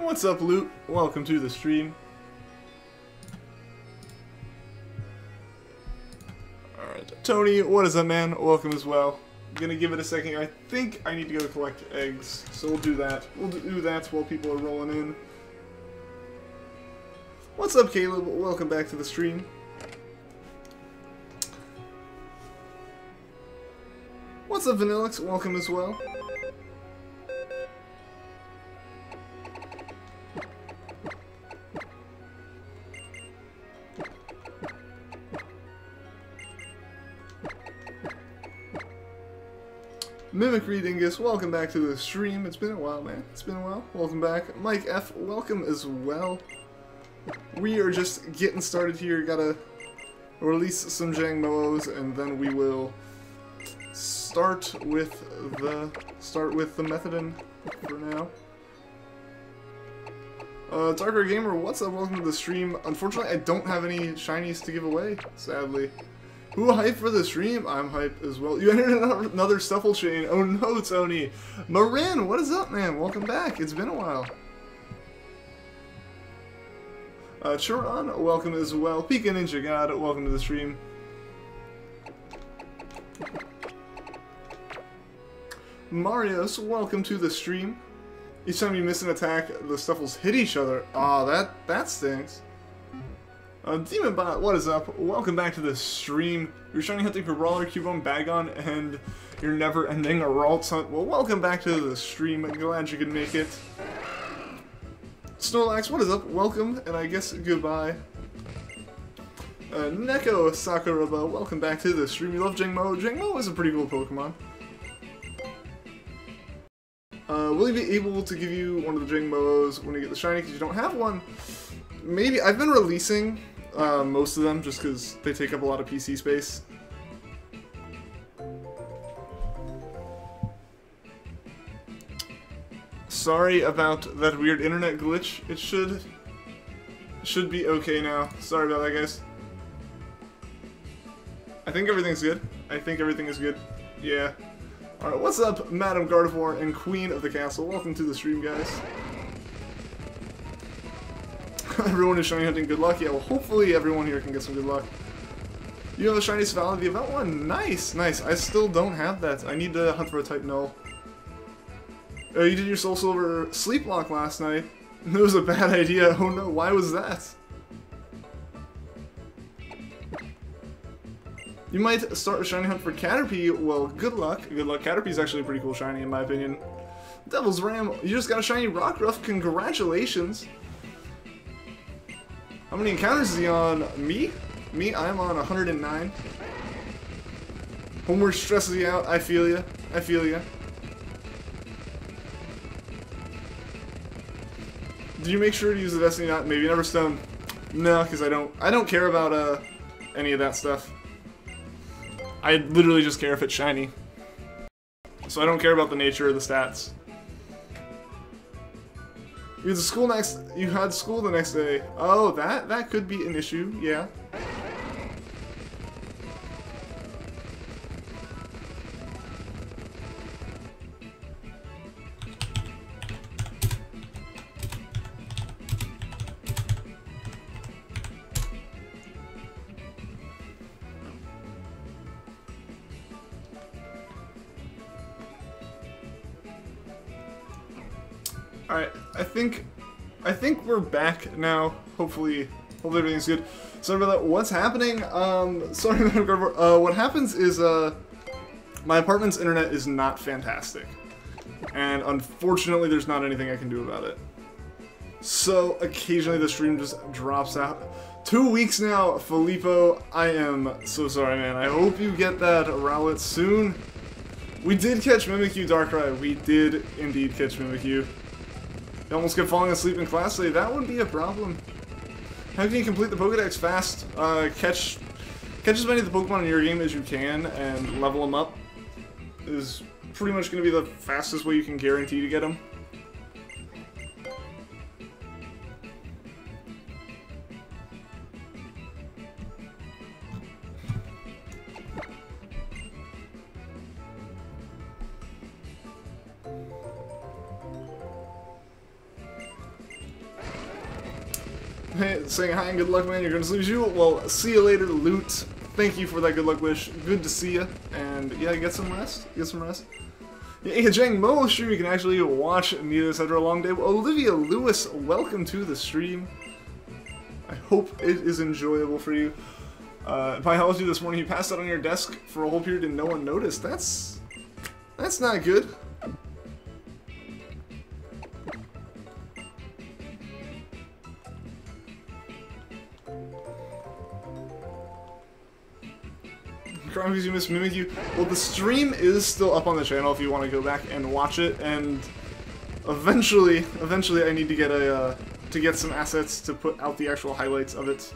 What's up, Loot? Welcome to the stream. Alright, Tony, what is up, man? Welcome as well. I'm gonna give it a second here. I think I need to go collect eggs, so we'll do that. We'll do that while people are rolling in. What's up, Caleb? Welcome back to the stream. What's up, Vanillix? Welcome as well. Mimikyu Dingus, welcome back to the stream. It's been a while, man. It's been a while. Welcome back. Mike F, welcome as well. We are just getting started here. Gotta release some Jangmo-os, and then we will start with the Methadone for now. Darker Gamer, what's up? Welcome to the stream. Unfortunately, I don't have any shinies to give away, sadly. Who hyped for the stream? I'm hyped as well. You entered another Stuffle chain. Oh no, Tony. Marin, what is up, man? Welcome back. It's been a while. Chiron, welcome as well. Pika Ninja God, welcome to the stream. Marios, welcome to the stream. Each time you miss an attack, the Stuffles hit each other. Aw, that stinks. Demonbot, what is up? Welcome back to the stream. You're shiny hunting for Brawler, Cubone, Bagon, and you're never-ending Ralts hunt. Well, welcome back to the stream. Glad you could make it. Snorlax, what is up? Welcome, and I guess goodbye. Neko Sakuraba, welcome back to the stream. You love Jangmo-o? Jangmo-o is a pretty cool Pokemon. Will he be able to give you one of the Jangmo-os when you get the shiny because you don't have one? Maybe. I've been releasing most of them just because they take up a lot of PC space. Sorry about that weird internet glitch. It should be okay now. Sorry about that, guys. I think everything's good. I think everything is good. Yeah. Alright, what's up, Madam Gardevoir and Queen of the Castle? Welcome to the stream, guys. Everyone is shiny hunting, good luck. Yeah, well, hopefully everyone here can get some good luck. You have a shiny Svalid, the event one? Nice, nice. I still don't have that. I need to hunt for a type null. You did your Soul Silver sleep lock last night. It was a bad idea. Oh no, why was that? You might start a shiny hunt for Caterpie. Well, good luck. Good luck. Caterpie's actually a pretty cool shiny in my opinion. Devil's Ram, you just got a shiny Rockruff. Congratulations. How many encounters is he on? Me? I'm on 109. Homework stresses you out. I feel ya. I feel ya. Did you make sure to use the Destiny Knot? Maybe Neverstone? No, because I don't care about any of that stuff. I literally just care if it's shiny. So I don't care about the nature or the stats. You had school the next day. Oh, that could be an issue, yeah. Alright, I think we're back now. Hopefully everything's good. Sorry about that. What's happening? Sorry about what happens is, my apartment's internet is not fantastic. And unfortunately, there's not anything I can do about it. So, occasionally the stream just drops out. 2 weeks now, Filippo. I am so sorry, man. I hope you get that Rowlet soon. We did catch Mimikyu, Darkrai. We did indeed catch Mimikyu. You almost kept falling asleep in class today. That wouldn't be a problem. How can you complete the Pokédex fast? Catch as many of the Pokemon in your game as you can and level them up. Is pretty much going to be the fastest way you can guarantee to get them. Hey, saying hi and good luck, man. You're gonna lose you. Well, see you later, Loot. Thank you for that good luck wish. Good to see you. And yeah, get some rest. Get some rest. Yeah, Jangmo-o stream, you can actually watch me this after a long day. Olivia Lewis, welcome to the stream. I hope it is enjoyable for you. My helped you this morning. You passed out on your desk for a whole period and no one noticed. That's not good. Crying because you missed Mimikyu. Well, the stream is still up on the channel if you want to go back and watch it, and eventually I need to get some assets to put out the actual highlights of it.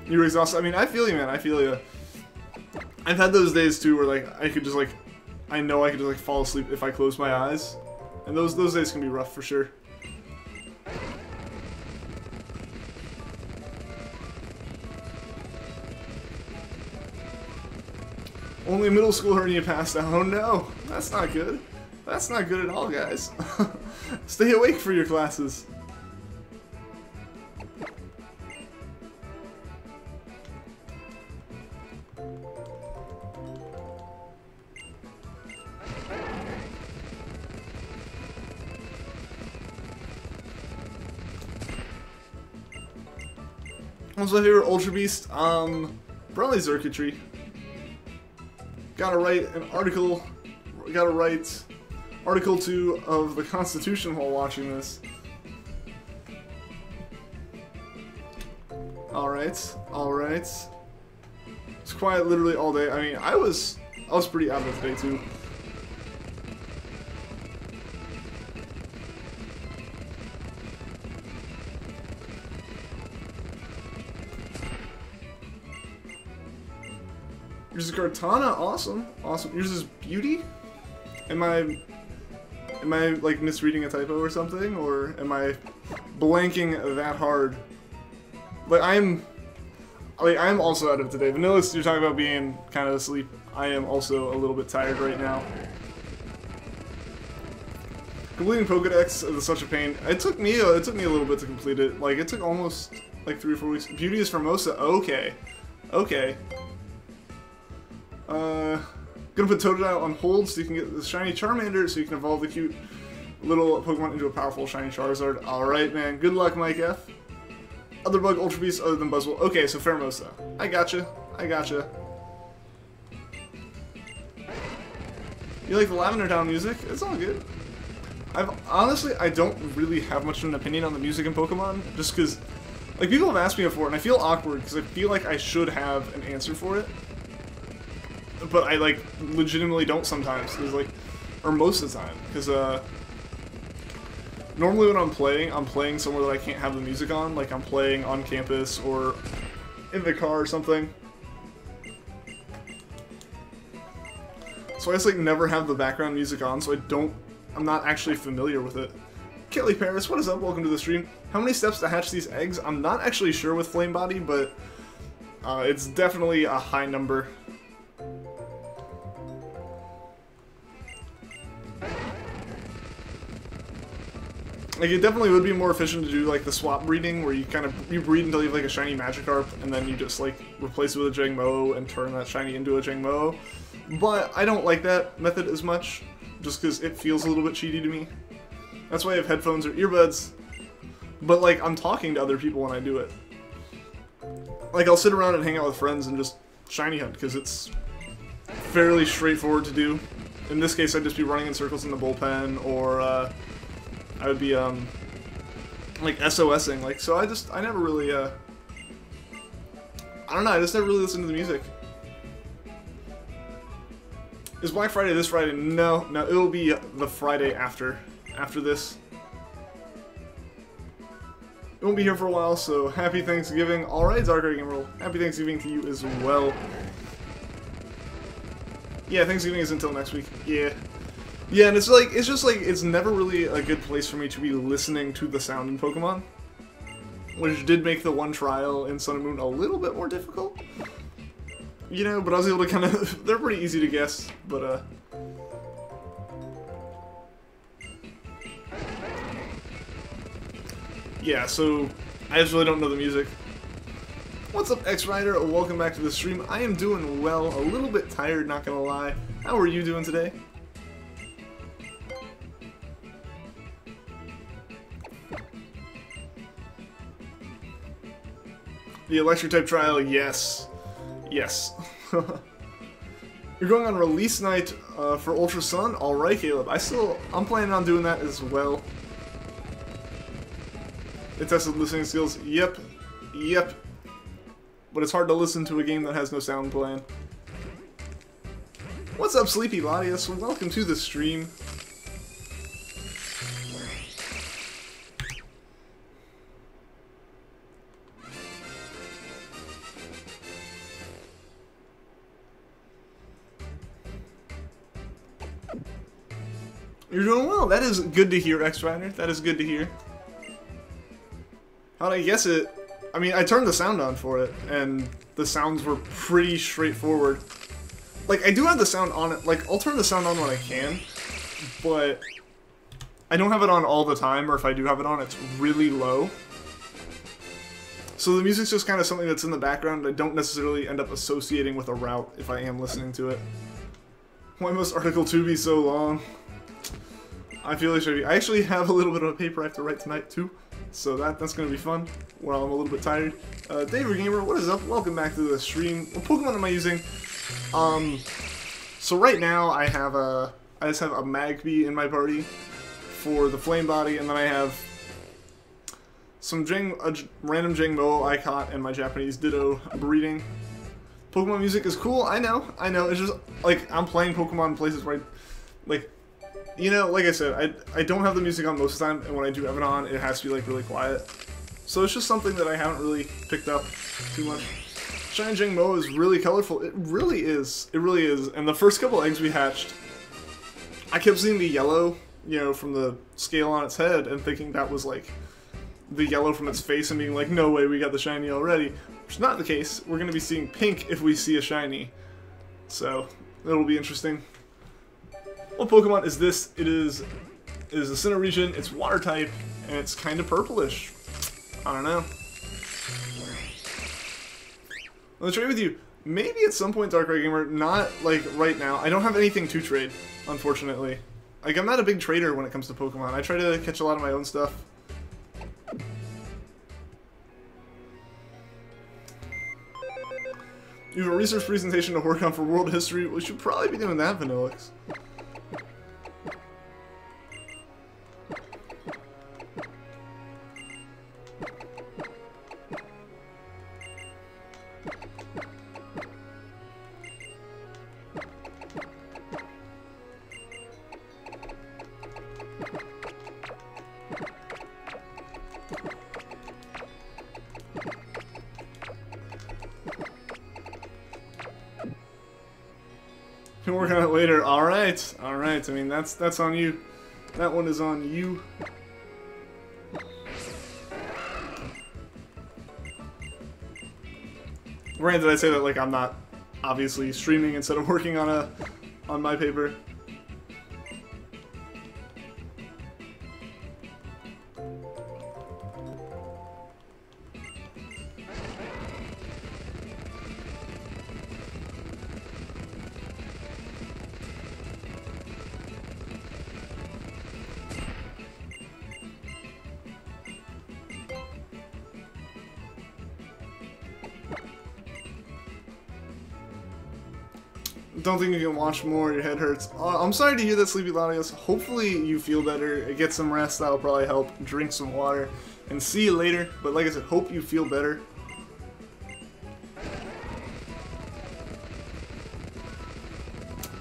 You're exhausted. I mean, I feel you, man. I feel you. I've had those days too where like I could just like I know I could just like fall asleep if I close my eyes, and those days can be rough for sure. Only middle school heard you passed out. Oh no, that's not good. That's not good at all, guys. Stay awake for your classes. What's my favorite Ultra Beast? Probably Circuitry. Gotta write an article. Gotta write Article 2 of the Constitution while watching this. Alright, alright. It's quiet literally all day. I mean, I was pretty out of it today too. Yours is Cortana, awesome, awesome. Yours is Beauty? Am I like misreading a typo or something, or am I blanking that hard? Like I'm also out of today. Vanilla, you're talking about being kind of asleep. I am also a little bit tired right now. Completing Pokedex is such a pain. It took me a little bit to complete it. Like it took almost like 3 or 4 weeks. Beauty is Formosa. Okay, okay. Gonna put Totodile on hold so you can get the shiny Charmander so you can evolve the cute little Pokemon into a powerful shiny Charizard. Alright, man. Good luck, Mike F. Other bug Ultra Beast other than Buzzwole. Okay, so Pheromosa. I gotcha. I gotcha. You like the Lavender Town music? It's all good. Honestly, I don't really have much of an opinion on the music in Pokemon, just because, like, people have asked me before, and I feel awkward because I feel like I should have an answer for it. But I, like, legitimately don't sometimes, cause, like, or most of the time, because, normally when I'm playing somewhere that I can't have the music on, like I'm playing on campus or in the car or something. So I just, like, never have the background music on, so I'm not actually familiar with it. Kelly Paris, what is up? Welcome to the stream. How many steps to hatch these eggs? I'm not actually sure with Flame Body, but, it's definitely a high number. Like, it definitely would be more efficient to do, like, the swap breeding, where you breed until you have, like, a shiny Magikarp, and then you just, like, replace it with a Jangmo-o and turn that shiny into a Jangmo-o. But I don't like that method as much, just because it feels a little bit cheaty to me. That's why I have headphones or earbuds. But, like, I'm talking to other people when I do it. Like, I'll sit around and hang out with friends and just shiny hunt, because it's fairly straightforward to do. In this case, I'd just be running in circles in the bullpen, or, I would be, like, SOSing, like, so I never really, I don't know, I just never really listened to the music. Is Black Friday this Friday? No, it'll be the Friday after this. It won't be here for a while, so happy Thanksgiving. Alright, Darker Gamer, happy Thanksgiving to you as well. Yeah, Thanksgiving is until next week, yeah. Yeah, and it's just like, it's never really a good place for me to be listening to the sound in Pokemon. Which did make the one trial in Sun and Moon a little bit more difficult. You know, but I was able to kind of, they're pretty easy to guess, but, Yeah, so I just really don't know the music. What's up, X-Rider? Welcome back to the stream. I am doing well, a little bit tired, not gonna lie. How are you doing today? The electric type trial, yes. Yes. You're going on release night for Ultra Sun? Alright, Caleb. I'm planning on doing that as well. It tested listening skills. Yep. Yep. But it's hard to listen to a game that has no sound plan. What's up, Sleepy Latius? Welcome to the stream. You're doing well. That is good to hear, X-Rider. That is good to hear. How'd I guess it? I mean, I turned the sound on for it, and the sounds were pretty straightforward. Like, I do have the sound on it. Like, I'll turn the sound on when I can, but I don't have it on all the time, or if I do have it on, it's really low. So the music's just kind of something that's in the background. I don't necessarily end up associating with a route if I am listening to it. Why must Article 2 be so long? I feel like I actually have a little bit of a paper I have to write tonight too, so that's gonna be fun while I'm a little bit tired. David Gamer, what is up? Welcome back to the stream. What Pokemon am I using? So right now I just have a Magpie in my party for the Flame Body, and then I have some random Jangmo-o I caught and my Japanese Ditto breeding. Pokemon music is cool. I know. It's just like I'm playing Pokemon in places where you know, like I said, I don't have the music on most of the time, and when I do have it on, it has to be, like, really quiet. So it's just something that I haven't really picked up too much. Shiny Jangmo-o is really colorful. It really is. It really is. And the first couple eggs we hatched, I kept seeing the yellow, you know, from the scale on its head, and thinking that was, like, the yellow from its face, and being like, no way, we got the shiny already. Which is not the case. We're going to be seeing pink if we see a shiny. So, it'll be interesting. What Pokemon is this? It is a Cineregion, it's water type, and it's kind of purplish. I don't know. I'll trade with you. Maybe at some point, Dark Ray Gamer, not like right now. I don't have anything to trade, unfortunately. Like, I'm not a big trader when it comes to Pokemon. I try to catch a lot of my own stuff. You have a research presentation to work on for world history. We should probably be doing that, Vanillix. Can work on it later. Alright. Alright. I mean, that's on you. That one is on you. Granted, I say that like I'm not obviously streaming instead of working on my paper. Don't think you can watch more, your head hurts. I'm sorry to hear that, Sleepy Latios. Hopefully you feel better, get some rest, that'll probably help, drink some water, and see you later. But like I said, hope you feel better.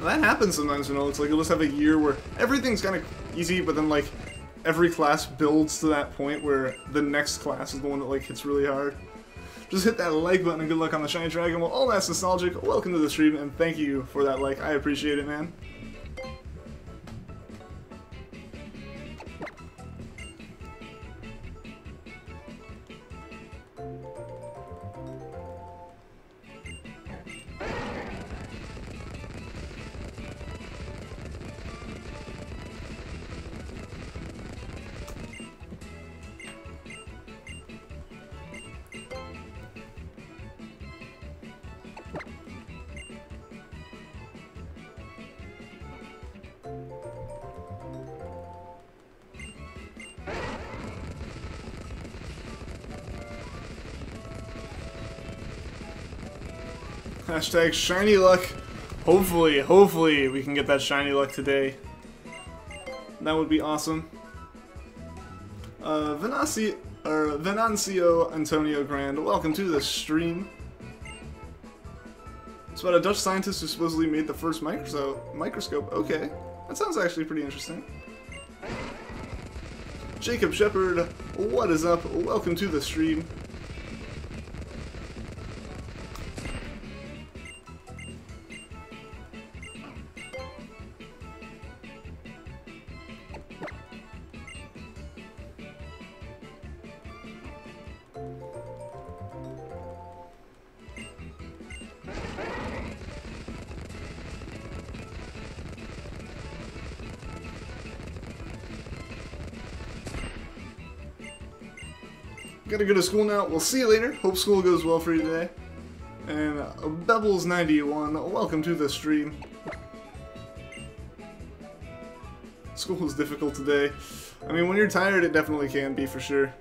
That happens sometimes, you know, it's like you'll just have a year where everything's kind of easy, but then like every class builds to that point where the next class is the one that like hits really hard. Just hit that like button and good luck on the Shiny Dragon. Well, all that's nostalgic. Welcome to the stream, and thank you for that like. I appreciate it, man. Hashtag shiny luck. Hopefully we can get that shiny luck today. That would be awesome. Venancio Antonio Grand, welcome to the stream. It's about a Dutch scientist who supposedly made the first microscope. Okay, that sounds actually pretty interesting. Jacob Shepard, what is up? Welcome to the stream. Gotta go to school now. We'll see you later. Hope school goes well for you today. And Bebbles91, welcome to the stream. School was difficult today. I mean, when you're tired, it definitely can be, for sure.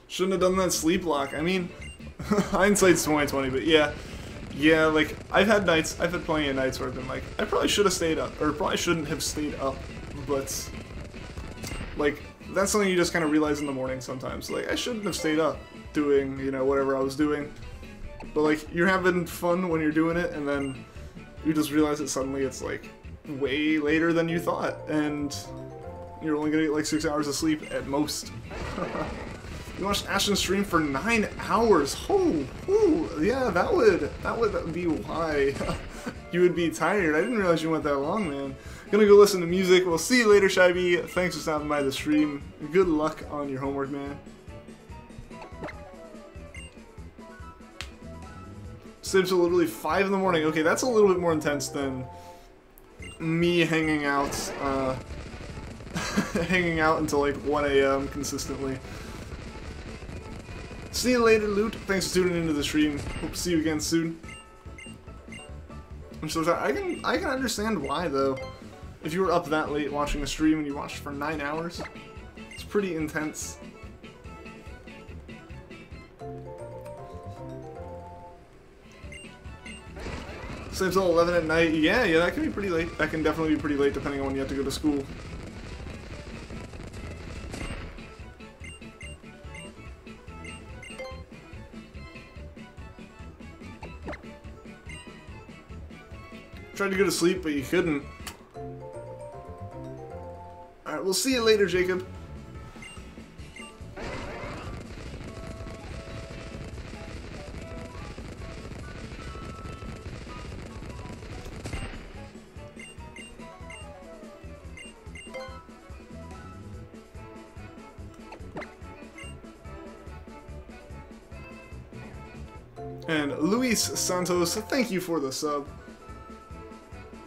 Shouldn't have done that sleep lock. I mean, hindsight's 20/20, but yeah, like, I've had plenty of nights where I've been like, I probably should have stayed up, or probably shouldn't have stayed up, but, like, that's something you just kind of realize in the morning sometimes. Like, I shouldn't have stayed up doing, you know, whatever I was doing, but, like, you're having fun when you're doing it, and then you just realize that suddenly it's, like, way later than you thought, and you're only gonna get, like, 6 hours of sleep at most. You watched Ashton's stream for 9 hours. Yeah, that would be why you would be tired. I didn't realize you went that long, man. Gonna go listen to music. We'll see you later, Shyby. Thanks for stopping by the stream. Good luck on your homework, man. Sleeps till literally 5 in the morning. Okay, that's a little bit more intense than me hanging out, hanging out until like 1 a.m. consistently. See you later, Loot. Thanks for tuning into the stream. Hope to see you again soon. I'm so sorry. I can understand why, though. If you were up that late watching a stream and you watched for 9 hours, it's pretty intense. Sleep till 11 at night. Yeah, that can be pretty late. That can definitely be pretty late depending on when you have to go to school. Tried to go to sleep, but you couldn't. Alright, we'll see you later, Jacob. And Luis Santos, thank you for the sub.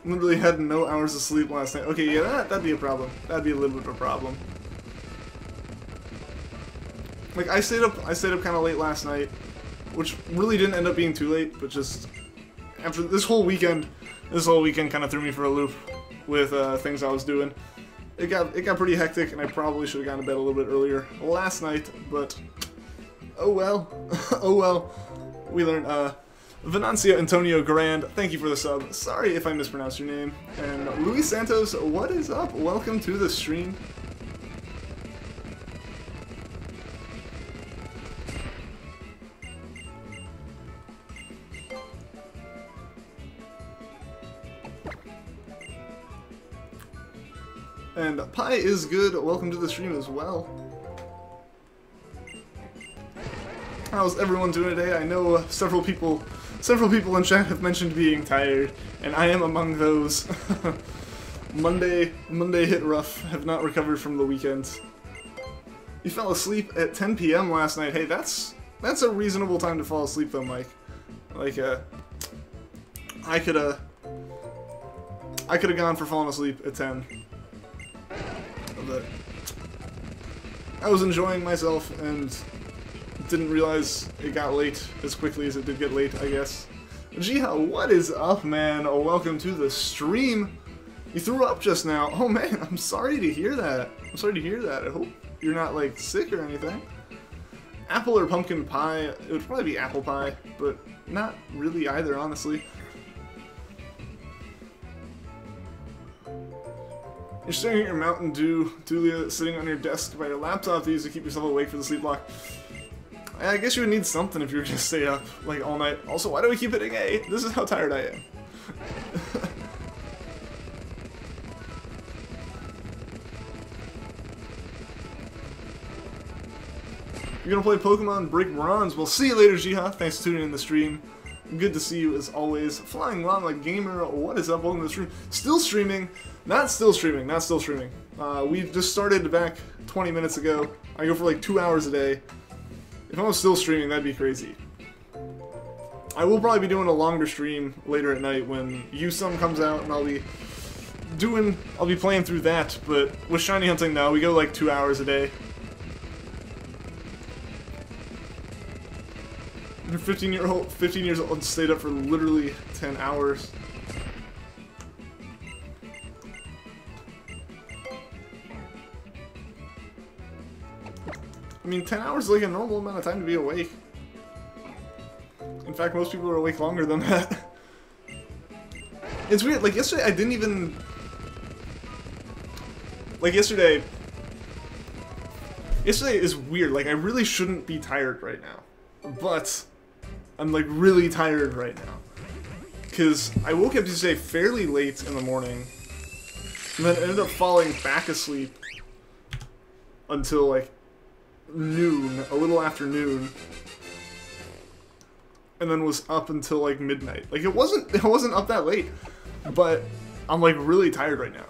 Literally had no hours of sleep last night. Okay, yeah, that'd be a problem. That'd be a little bit of a problem. Like, I stayed up kind of late last night, which really didn't end up being too late, but just after this whole weekend kind of threw me for a loop with things I was doing. It got pretty hectic, and I probably should have gone to bed a little bit earlier last night, but oh well. Oh well. We learned, Venancio Antonio Grand, thank you for the sub. Sorry if I mispronounced your name. And Luis Santos, what is up? Welcome to the stream. And Pie is good, welcome to the stream as well. How's everyone doing today? I know several people in chat have mentioned being tired, and I am among those. Monday hit rough, have not recovered from the weekend. You fell asleep at 10 p.m. last night. Hey, that's a reasonable time to fall asleep though, Mike. Like, I could've gone for falling asleep at 10. But I was enjoying myself and didn't realize it got late as quickly as it did get late, I guess. Jiha, what is up, man? Oh, welcome to the stream. You threw up just now. Oh man, I'm sorry to hear that. I'm sorry to hear that. I hope you're not, like, sick or anything. Apple or pumpkin pie? It would probably be apple pie, but not really either, honestly. You're staring at your Mountain Dew, Julia, sitting on your desk by your laptop to use to keep yourself awake for the sleep block. I guess you would need something if you were going to stay up, like, all night. Also, why do we keep hitting A? This is how tired I am. You're going to play Pokemon Break Bronze. We'll see you later, Jiha. Thanks for tuning in the stream. Good to see you as always. Flying Llama Gamer, what is up? Welcome to the stream. Still streaming. Not still streaming. Not still streaming. We just started back 20 minutes ago. I go for like 2 hours a day. If I was still streaming, that'd be crazy. I will probably be doing a longer stream later at night when USUM comes out, and I'll be playing through that. But with shiny hunting now, we go like 2 hours a day. You're 15 years old and stayed up for literally 10 hours. I mean, 10 hours is like a normal amount of time to be awake. In fact, most people are awake longer than that. It's weird, like yesterday I didn't even... Like yesterday is weird, like I really shouldn't be tired right now. But I'm like really tired right now. Because I woke up today fairly late in the morning. And then ended up falling back asleep until like noon, a little after noon. And then was up until like midnight. Like it wasn't up that late. But I'm like really tired right now.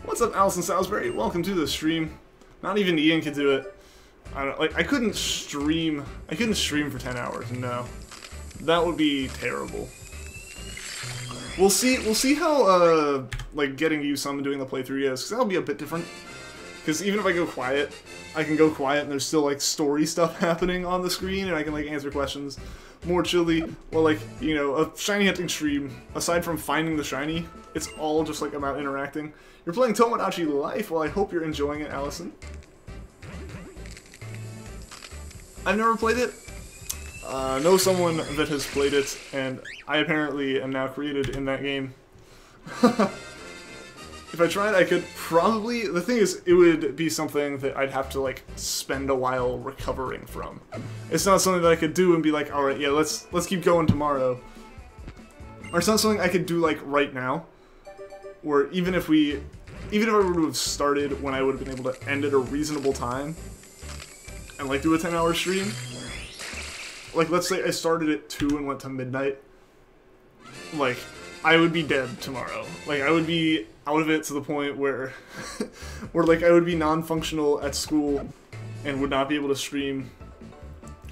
What's up, Allison Salisbury? Welcome to the stream. Not even Ian could do it. I don't like. I couldn't stream for 10 hours. No, that would be terrible. We'll see how like getting USUM and doing the playthrough is, because that'll be a bit different. Because even if I go quiet, I can go quiet and there's still like story stuff happening on the screen, and I can like answer questions more chilly. Well, like, you know, a shiny hunting stream, aside from finding the shiny, it's all just like about interacting. You're playing Tomodachi Life. Well, I hope you're enjoying it, Allison. I've never played it. Know someone that has played it, and I apparently am now created in that game. If I tried, I could probably... The thing is, it would be something that I'd have to, like, spend a while recovering from. It's not something that I could do and be like, alright, yeah, let's keep going tomorrow. Or it's not something I could do, like, right now. Where even if I were to have started when I would have been able to end at a reasonable time, and like do a 10-hour stream, like let's say I started at 2 and went to midnight, like I would be dead tomorrow. Like I would be out of it to the point where like I would be non-functional at school and would not be able to stream.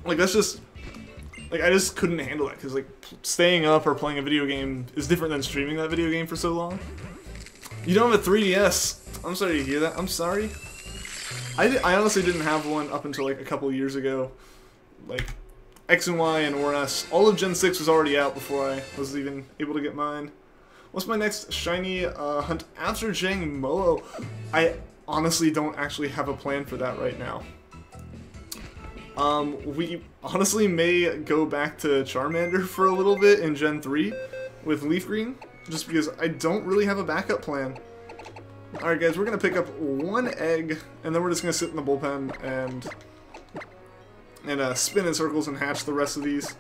Like that's just, like I just couldn't handle that, because like staying up or playing a video game is different than streaming that video game for so long. You don't have a 3DS. I'm sorry to hear that. I'm sorry. I honestly didn't have one up until like a couple years ago. Like, X and Y and ORS. All of Gen 6 was already out before I was even able to get mine. What's my next shiny hunt after Jangmo-o? I honestly don't actually have a plan for that right now. We honestly may go back to Charmander for a little bit in Gen 3 with Leaf Green, just because I don't really have a backup plan. Alright guys, we're going to pick up one egg, and then we're just going to sit in the bullpen and spin in circles and hatch the rest of these.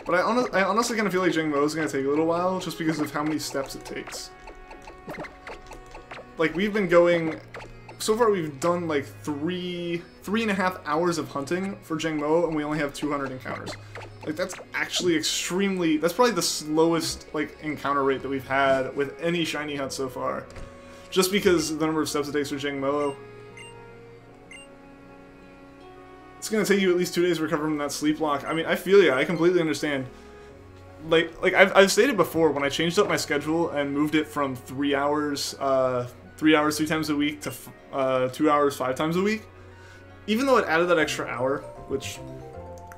But I honestly kind of feel like Jangmo-o is going to take a little while, just because of how many steps it takes. Like, we've been going... So far we've done like 3.5 hours of hunting for Jangmo-o, and we only have 200 encounters. Like that's actually extremely, that's probably the slowest like encounter rate that we've had with any shiny hunt so far. Just because of the number of steps it takes for Jangmo-o. It's gonna take you at least 2 days to recover from that sleep lock. I mean, I feel ya, I completely understand. like I've stated before, when I changed up my schedule and moved it from 3 hours 3 times a week to 2 hours 5 times a week, even though it added that extra hour, which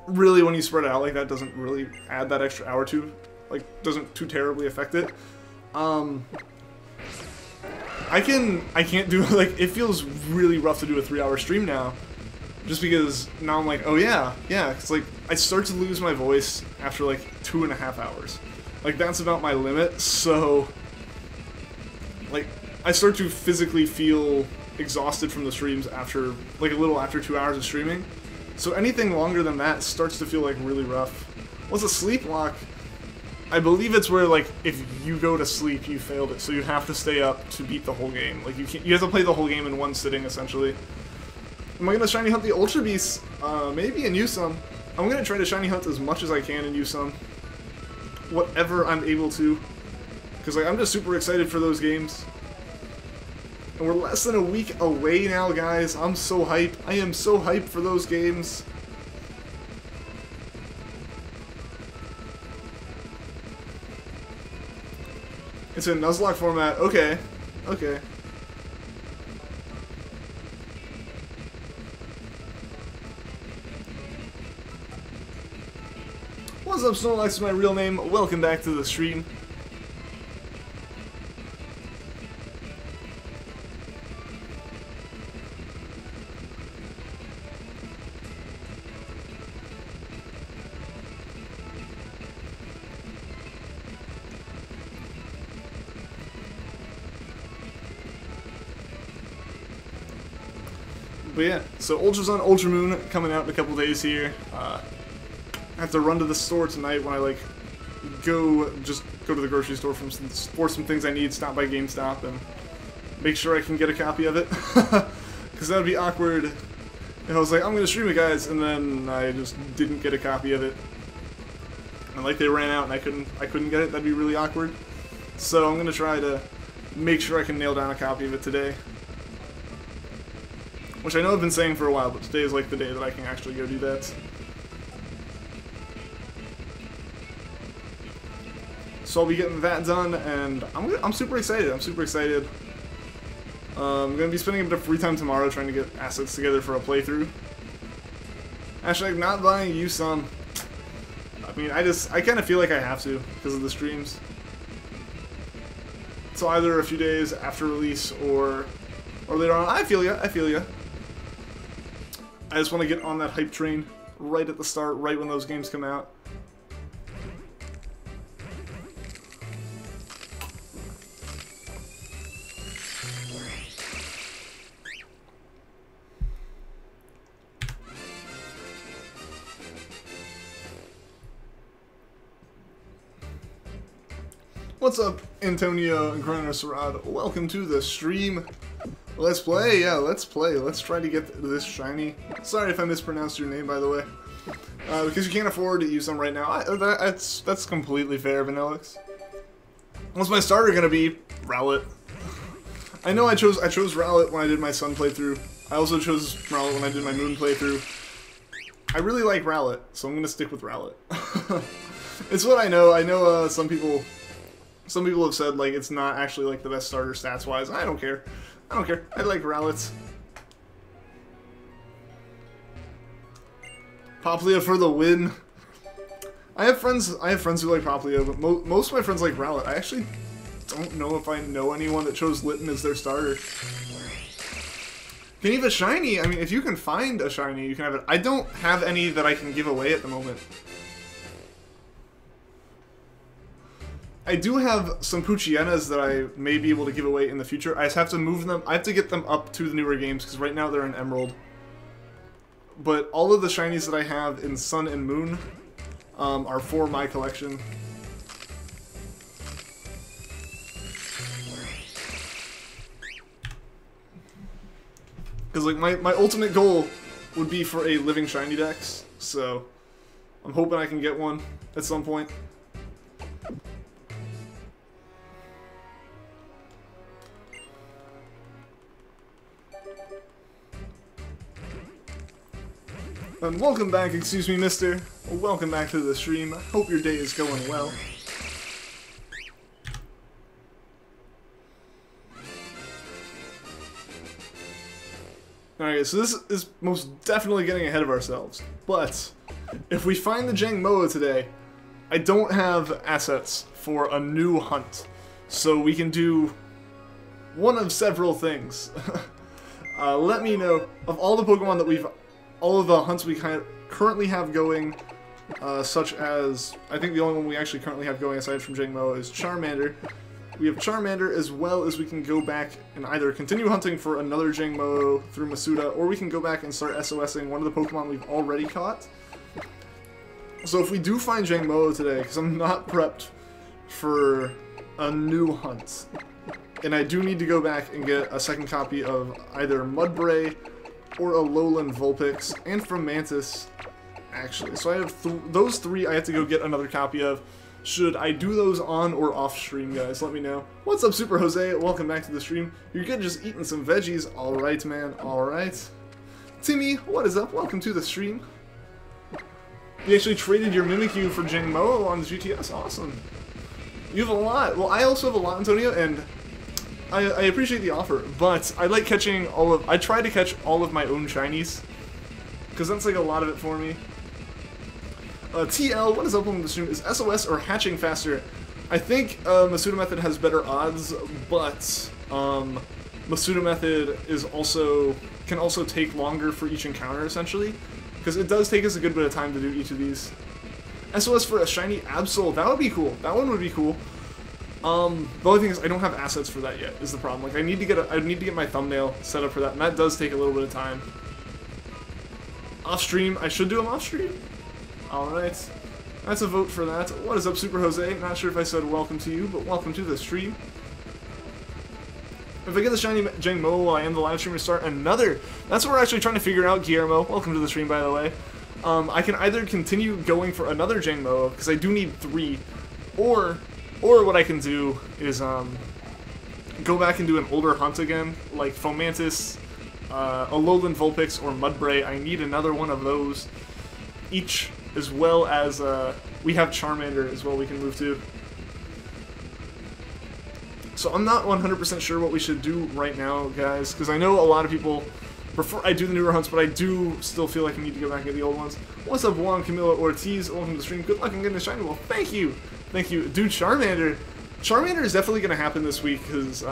really when you spread it out like that doesn't really add that extra hour to, like, doesn't too terribly affect it. I can't do, like, it feels really rough to do a 3-hour stream now, just because now I'm like, oh yeah, it's like, I start to lose my voice after like 2.5 hours. Like, that's about my limit, so, like, I start to physically feel exhausted from the streams after, like, a little after 2 hours of streaming. So anything longer than that starts to feel, like, really rough. What's a sleep lock? I believe it's where, like, if you go to sleep, you failed it, so you have to stay up to beat the whole game. Like, you have to play the whole game in one sitting, essentially. Am I gonna shiny hunt the Ultra Beasts? Maybe in USUM. I'm gonna try to shiny hunt as much as I can in USUM. Whatever I'm able to. Because, like, I'm just super excited for those games. And we're less than a week away now, guys. I'm so hyped. I am so hyped for those games. It's in Nuzlocke format. Okay. Okay. What's up, Snorlax is my real name. Welcome back to the stream. But yeah, so Ultra Sun, Ultra Moon coming out in a couple days here. I have to run to the store tonight when I, like, just go to the grocery store for some things I need, stop by GameStop, and make sure I can get a copy of it. Because that would be awkward if I was like, I'm going to stream it, guys, and then I just didn't get a copy of it. And, like, they ran out and I couldn't get it. That'd be really awkward. So I'm going to try to make sure I can nail down a copy of it today. Which I know I've been saying for a while, but today is, like, the day that I can actually go do that. So I'll be getting that done, and I'm super excited. I'm super excited. I'm going to be spending a bit of free time tomorrow trying to get assets together for a playthrough. Hashtag not buying USUM. I mean, I kind of feel like I have to because of the streams. So either a few days after release or later on. I feel ya. I feel ya. I just want to get on that hype train right at the start, right when those games come out. What's up, Antonio and Chrono Sarad? Welcome to the stream. Let's play, yeah, let's play. Let's try to get this shiny. Sorry if I mispronounced your name, by the way. Because you can't afford to use them right now. That's completely fair, Vanillix. What's my starter gonna be? Rowlet. I know I chose Rowlet when I did my Sun playthrough. I also chose Rowlet when I did my Moon playthrough. I really like Rowlet, so I'm gonna stick with Rowlet. It's what I know. I know some people have said, like, it's not actually, like, the best starter stats-wise. I don't care. I don't care. I like Rowlets. Popplio for the win. I have friends who like Popplio, but most of my friends like Rowlet. I actually don't know if I know anyone that chose Litten as their starter. Can you have a shiny? I mean, if you can find a shiny, you can have it. I don't have any that I can give away at the moment. I do have some Poochyenas that I may be able to give away in the future. I just have to move them. I have to get them up to the newer games, because right now they're in Emerald. But all of the shinies that I have in Sun and Moon are for my collection. Because, like, my ultimate goal would be for a living shiny dex, so I'm hoping I can get one at some point. And welcome back, excuse me, mister. Welcome back to the stream. Hope your day is going well. Alright, so this is most definitely getting ahead of ourselves. But, if we find the Jangmo-o today, I don't have assets for a new hunt. So we can do one of several things. Let me know, of all the Pokemon that all of the hunts we currently have going, such as, I think the only one we actually currently have going aside from Jangmo-o is Charmander. We have Charmander, as well as we can go back and either continue hunting for another Jangmo-o through Masuda, or we can go back and start SOSing one of the Pokemon we've already caught. So if we do find Jangmo-o today, because I'm not prepped for a new hunt, and I do need to go back and get a second copy of either Mudbray or Alolan Vulpix, and Fomantis, actually. So I have those three I have to go get another copy of. Should I do those on or off stream, guys? Let me know. What's up, Super Jose? Welcome back to the stream. You're good just eating some veggies. Alright, man. Alright. Timmy, what is up? Welcome to the stream. You actually traded your Mimikyu for Jangmo-o on the GTS. Awesome. You have a lot. Well, I also have a lot, Antonio, and I appreciate the offer, but I like catching I try to catch all of my own Shinies, because that's like a lot of it for me. TL, what is up on the stream? Is SOS or hatching faster? I think Masuda method has better odds, but Masuda method can also take longer for each encounter, essentially, because it does take us a good bit of time to do each of these. SOS for a shiny Absol, that would be cool. That one would be cool. The only thing is I don't have assets for that yet, is the problem. Like I need to get my thumbnail set up for that, and that does take a little bit of time. Off stream, I should do them off stream. Alright, that's a vote for that. What is up, Super Jose? Not sure if I said welcome to you, but welcome to the stream. If I get the shiny Jangmo-o, I am the live stream to start another. That's what we're actually trying to figure out, Guillermo. Welcome to the stream, by the way. I can either continue going for another Jangmo-o, because I do need 3, or what I can do is go back and do an older hunt again, like Fomantis, Alolan Vulpix, or Mudbray. I need another one of those each, as well as we have Charmander as well we can move to. So I'm not 100% sure what we should do right now, guys, because I know a lot of people prefer I do the newer hunts, but I do still feel like I need to go back and get the old ones. What's up, Juan Camilo Ortiz? Welcome to the stream. Good luck in getting the shiny. Well, thank you. Thank you. Dude, Charmander is definitely going to happen this week, because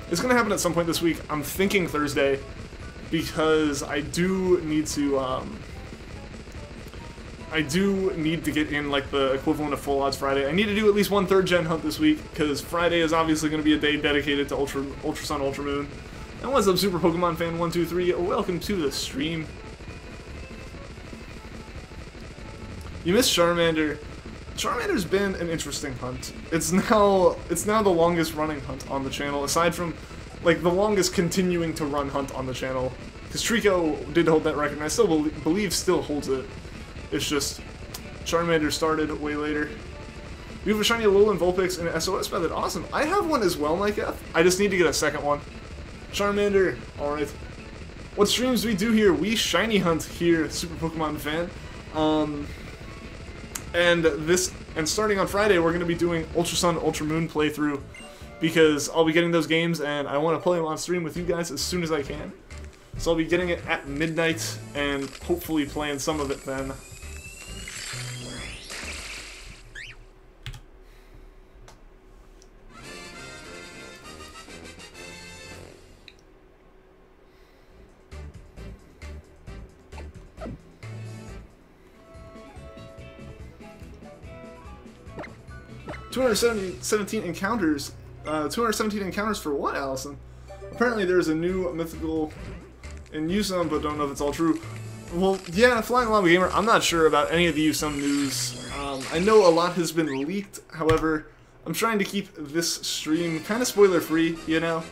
it's going to happen at some point this week. I'm thinking Thursday, because I do need to get in like the equivalent of Full Odds Friday. I need to do at least one 3rd gen hunt this week, because Friday is obviously going to be a day dedicated to Ultra Sun, Ultra Moon. And what's up, Super Pokemon Fan 123? Welcome to the stream. You missed Charmander. Charmander's been an interesting hunt. It's now the longest running hunt on the channel, aside from like the longest continuing to run hunt on the channel. Because Treecko did hold that record, and I still believe still holds it. It's just Charmander started way later. You have a shiny Alolan Vulpix and an SOS method. Awesome. I have one as well, Mike F. I just need to get a second one. Charmander. Alright. What streams do we do here? We shiny hunt here, Super Pokemon Fan. And starting on Friday, we're going to be doing Ultra Sun, Ultra Moon playthrough, because I'll be getting those games, and I want to play them on stream with you guys as soon as I can. So I'll be getting it at midnight, and hopefully playing some of it then. 217 encounters. 217 encounters for what, Allison? Apparently there's a new mythical in USUM, but don't know if it's all true. Well, yeah, Flying Llama Gamer, I'm not sure about any of the USUM news. I know a lot has been leaked, however, I'm trying to keep this stream kind of spoiler-free, you know?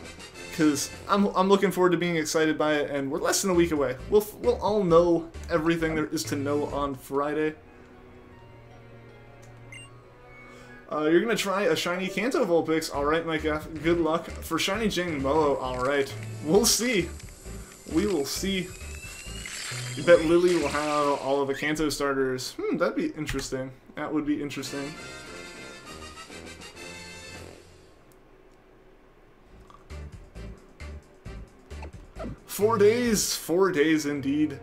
Because I'm looking forward to being excited by it, and we're less than a week away. We'll all know everything there is to know on Friday. You're gonna try a shiny Kanto Vulpix. Alright, Mike F. Good luck. For shiny Jangmo-o, alright. We'll see. We will see. You bet Lily will have all of the Kanto starters. That'd be interesting. That would be interesting. Four days indeed.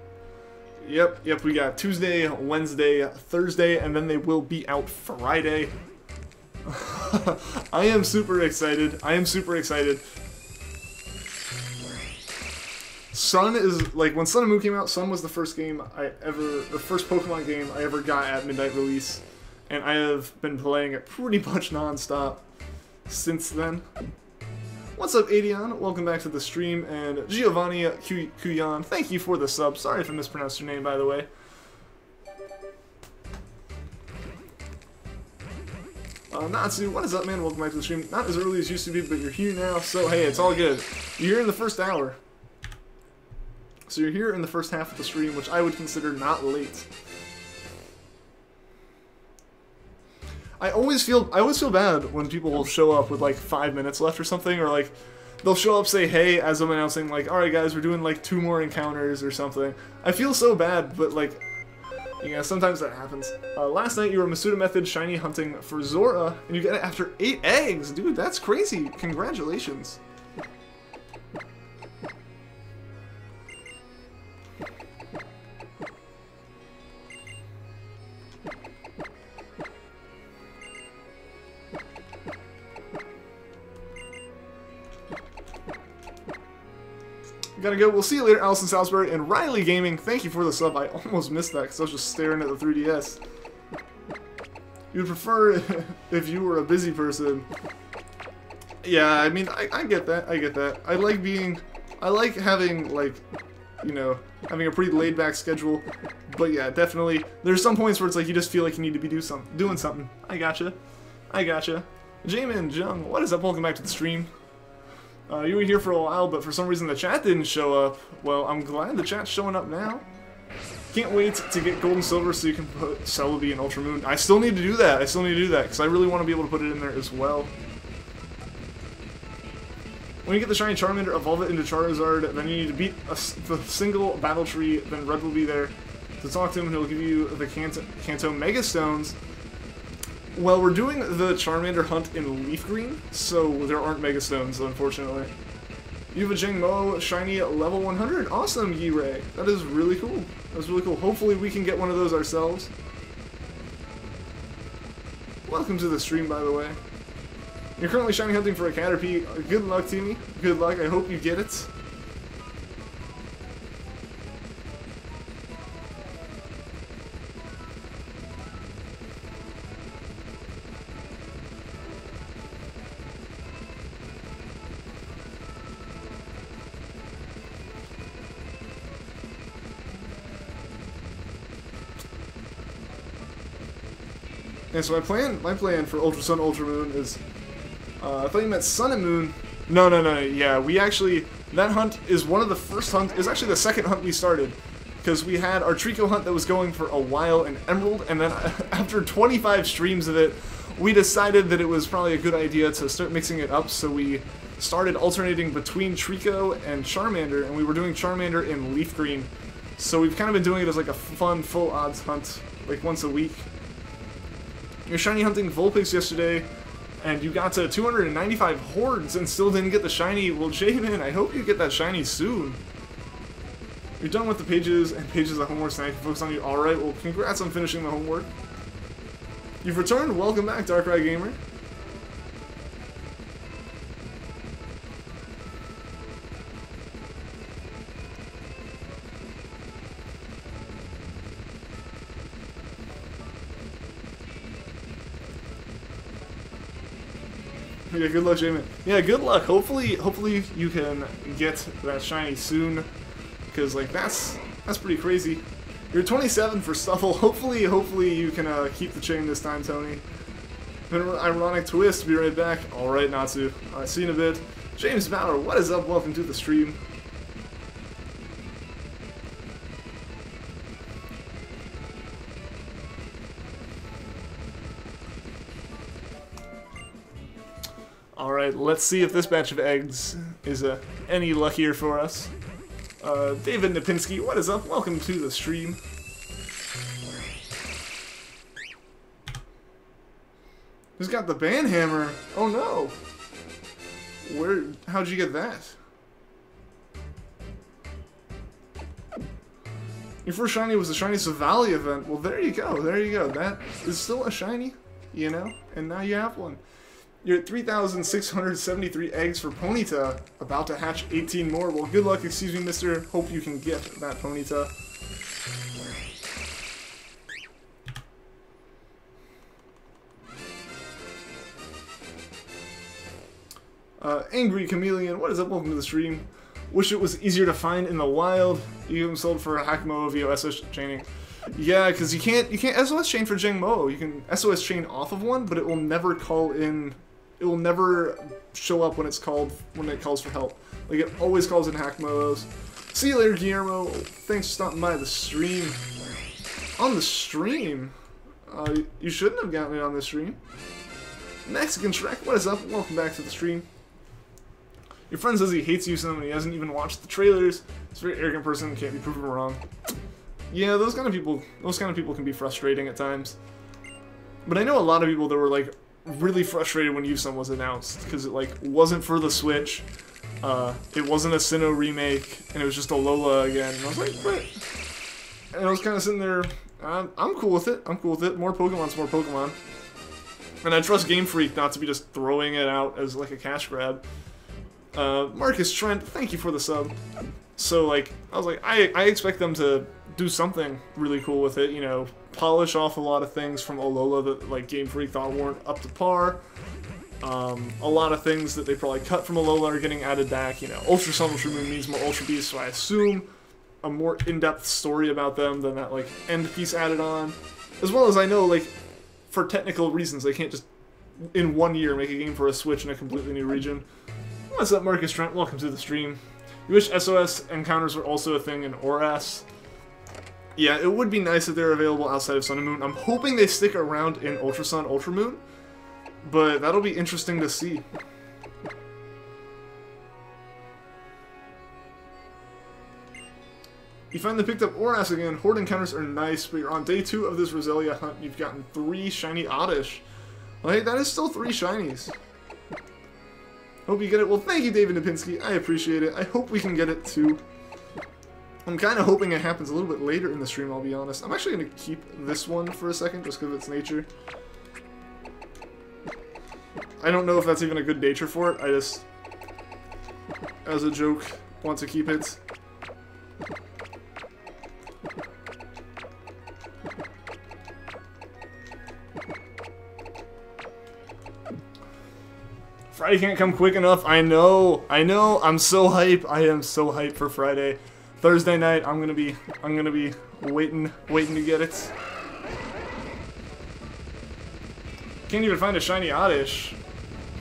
Yep, we got Tuesday, Wednesday, Thursday, and then they will be out Friday. I am super excited. Sun is, like, when Sun and Moon came out, Sun was the first Pokemon game I ever got at midnight release. And I have been playing it pretty much non-stop since then. What's up, Adion? Welcome back to the stream, and Giovanni Kuyan, thank you for the sub. Sorry if I mispronounced your name, by the way. Natsu, what is up, man? Welcome back to the stream. Not as early as used to be, but you're here now, so hey, it's all good. You're here in the first hour. So you're here in the first half of the stream, which I would consider not late. I always feel bad when people will show up with like 5 minutes left or something, or like they'll show up, say hey as I'm announcing like, alright guys, we're doing like 2 more encounters or something. I feel so bad, but like, yeah, sometimes that happens. Last night you were Masuda method shiny hunting for Zora, and you get it after 8 eggs. Dude, that's crazy. Congratulations. Gotta go. We'll see you later, Allison Salisbury. And Riley Gaming, thank you for the sub. I almost missed that because I was just staring at the 3DS. You'd prefer if you were a busy person. Yeah, I mean, I get that. I get that. I like having, like, you know, having a pretty laid-back schedule. But yeah, definitely. There's some points where it's like you just feel like you need to be doing something. I gotcha. Jamin, Jung, what is up? Welcome back to the stream. You were here for a while, but for some reason the chat didn't show up. Well, I'm glad the chat's showing up now. Can't wait to get Gold and Silver so you can put Celebi and Ultra Moon. I still need to do that. Because I really want to be able to put it in there as well. When you get the Shiny Charmander, evolve it into Charizard, then you need to beat the single battle tree, then Red will be there to talk to him, and he'll give you the Kanto Mega Stones. Well, we're doing the Charmander hunt in Leaf Green, so there aren't Mega Stones, unfortunately. You have a Jangmo-o shiny level 100. Awesome, Yi-Ray. That is really cool. Hopefully we can get one of those ourselves. Welcome to the stream, by the way. You're currently shiny hunting for a Caterpie. Good luck, Timmy. Good luck. I hope you get it. And so my plan for Ultra Sun, Ultra Moon is, I thought you meant Sun and Moon. No, yeah, we actually, that hunt is one of the first hunts, is actually the second hunt we started. Because we had our Treecko hunt that was going for a while in Emerald, and then after 25 streams of it, we decided that it was probably a good idea to start mixing it up, so we started alternating between Treecko and Charmander, and we were doing Charmander in Leaf Green. So we've kind of been doing it as like a fun, full odds hunt, like once a week. You're shiny hunting Vulpix yesterday, and you got to 295 hordes and still didn't get the shiny. Well, Jaden, I hope you get that shiny soon. You're done with the pages and pages of homework, so I can focus on you. Alright, well, congrats on finishing the homework. You've returned. Welcome back, Darkrai Gamer. Yeah, good luck, Jamin. Yeah, good luck. Hopefully you can get that shiny soon, because like that's pretty crazy. You're 27 for Stuffle. Hopefully you can keep the chain this time, Tony. An ironic twist. Be right back. All right, Natsu. All right, see you in a bit. James Bauer, what is up? Welcome to the stream. Alright, let's see if this batch of eggs is any luckier for us. David Napinski, what is up? Welcome to the stream. Who's got the banhammer? Oh no! How'd you get that? Your first shiny was the Shiny Savali event. Well, there you go, there you go. That is still a shiny, you know? And now you have one. You're at 3,673 eggs for Ponyta, about to hatch 18 more. Well, good luck, excuse me, mister. Hope you can get that Ponyta. Angry Chameleon, what is up? Welcome to the stream. Wish it was easier to find in the wild. You sold for a Jangmo-o via SOS chaining. Yeah, because you can't SOS chain for Jangmo-o. You can SOS chain off of one, but it will never call in. It will never show up when it calls for help. Like it always calls in Jangmo-os. See you later, Guillermo. Thanks for stopping by the stream. On the stream? You shouldn't have gotten it on the stream. Mexican Shrek, what is up? Welcome back to the stream. Your friend says he hates USUM and he hasn't even watched the trailers. He's a very arrogant person, can't be proven wrong. Yeah, those kind of people can be frustrating at times. But I know a lot of people that were like really frustrated when USUM was announced because it like wasn't for the Switch. It wasn't a Sinnoh remake, and it was just a Alola again. And I was like, what? And I was kind of sitting there. I'm cool with it. I'm cool with it. More Pokemon's more Pokemon. And I trust Game Freak not to be just throwing it out as like a cash grab. Marcus Trent, thank you for the sub. So like, I was like, I expect them to do something really cool with it, you know, polish off a lot of things from Alola that like Game Freak thought weren't up to par. A lot of things that they probably cut from Alola are getting added back, you know. Ultra Sun, Ultra Moon means more Ultra Beasts, so I assume a more in-depth story about them than that like end piece added on. As well as I know, like, for technical reasons, they can't just in 1 year make a game for a Switch in a completely new region. What's up, Marcus Trent? Welcome to the stream. You wish SOS encounters were also a thing in ORAS? Yeah, it would be nice if they're available outside of Sun and Moon. I'm hoping they stick around in Ultra Sun, Ultra Moon, but that'll be interesting to see. You finally picked up ORAS again. Horde encounters are nice, but you're on day 2 of this Roselia hunt. You've gotten 3 shiny Oddish. Well, hey, that is still 3 shinies. Hope you get it. Well, thank you, David Napinski. I appreciate it. I hope we can get it, too. I'm kind of hoping it happens a little bit later in the stream, I'll be honest. I'm actually going to keep this one for a second, just because of its nature. I don't know if that's even a good nature for it. I just, as a joke, want to keep it. Friday can't come quick enough. I know. I'm so hype. I am so hyped for Friday. Thursday night, I'm gonna be waiting to get it. Can't even find a shiny Oddish.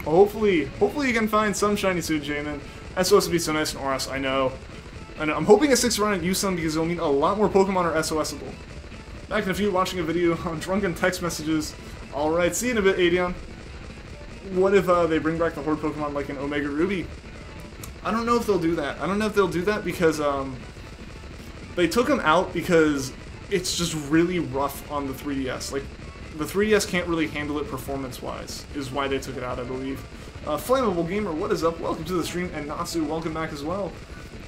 Hopefully you can find some shiny soon, Jamin. That's supposed to be so nice in ORAS. I know. I'm hoping it sticks around at USUM because it'll mean a lot more Pokemon are SOSable. Back in a few, watching a video on drunken text messages. All right, see you in a bit, Adion. What if they bring back the Horde Pokemon like in Omega Ruby? I don't know if they'll do that. I don't know if they'll do that because they took them out because it's just really rough on the 3DS. Like, the 3DS can't really handle it performance-wise, is why they took it out, I believe. Flammable Gamer, what is up? Welcome to the stream, and Natsu, welcome back as well.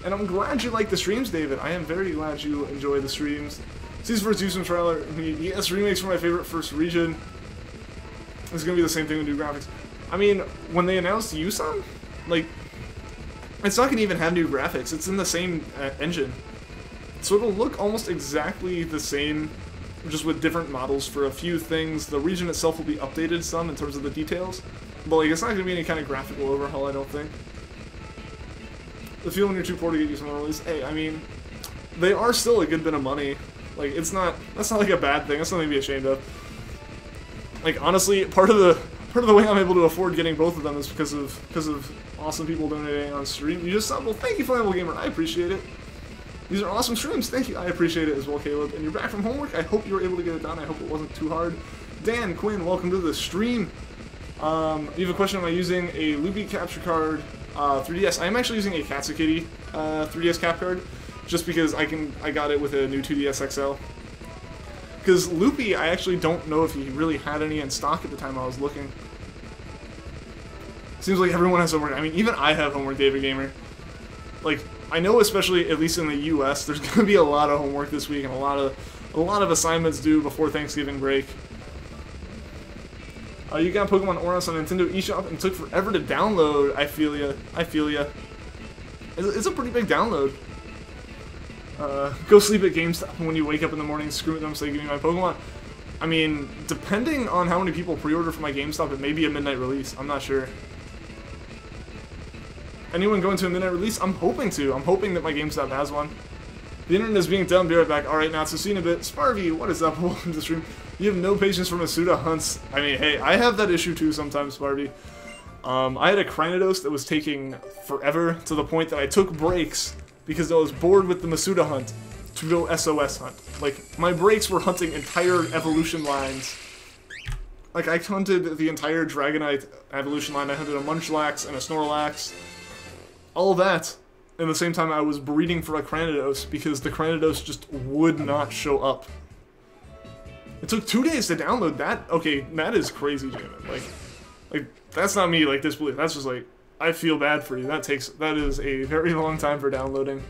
And I'm glad you like the streams, David. I am very glad you enjoy the streams. Season 1 USUM trailer. Yes, remakes for my favorite first region. It's gonna be the same thing with new graphics. I mean, when they announced USUM, like, it's not gonna even have new graphics. It's in the same engine. So it'll look almost exactly the same, just with different models for a few things. The region itself will be updated some in terms of the details, but like, it's not gonna be any kind of graphical overhaul, I don't think. The feel when you're too poor to get you some release. Hey, I mean, they are still a good bit of money. Like, that's not like a bad thing. That's nothing to be ashamed of. Like, honestly, part of the way I'm able to afford getting both of them is because of awesome people donating on stream. You just saw, well, thank you, Flammable Gamer. I appreciate it. These are awesome streams. Thank you. I appreciate it as well, Caleb. And you're back from homework. I hope you were able to get it done. I hope it wasn't too hard. Dan Quinn, welcome to the stream. You have a question, am I using a Luby capture card 3DS? I am actually using a Katsukity 3DS cap card. just because I got it with a new 2DS XL. Because Loopy, I actually don't know if he really had any in stock at the time I was looking. Seems like everyone has homework. I mean, even I have homework, David Gamer. Like, I know, especially at least in the U.S., there's gonna be a lot of homework this week and a lot of assignments due before Thanksgiving break. You got Pokemon Oros on Nintendo eShop and took forever to download. I feel ya. I feel ya. It's a pretty big download. Go sleep at GameStop when you wake up in the morning, screw them, say give me my Pokemon. I mean, depending on how many people pre-order for my GameStop, it may be a midnight release. I'm not sure. Anyone going to a midnight release? I'm hoping to. I'm hoping that my GameStop has one. The internet is being dumb. Be right back. Alright, now, so see you in a bit. Sparvy, what is up? Welcome to the stream. You have no patience for Masuda hunts. I mean, hey, I have that issue too sometimes, Sparvy. I had a Cranidos that was taking forever to the point that I took breaks because I was bored with the Masuda hunt to go SOS hunt. Like, my breaks were hunting entire evolution lines. Like, I hunted the entire Dragonite evolution line. I hunted a Munchlax and a Snorlax. All that. At the same time, I was breeding for a Cranidos because the Cranidos just would not show up. It took 2 days to download that. Okay, that is crazy, Jamin. Like that's not me, like, disbelief. That's just like, I feel bad for you. That is a very long time for downloading.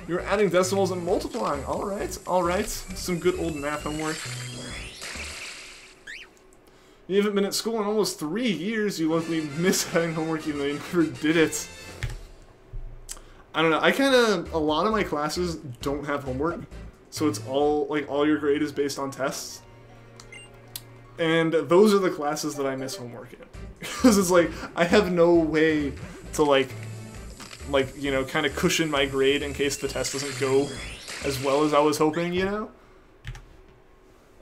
You're adding decimals and multiplying. Alright, alright. Some good old math homework. You haven't been at school in almost 3 years. You luckily miss having homework even though you never did it. I don't know, a lot of my classes don't have homework, so it's all, like, all your grade is based on tests. And those are the classes that I miss homework in. Because it's like, I have no way to, like, you know, kind of cushion my grade in case the test doesn't go as well as I was hoping, you know?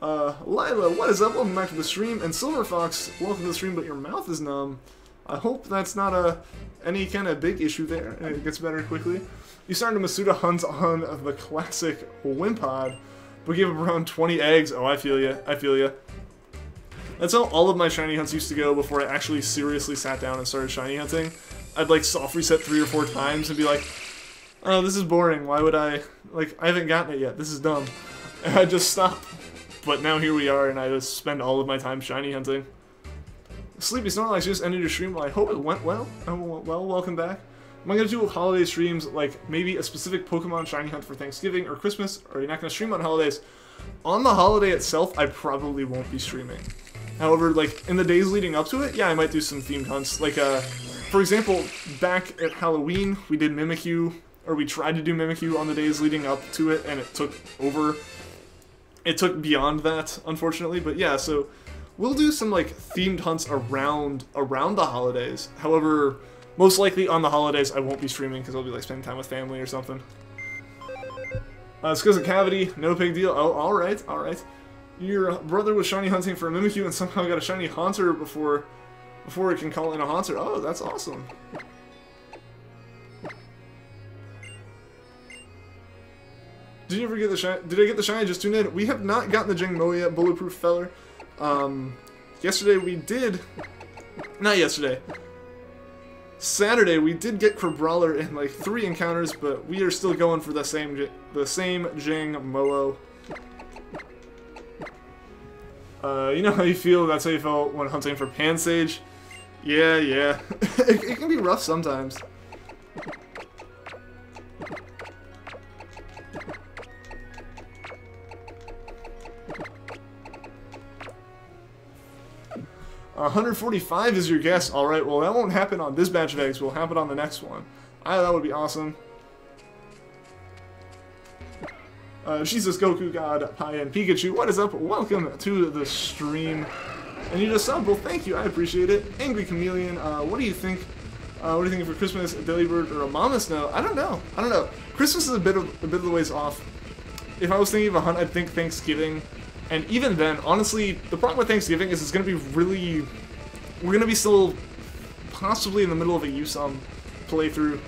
Lila, what is up? Welcome back to the stream. And Silver Fox, welcome to the stream, but your mouth is numb. I hope that's not any kind of big issue there, and it gets better quickly. You started a Masuda hunt on the classic Wimpod, but gave up around 20 eggs. Oh, I feel ya. I feel ya. That's how all of my shiny hunts used to go before I actually seriously sat down and started shiny hunting. I'd, like, soft reset 3 or 4 times and be like, oh, this is boring. Why would I? Like, I haven't gotten it yet. This is dumb. And I'd just stop. But now here we are, and I just spend all of my time shiny hunting. Sleepy Snorlax just ended your stream. Well, I hope it went well. Well, welcome back. Am I going to do holiday streams, like maybe a specific Pokemon shiny hunt for Thanksgiving or Christmas? Or are you not going to stream on holidays? On the holiday itself, I probably won't be streaming. However, like, in the days leading up to it, yeah, I might do some themed hunts. Like, for example, back at Halloween, we did Mimikyu, or we tried to do Mimikyu on the days leading up to it, and it took beyond that, unfortunately. But yeah, so we'll do some, like, themed hunts around the holidays. However, most likely on the holidays I won't be streaming because I'll be, like, spending time with family or something. It's because of Cavity, no big deal. Oh, alright, alright. Your brother was shiny hunting for a Mimikyu and somehow got a shiny Haunter before it can call in a Haunter. Oh, that's awesome. Did you ever get the shiny? Did I get the shiny? Just tuned in. We have not gotten the Jangmo-o yet, Bulletproof Feller. Yesterday we did. Not yesterday. Saturday we did get Crabrawler in like 3 encounters, but we are still going for the same Jangmo-o. You know how you feel? That's how you felt when hunting for Pansage? Yeah, yeah. it can be rough sometimes. $145 is your guess. Alright, well that won't happen on this batch of eggs. Will happen on the next one. That would be awesome. Jesus, Goku God, Pi, and Pikachu, what is up? Welcome to the stream. And you just subbed. Well, thank you. I appreciate it. Angry Chameleon, what do you think? What do you think for Christmas? A Delibird or a Mama Snow? I don't know. I don't know. Christmas is a bit of the ways off. If I was thinking of a hunt, I'd think Thanksgiving. And even then, honestly, the problem with Thanksgiving is it's going to be really... We're going to be still possibly in the middle of a USUM playthrough,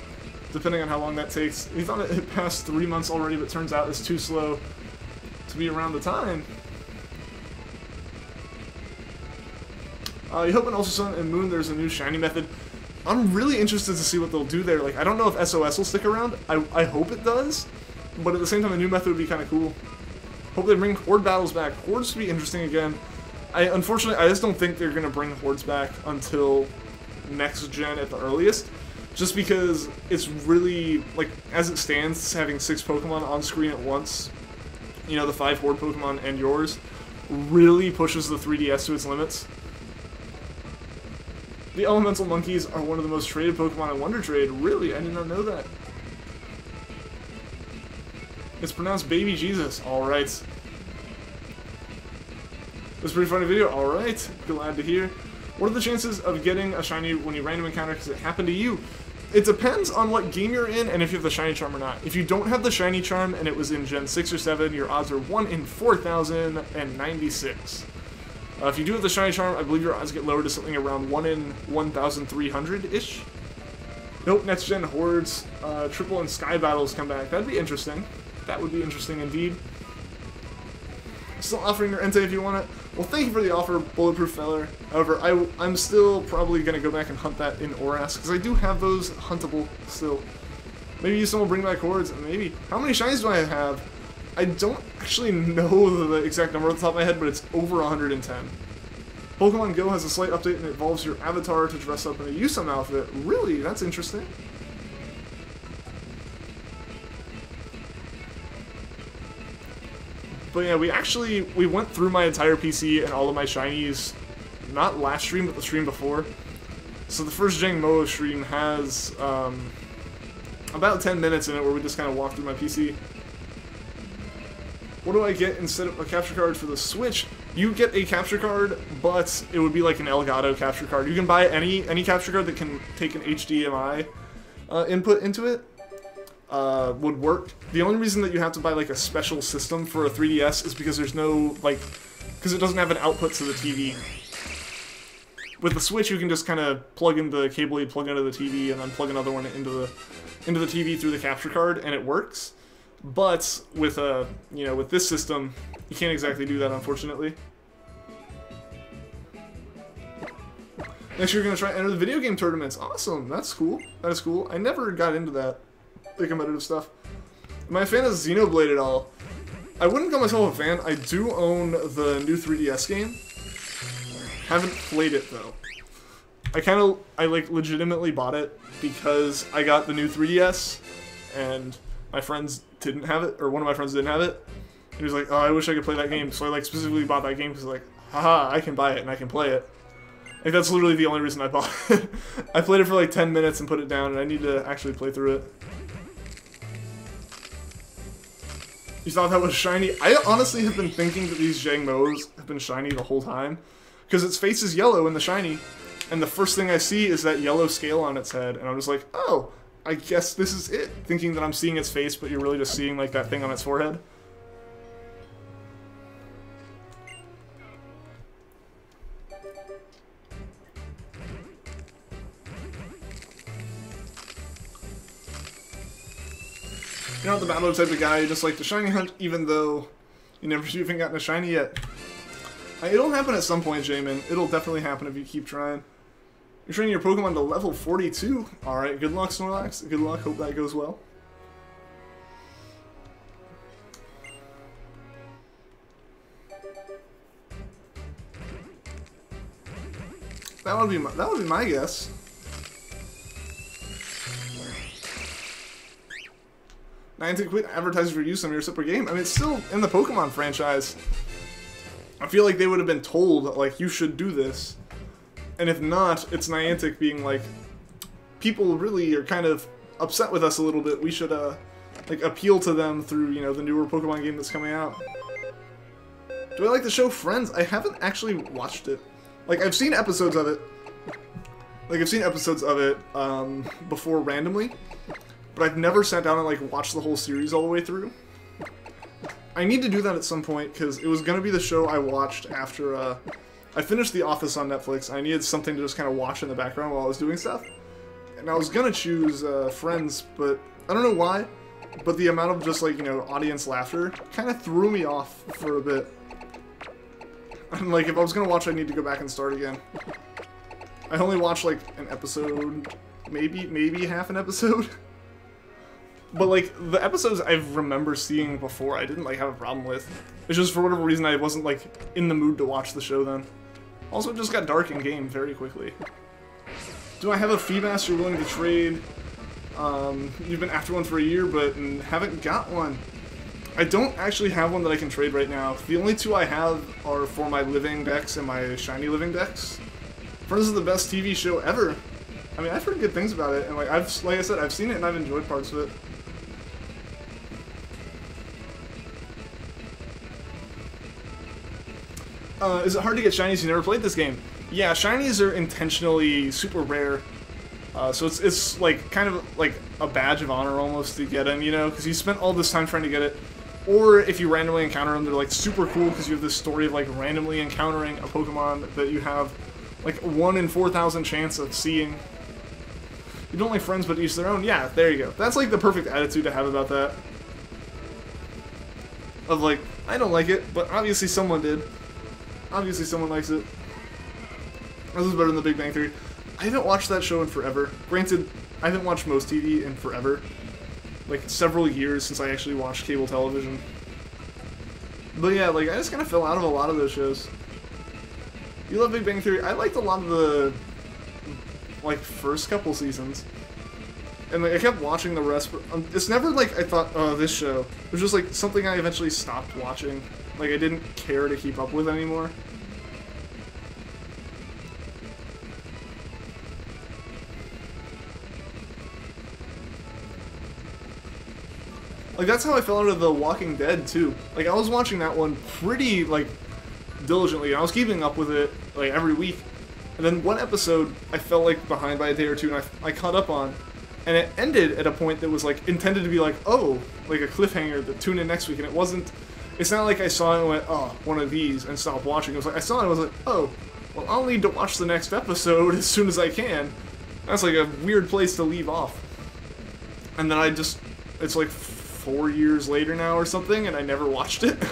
depending on how long that takes. We thought it passed 3 months already, but turns out it's too slow to be around the time. You hope in Ultra Sun and Moon there's a new shiny method. I'm really interested to see what they'll do there. Like, I don't know if SOS will stick around. I hope it does. but at the same time, a new method would be kind of cool. Hope they bring Horde battles back. Hordes would be interesting again. Unfortunately, I just don't think they're going to bring Hordes back until next gen at the earliest. Just because it's really, like, as it stands, having 6 Pokemon on screen at once, you know, the 5 Horde Pokemon and yours, really pushes the 3DS to its limits. The Elemental Monkeys are one of the most traded Pokemon in Wonder Trade. Really? I did not know that. It's pronounced Baby Jesus. Alright. It was a pretty funny video. Alright. Glad to hear. What are the chances of getting a shiny when you random encounter because it happened to you? It depends on what game you're in and if you have the shiny charm or not. If you don't have the shiny charm and it was in Gen 6 or 7, your odds are 1 in 4,096. If you do have the shiny charm, I believe your odds get lowered to something around 1 in 1,300-ish. Nope, next gen Hordes, Triple and Sky Battles come back. That'd be interesting. That would be interesting indeed. Still offering your Entei if you want it. Well, thank you for the offer, Bulletproof Feller. However, I'm still probably going to go back and hunt that in Oras, because I do have those huntable still. Maybe USUM will bring back Hordes, maybe. How many shinies do I have? I don't actually know the exact number off the top of my head, but it's over 110. Pokemon Go has a slight update and it involves your avatar to dress up in a USUM outfit. Really? That's interesting. But yeah, we went through my entire PC and all of my shinies, not last stream, but the stream before. So the first Jangmo-o stream has about 10 minutes in it where we just kind of walk through my PC. What do I get instead of a capture card for the Switch? You get a capture card, but it would be like an Elgato capture card. You can buy any capture card that can take an HDMI input into it. Would work. The only reason that you have to buy like a special system for a 3DS is because there's no because it doesn't have an output to the TV. With the Switch, you can just kind of plug in the cable you plug into the TV and then plug another one into the TV through the capture card, and it works. But with with this system, you can't exactly do that, unfortunately. Next year, you're gonna try and enter the video game tournaments. Awesome, that's cool. That is cool. I never got into that. The competitive stuff. Am I a fan of Xenoblade at all? I wouldn't call myself a fan. I do own the new 3DS game. Haven't played it though. I like legitimately bought it because I got the new 3DS and my friends didn't have it, or one of my friends didn't have it. And he was like, oh, I wish I could play that game. So I like specifically bought that game because like, haha, I can buy it and I can play it. Like that's literally the only reason I bought it. I played it for like 10 minutes and put it down, and I need to actually play through it. You thought that was shiny? I honestly have been thinking that these Jangmo-os have been shiny the whole time. Because its face is yellow in the shiny. And the first thing I see is that yellow scale on its head. And I'm just like, oh, I guess this is it. Thinking that I'm seeing its face, but you're really just seeing like that thing on its forehead. You're not the battle type of guy, you just like to shiny hunt, even though you never even gotten a shiny yet. It'll happen at some point, Jamin. It'll definitely happen if you keep trying. You're training your Pokemon to level 42. Alright, good luck, Snorlax. Good luck, hope that goes well. That would be my guess. Niantic quit advertising for USUM, you're a separate game. I mean, it's still in the Pokemon franchise. I feel like they would have been told, like, you should do this. And if not, it's Niantic being like, people really are kind of upset with us a little bit. We should, like, appeal to them through, you know, the newer Pokemon game that's coming out. Do I like the show Friends? I haven't actually watched it. Like, I've seen episodes of it. Before randomly. But I've never sat down and like watched the whole series all the way through. I need to do that at some point because it was going to be the show I watched after I finished The Office on Netflix. I needed something to just kind of watch in the background while I was doing stuff. And I was going to choose Friends, but I don't know why. But the amount of just like, you know, audience laughter kind of threw me off for a bit. And like if I was going to watch, I need to go back and start again. I only watched like an episode, maybe half an episode. But like the episodes I remember seeing before, I didn't like have a problem with. It's just for whatever reason I wasn't like in the mood to watch the show then. Also, it just got dark in game very quickly. Do I have a Feebas you're willing to trade? You've been after one for a year, but haven't got one. I don't actually have one that I can trade right now. The only two I have are for my living decks and my shiny living decks. Friends is the best TV show ever. I mean, I've heard good things about it, and like I said, I've seen it and I've enjoyed parts of it. Is it hard to get shinies? You never played this game? Yeah, shinies are intentionally super rare. So it's like kind of like a badge of honor almost to get them, you know, because you spent all this time trying to get it. Or if you randomly encounter them, they're like super cool because you have this story of like randomly encountering a Pokemon that you have like 1 in 4,000 chance of seeing. You don't like friends, but each their own. Yeah, there you go. That's like the perfect attitude to have about that. Of like, I don't like it, but obviously someone did. Obviously someone likes it. This is better than The Big Bang Theory. I haven't watched that show in forever. Granted, I haven't watched most TV in forever. Like, several years since I actually watched cable television. But yeah, like, I just kind of fell out of a lot of those shows. You love Big Bang Theory? I liked a lot of the, like, first couple seasons. And, like, I kept watching the rest, but it's never, like, I thought, oh, this show. It was just, like, something I eventually stopped watching. Like, I didn't care to keep up with anymore. Like, that's how I fell into The Walking Dead, too. Like, I was watching that one pretty, like, diligently, and I was keeping up with it, like, every week. And then one episode, I felt, like, behind by a day or two, and I caught up on. And it ended at a point that was, like, intended to be, like, oh, like a cliffhanger, that tune in next week, and it wasn't... It's not like I saw it and went, oh, one of these, and stopped watching. It was like, I saw it and I was like, oh, well, I'll need to watch the next episode as soon as I can. That's, like, a weird place to leave off. And then I just... It's, like... 4 years later now or something, and I never watched it.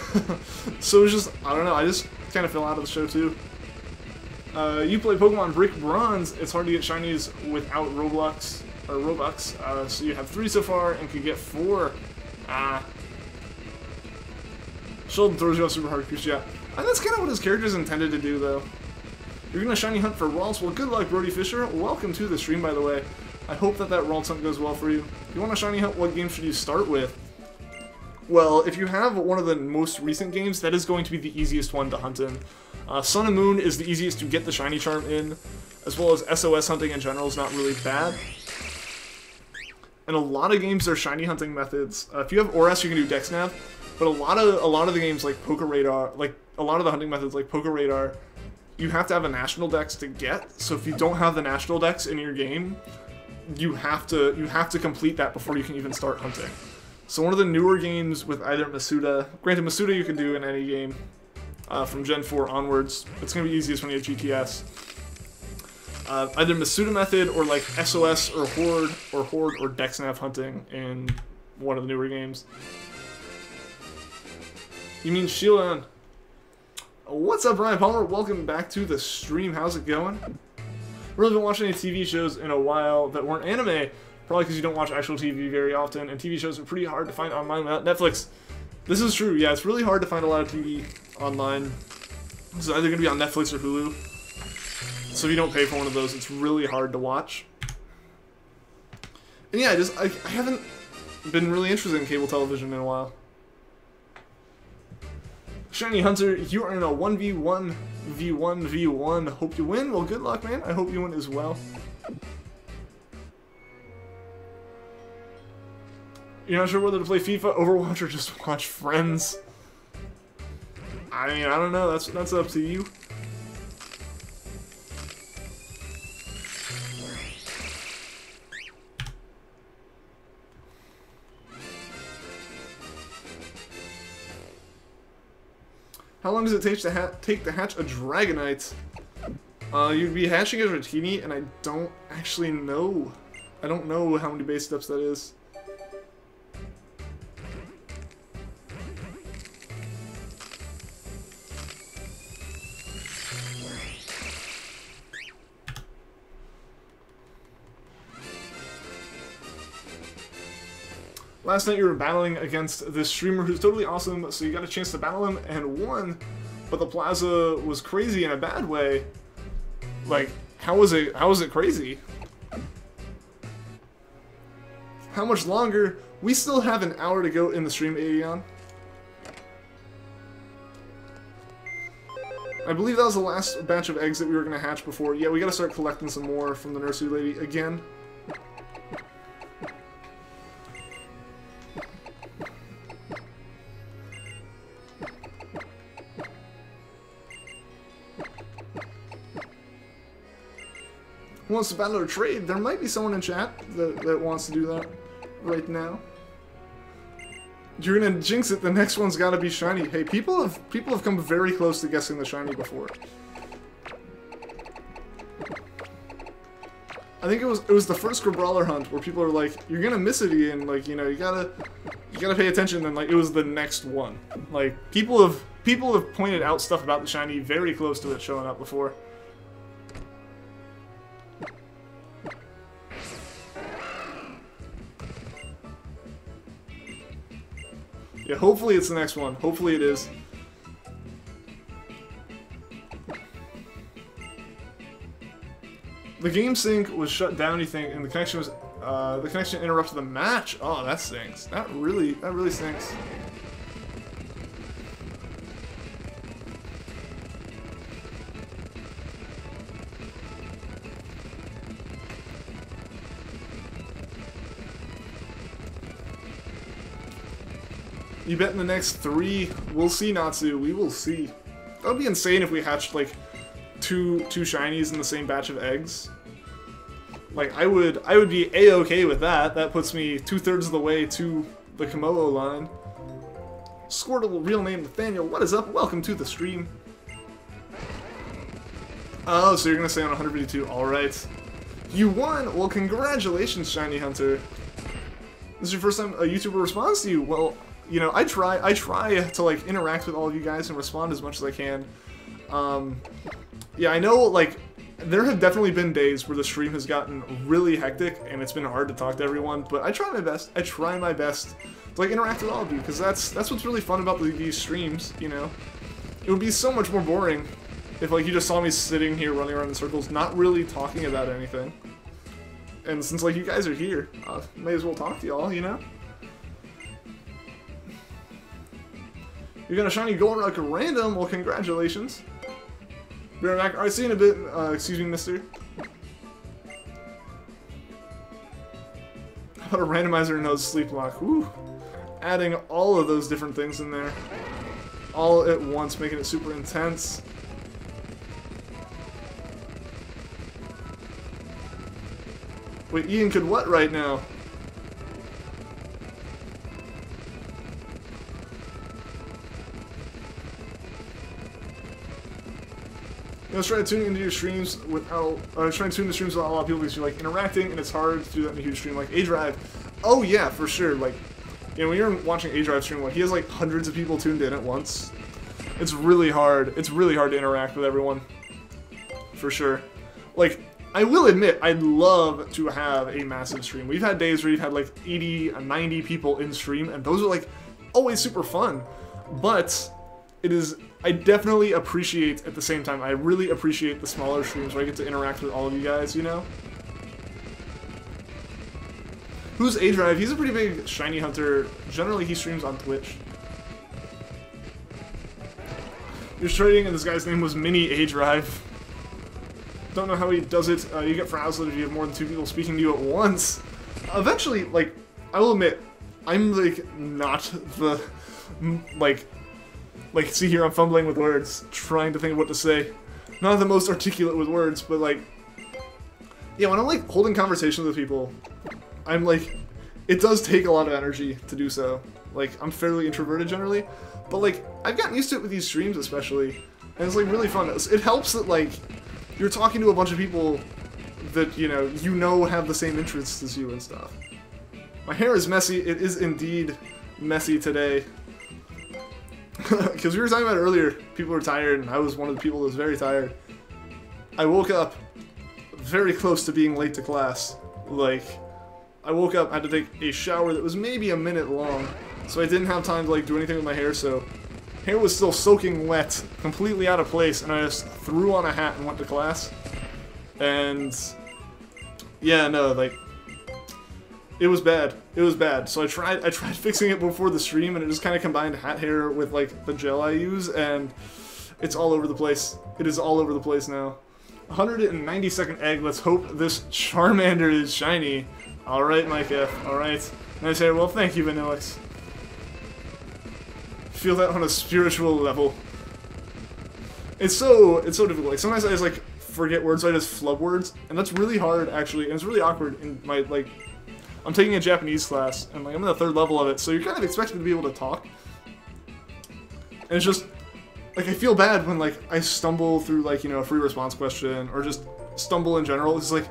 So it was just, I don't know, I just kind of fell out of the show too. You play Pokemon Brick Bronze. It's hard to get shinies without Robux, so you have 3 so far and could get 4. Sheldon throws you off super hard, yeah. And that's kind of what his character's intended to do, though. You're gonna shiny hunt for Ralts? Well, good luck, Brody Fisher. Welcome to the stream, by the way. I hope that Ralts hunt goes well for you. If you want a shiny hunt, what game should you start with? Well, if you have one of the most recent games, that is going to be the easiest one to hunt in. Sun and Moon is the easiest to get the shiny charm in, as well as SOS hunting in general is not really bad. And a lot of games are shiny hunting methods. If you have Oras, you can do Dex Nav, but a lot of the games like Poké Radar, like a lot of the hunting methods like Poké Radar, you have to have a national dex to get. So if you don't have the national dex in your game, you have to complete that before you can even start hunting. So one of the newer games with either Masuda, granted Masuda you can do in any game from Gen 4 onwards, it's going to be easiest when you have GTS. Either Masuda method or like SOS or Horde or Dexnav hunting in one of the newer games. You mean Shielan? What's up, Brian Palmer? Welcome back to the stream. How's it going? Really been watching any TV shows in a while that weren't anime. Probably because you don't watch actual TV very often, and TV shows are pretty hard to find online without Netflix. This is true, yeah, it's really hard to find a lot of TV online. It's either going to be on Netflix or Hulu. So if you don't pay for one of those, it's really hard to watch. And yeah, I haven't been really interested in cable television in a while. Shiny Hunter, you are in a 1v1v1v1. Hope you win. Well, good luck, man. I hope you win as well. You're not sure whether to play FIFA, Overwatch, or just watch Friends? I mean, I don't know. That's up to you. How long does it take to hatch a Dragonite? You'd be hatching a Dratini, and I don't actually know. I don't know how many base steps that is. Last night you were battling against this streamer who's totally awesome, so you got a chance to battle him and won, but the plaza was crazy in a bad way. Like, how was it crazy? How much longer? We still have an hour to go in the stream, Aeon. I believe that was the last batch of eggs that we were going to hatch before. Yeah, we got to start collecting some more from the nursery lady again. Who wants to battle or trade? There might be someone in chat that wants to do that right now. You're gonna jinx it. The next one's got to be shiny. Hey, people have come very close to guessing the shiny before. I think it was the first Crabrawler hunt where people are like, "You're gonna miss it, Ian. Like, you know, you gotta pay attention." And like, it was the next one. Like, people have pointed out stuff about the shiny very close to it showing up before. Yeah, hopefully it's the next one. Hopefully it is. The game sync was shut down, you think, and the connection interrupted the match. Oh, that stinks. That really stinks. You bet in the next 3. We'll see, Natsu. We will see. That would be insane if we hatched, like, two shinies in the same batch of eggs. Like, I would be A-okay with that. That puts me 2/3 of the way to the Jangmo-o line. Squirtle, real name Nathaniel. What is up? Welcome to the stream. Oh, so you're gonna say on 152. Alright. You won! Well, congratulations, Shiny Hunter. This is your first time a YouTuber responds to you. Well, you know, I try to, like, interact with all of you guys and respond as much as I can. Yeah, I know, like, there have definitely been days where the stream has gotten really hectic and it's been hard to talk to everyone, but I try my best. I try my best to, like, interact with all of you, because that's what's really fun about these streams, you know? It would be so much more boring if, like, you just saw me sitting here running around in circles, not really talking about anything. And since, like, you guys are here, may as well talk to y'all, you know? You're gonna shiny Golduck random? Well, congratulations. Be right back. Alright, see you in a bit. Excuse me, mister. How about a randomizer and nose sleep lock? Woo! Adding all of those different things in there. All at once, making it super intense. Wait, Ian could what right now? I was trying to tune into your streams without. I was trying to tune the streams without a lot of people because you're like interacting, and it's hard to do that in a huge stream like A-Drive. Oh yeah, for sure. Like, you know, when you're watching A-Drive stream, like he has like hundreds of people tuned in at once. It's really hard. It's really hard to interact with everyone. For sure. Like, I will admit, I'd love to have a massive stream. We've had days where you've had like 80, 90 people in stream, and those are like always super fun. But it is. I definitely appreciate, at the same time, I really appreciate the smaller streams where I get to interact with all of you guys, you know? Who's A-Drive? He's a pretty big shiny hunter. Generally, he streams on Twitch. You're trading, and this guy's name was Mini A-Drive. Don't know how he does it. You get frazzled if you have more than 2 people speaking to you at once. Eventually, like, I will admit, I'm, like, not the, like, see here, I'm fumbling with words, trying to think of what to say. Not the most articulate with words, but, like, yeah, when I'm, like, holding conversations with people, I'm, like, it does take a lot of energy to do so. Like, I'm fairly introverted generally, but, like, I've gotten used to it with these streams especially, and it's, like, really fun. It helps that, like, you're talking to a bunch of people that, you know, have the same interests as you and stuff. My hair is messy. It is indeed messy today. Because we were talking about it earlier, people were tired, and I was one of the people that was very tired. I woke up very close to being late to class. Like, I woke up, I had to take a shower that was maybe a minute long, so I didn't have time to like do anything with my hair, so hair was still soaking wet, completely out of place, and I just threw on a hat and went to class. And yeah, no, like it was bad. It was bad. So I tried fixing it before the stream, and it just kind of combined hat hair with like the gel I use, and it's all over the place. It is all over the place now. 192nd egg. Let's hope this Charmander is shiny. All right, Mike F. All right. Nice hair. Well, thank you, Vanillix. Feel that on a spiritual level. It's so difficult. Like sometimes I just like forget words, so I just flub words, and that's really hard actually, and it's really awkward in my like. I'm taking a Japanese class, and like I'm in the 3rd level of it, so you're kind of expected to be able to talk. And it's just like I feel bad when like I stumble through like, you know, a free response question or just stumble in general. It's like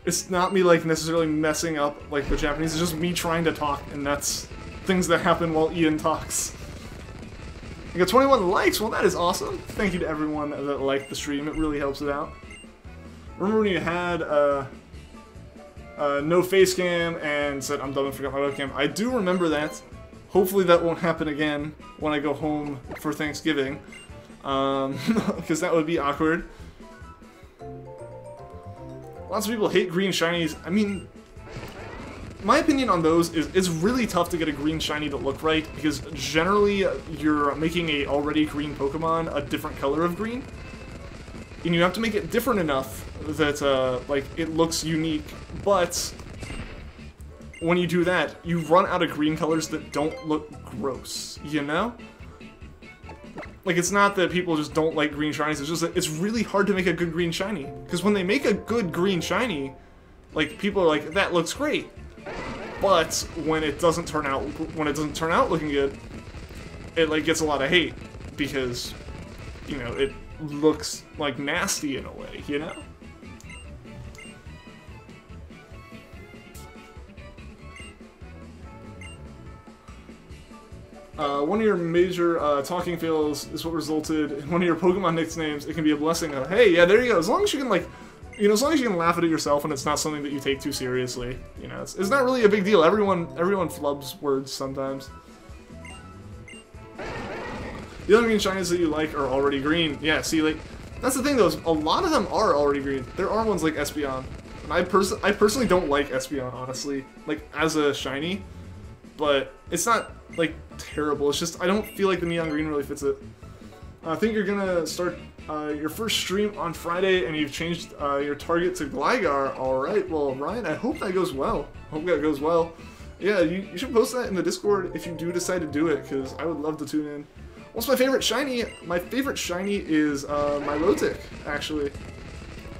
it's not me like necessarily messing up like the Japanese, it's just me trying to talk, and that's things that happen while Ian talks. I got 21 likes. Well, that is awesome. Thank you to everyone that liked the stream. It really helps it out. Remember when you had no face cam and said I'm dumb and forgot my webcam? I do remember that. Hopefully that won't happen again when I go home for Thanksgiving, because that would be awkward. Lots of people hate green shinies. I mean, my opinion on those is it's really tough to get a green shiny to look right, because generally you're making a already green Pokemon a different color of green, and you have to make it different enough that like it looks unique. But when you do that, you run out of green colors that don't look gross, you know? Like, it's not that people just don't like green shinies, it's just that it's really hard to make a good green shiny. Because when they make a good green shiny, like, people are like, that looks great. But when it doesn't turn out looking good, it like gets a lot of hate because, you know, it looks like nasty in a way, you know? One of your major talking fails is what resulted in one of your Pokemon nicknames. It can be a blessing. Hey, yeah, there you go. As long as you can, like, you know, as long as you can laugh at it yourself and it's not something that you take too seriously, you know, it's not really a big deal. Everyone flubs words sometimes. The other green shinies that you like are already green. Yeah, see, like, that's the thing, though, is a lot of them are already green. There are ones like Espeon. And I personally don't like Espeon, honestly, like, as a shiny. But it's not, like, terrible. It's just, I don't feel like the neon green really fits it. I think you're gonna start your first stream on Friday, and you've changed your target to Gligar. Alright, well, Ryan, I hope that goes well. Hope that goes well. Yeah, you should post that in the Discord if you do decide to do it, because I would love to tune in. What's my favorite shiny? My favorite shiny is Milotic, actually.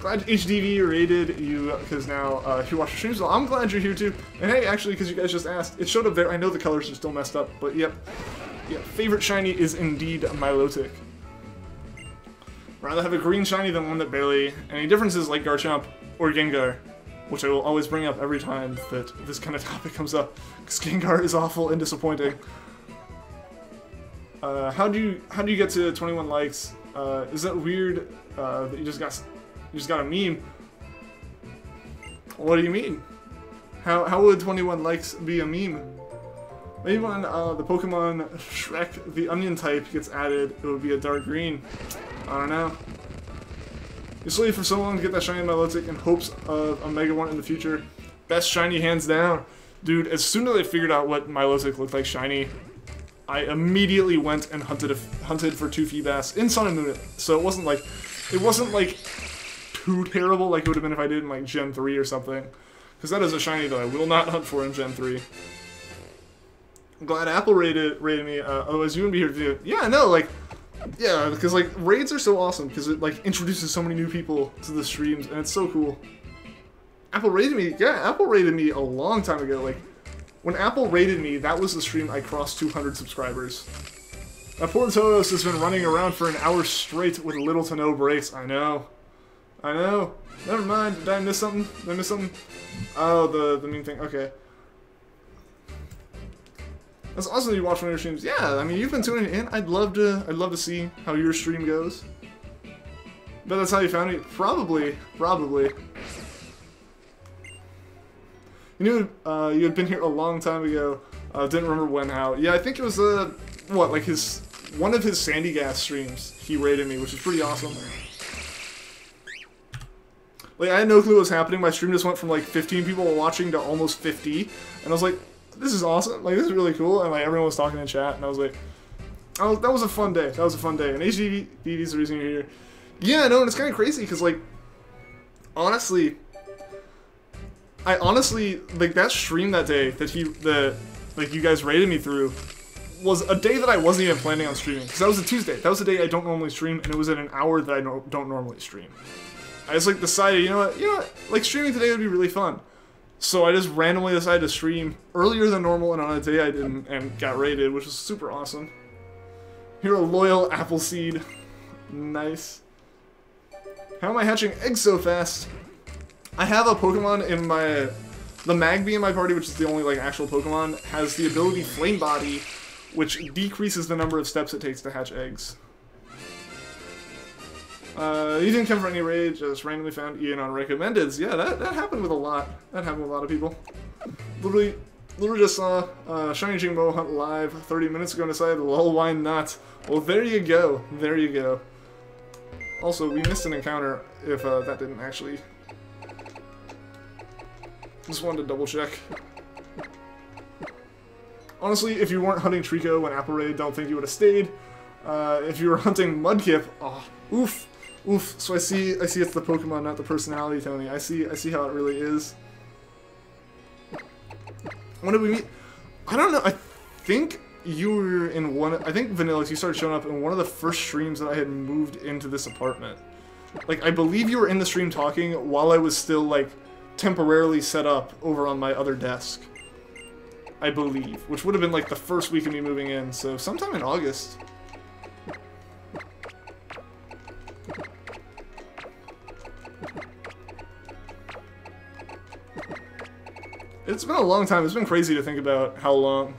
Glad HDV rated you, because now you watch your streams. Well, I'm glad you're here too. And hey, actually, because you guys just asked, it showed up there. I know the colors are still messed up, but yep. Yeah, favorite shiny is indeed Milotic. Rather have a green shiny than one that barely any differences like Garchomp or Gengar, which I will always bring up every time that this kind of topic comes up, because Gengar is awful and disappointing. How do you get to 21 likes? Is that weird that you just got a meme? What do you mean? How would 21 likes be a meme? Maybe when the Pokemon Shrek, the Onion type, gets added, it would be a dark green. I don't know. You slowly for so long to get that shiny Milotic in hopes of a Mega one in the future. Best shiny hands down. Dude, as soon as I figured out what Milotic looked like shiny, I immediately went and hunted for 2 Feebas in Sun and Moon. So it wasn't like too terrible like it would have been if I did in like Gen 3 or something. Because that is a shiny that I will not hunt for in Gen 3. I'm glad Apple rated me, otherwise you wouldn't be here to do it. Yeah, no, like, yeah, because like raids are so awesome because it like introduces so many new people to the streams and it's so cool. Apple rated me, yeah, Apple rated me a long time ago. Like, when Apple rated me, that was the stream I crossed 200 subscribers. That poor Todos has been running around for an hour straight with little to no breaks. I know. Never mind. Did I miss something? Oh, the meme thing. Okay. That's awesome that you watch one of your streams. Yeah, I mean, you've been tuning in. I'd love to see how your stream goes. But that's how you found me. Probably. You had been here a long time ago. Didn't remember when, how. Yeah, I think it was, what, like one of his Sandy Gas streams. He rated me, which is pretty awesome. Like, I had no clue what was happening. My stream just went from, like, 15 people watching to almost 50. And I was like, this is awesome. Like, this is really cool. And, like, everyone was talking in chat. And I was like, oh, that was a fun day. That was a fun day. And HDD is the reason you're here. Yeah, no, and it's kind of crazy because, like, honestly, like, that stream that day that like, you guys rated me through was a day that I wasn't even planning on streaming. Because that was a Tuesday. That was a day I don't normally stream, and it was at an hour that I don't normally stream. I just, like, decided, you know what, like, streaming today would be really fun. So I just randomly decided to stream earlier than normal and on a day I didn't, and got rated, which was super awesome. You're a loyal Appleseed. Nice. How am I hatching eggs so fast? I have a Pokemon in my... The Magby in my party, which is the only, like, actual Pokemon, has the ability Flame Body, which decreases the number of steps it takes to hatch eggs. You didn't come for any raid, just randomly found Ian on recommendeds. Yeah, that happened with a lot. That happened with a lot of people. Literally just saw Shiny Jangmo-o hunt live 30 minutes ago and decided, lol, why not? Well, there you go. There you go. Also, we missed an encounter if that didn't actually... Just wanted to double check. Honestly, if you weren't hunting Treecko when Apple Raid, don't think you would have stayed. If you were hunting Mudkip, oh, oof. Oof, so I see it's the Pokemon, not the personality, Tony. I see how it really is. When did we meet? I don't know, I think you were in I think Vanillix, you started showing up in one of the first streams that I had moved into this apartment. Like, I believe you were in the stream talking while I was still, like, temporarily set up over on my other desk. I believe, which would have been, like, the first week of me moving in, so sometime in August. It's been a long time. It's been crazy to think about how long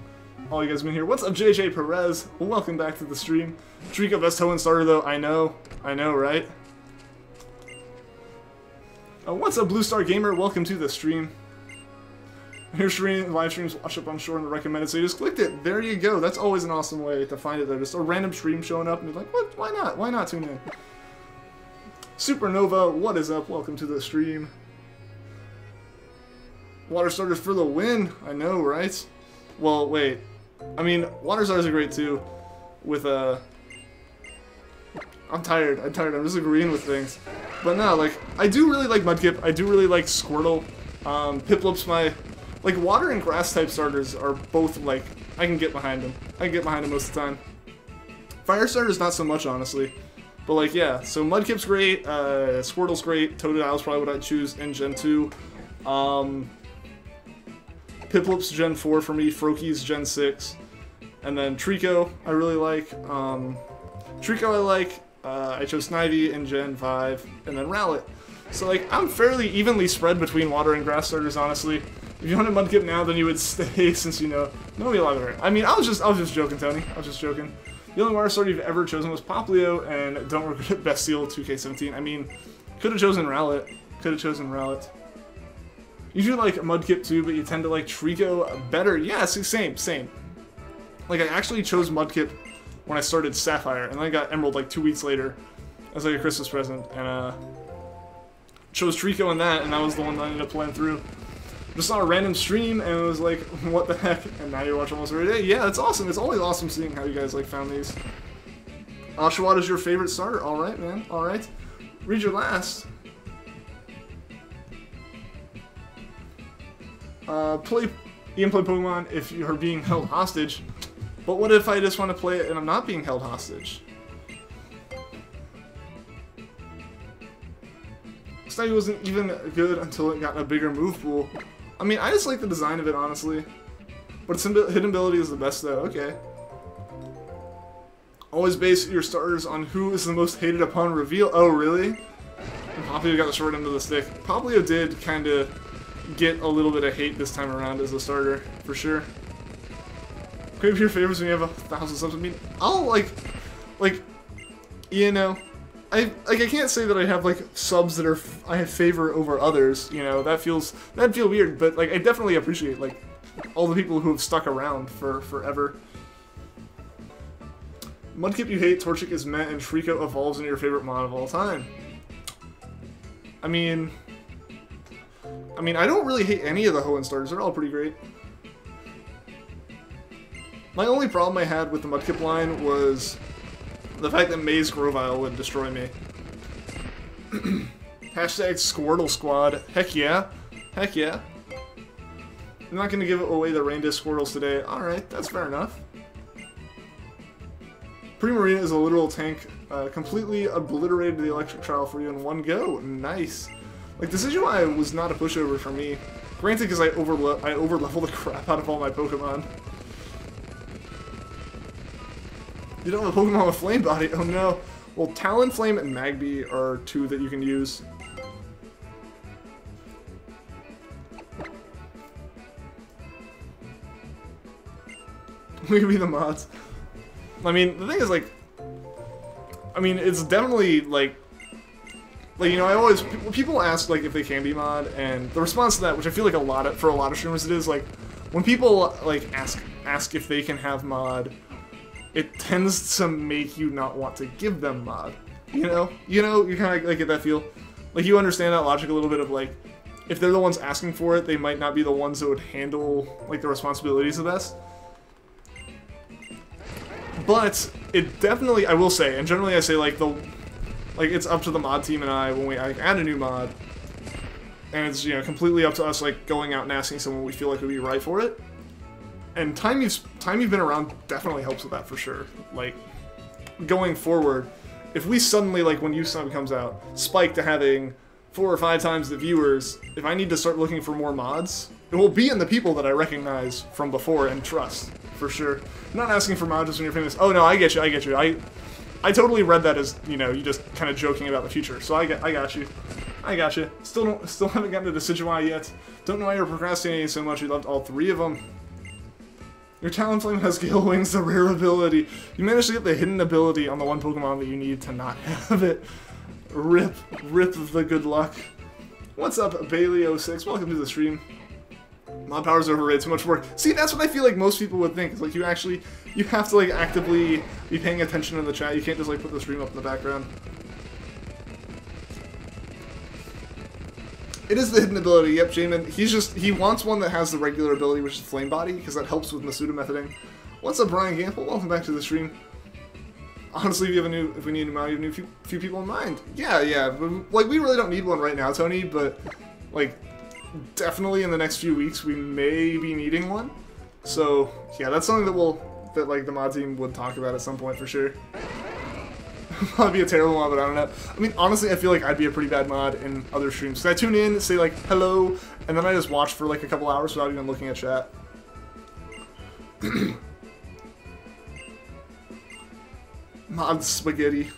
all you guys have been here. What's up, JJ Perez? Welcome back to the stream. Treecko, best Hoenn starter, though. I know, right? What's up, Blue Star Gamer? Welcome to the stream. Your stream, live streams wash up, I'm sure, in the recommended, so you just clicked it. There you go. That's always an awesome way to find it, though. Just a random stream showing up and be like, what? Why not? Why not tune in? Supernova, what is up? Welcome to the stream. Water starters for the win. I know, right? Well, wait. I mean, water starters are great too. With I'm tired. I'm just agreeing with things. But no, like, I do really like Mudkip. I do really like Squirtle. Piplup's my... Like, water and grass type starters are both, like, I can get behind them. I can get behind them most of the time. Fire starters, not so much, honestly. But, like, yeah. So, Mudkip's great. Squirtle's great. Totodile's probably what I'd choose in Gen 2. Piplup's Gen 4 for me, Froakie's Gen 6, and then Treecko I really like. Treecko I like, I chose Snivy in Gen 5, and then Rowlet. So, like, I'm fairly evenly spread between water and grass starters, honestly. If you wanted Mudkip now, then you would stay, since you know me a lot better. I mean, I was just joking, Tony. I was just joking. The only water starter you've ever chosen was Poplio, and don't regret Bestial 2K17. I mean, could have chosen Rowlet. You do like Mudkip too, but you tend to like Treecko better. Yeah, same. Like, I actually chose Mudkip when I started Sapphire, and then I got Emerald like 2 weeks later as like a Christmas present, and chose Treecko in that, and that was the one that I ended up playing through. Just saw a random stream, and it was like, what the heck? And now you watch almost every day. Yeah, that's awesome. It's always awesome seeing how you guys like found these. Oshawott your favorite starter. All right, man. All right. Read your last. You can play Pokemon if you're being held hostage. But what if I just want to play it and I'm not being held hostage? Snivy wasn't even good until it got a bigger move pool. I mean, I just like the design of it, honestly. But its hidden ability is the best, though. Okay. Always base your starters on who is the most hated upon reveal. Oh, really? And Poplio got the short end of the stick. Poplio did kind of get a little bit of hate this time around as a starter, for sure. Crave your favorites when you have 1,000 subs. I mean, I'll, like, you know, I can't say that I have like subs that are I have favor over others. You know, that'd feel weird. But like I definitely appreciate like all the people who have stuck around for forever. Mudkip you hate, Torchic is meh, and Treecko evolves into your favorite mon of all time. I mean, I don't really hate any of the Hoenn starters. They're all pretty great. My only problem I had with the Mudkip line was the fact that Maze Grovyle would destroy me. Hashtag Squirtle Squad. Heck yeah. Heck yeah. I'm not going to give away the Rain Disc Squirtles today. Alright, that's fair enough. Primarina is a literal tank. Completely obliterated the electric trial for you in one go. Nice. Like, Decidueye was not a pushover for me. Granted, because I overleveled the crap out of all my Pokemon. You don't have a Pokemon with Flame Body? Oh no. Well, Talonflame and Magby are two that you can use. We could be the mods. I mean, the thing is, like... I mean, it's definitely, like, you know, I always... People ask, like, if they can be mod, and the response to that, which I feel like for a lot of streamers it is, like, when people, like, ask if they can have mod, it tends to make you not want to give them mod. You know? You kind of, like, get that feel. Like, you understand that logic a little bit of, like, if they're the ones asking for it, they might not be the ones that would handle, like, the responsibilities the best. But it definitely, I will say, and generally I say, like, it's up to the mod team and I when we add a new mod, and it's, you know, completely up to us, like, going out and asking someone we feel like would be right for it. And time you've been around definitely helps with that for sure. Like, going forward, if we suddenly, like, when USUM comes out, spike to having 4 or 5 times the viewers, if I need to start looking for more mods, it will be in the people that I recognize from before and trust, for sure. I'm not asking for mods just when you're famous. Oh no, I get you. I totally read that as, you know, you just kind of joking about the future. So I got you. Still haven't gotten to Decidueye yet. Don't know why you're procrastinating so much. You loved all 3 of them. Your Talonflame has Gale Wings, the rare ability. You managed to get the hidden ability on the one Pokemon that you need to not have it. Rip the good luck. What's up, Bailey06? Welcome to the stream. Mod power's overrated, too much work. See, that's what I feel like most people would think. It's like you have to like actively be paying attention in the chat. You can't just like put the stream up in the background. It is the hidden ability, yep, Jamin. He wants one that has the regular ability, which is Flame Body, because that helps with Masuda methoding. What's up, Brian Gamble? Welcome back to the stream. Honestly, if we need a new mod, you have a few people in mind. Yeah. Like, we really don't need one right now, Tony, but, like, definitely in the next few weeks we may be needing one. So, yeah, that's something that like, the mod team would talk about at some point, for sure. I'd be a terrible mod, but I don't know. I mean, honestly, I feel like I'd be a pretty bad mod in other streams. So I tune in, say, like, hello, and then I just watch for, like, a couple hours without even looking at chat. Mod spaghetti.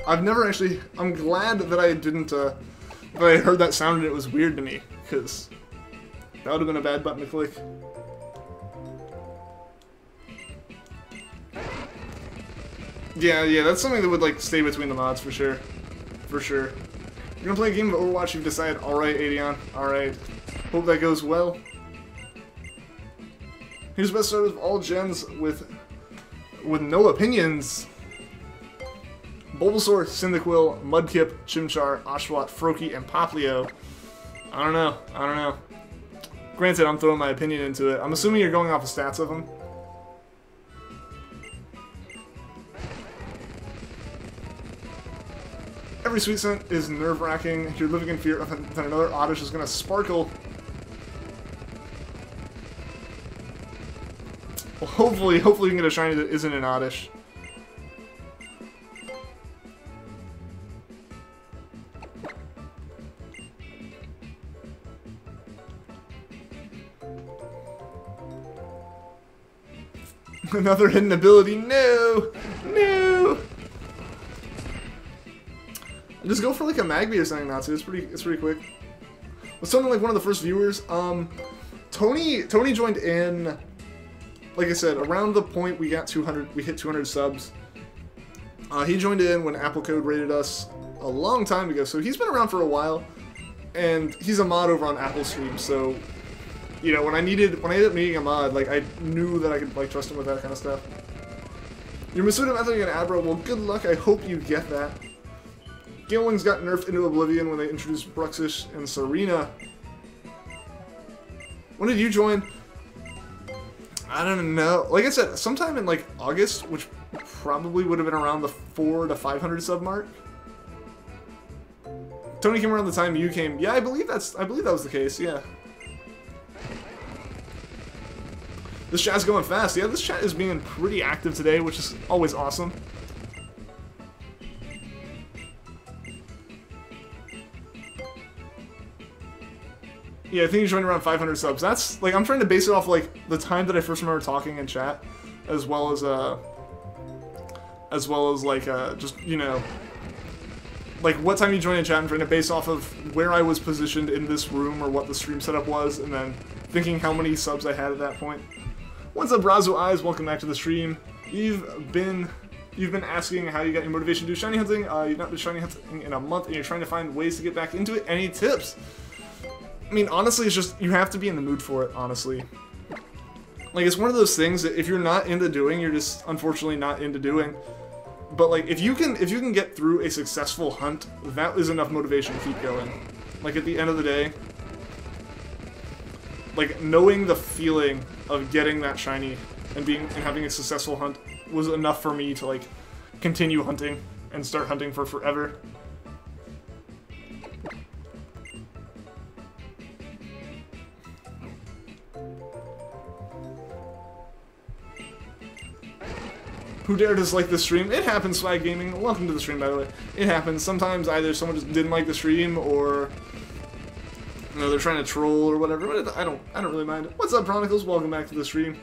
I've never actually... I'm glad that I didn't, that I heard that sound and it was weird to me, because that would have been a bad button to click. Yeah, that's something that would, like, stay between the mods, for sure. For sure. You're gonna play a game of Overwatch, you've decided. Alright, Adion. Alright. Hope that goes well. Here's the best starters of all gens with no opinions. Bulbasaur, Cyndaquil, Mudkip, Chimchar, Oshawott, Froakie, and Poplio. I don't know. Granted, I'm throwing my opinion into it. I'm assuming you're going off the stats of them. Every sweet scent is nerve-wracking. You're living in fear that another Oddish is going to sparkle. Well, hopefully you can get a shiny that isn't an Oddish. Another hidden ability. No! Just go for like a Magby or something, Natsu. It's pretty quick. Was Tony like one of the first viewers? Tony joined in like I said, around the point we got 200, we hit 200 subs. He joined in when Apple Code rated us a long time ago, so he's been around for a while, and he's a mod over on Apple Stream, so, you know, when I ended up needing a mod, like, I knew that I could, like, trust him with that kind of stuff. Your Masuda method against Abra, well, good luck, I hope you get that. Galewings got nerfed into oblivion when they introduced Bruxish and Serena. When did you join? I don't know. Like I said, sometime in, like, August, which probably would have been around the 400 to 500 sub mark. Tony came around the time you came. Yeah, I believe that was the case, yeah. This chat's going fast. Yeah, this chat is being pretty active today, which is always awesome. Yeah, I think you joined around 500 subs. That's, like, I'm trying to base it off, like, the time that I first remember talking in chat, as well as, like, just, you know, like, what time you joined in chat. I'm trying to base off of where I was positioned in this room, or what the stream setup was, and then thinking how many subs I had at that point. What's up, Razo Eyes? Welcome back to the stream. You've been asking how you got your motivation to do shiny hunting. You've not been shiny hunting in a month, and you're trying to find ways to get back into it. Any tips? I mean, honestly, it's just, you have to be in the mood for it, honestly. Like, it's one of those things that if you're not into doing, you're just, unfortunately, not into doing. But, like, if you can get through a successful hunt, that is enough motivation to keep going. Like, at the end of the day, like, knowing the feeling of getting that shiny and having a successful hunt was enough for me to, like, continue hunting and start hunting for forever. Who dare dislike the stream? It happens, Swag Gaming. Welcome to the stream, by the way. It happens. Sometimes either someone just didn't like the stream, or, you know, they're trying to troll or whatever. But I don't really mind. What's up, Chronicles? Welcome back to the stream.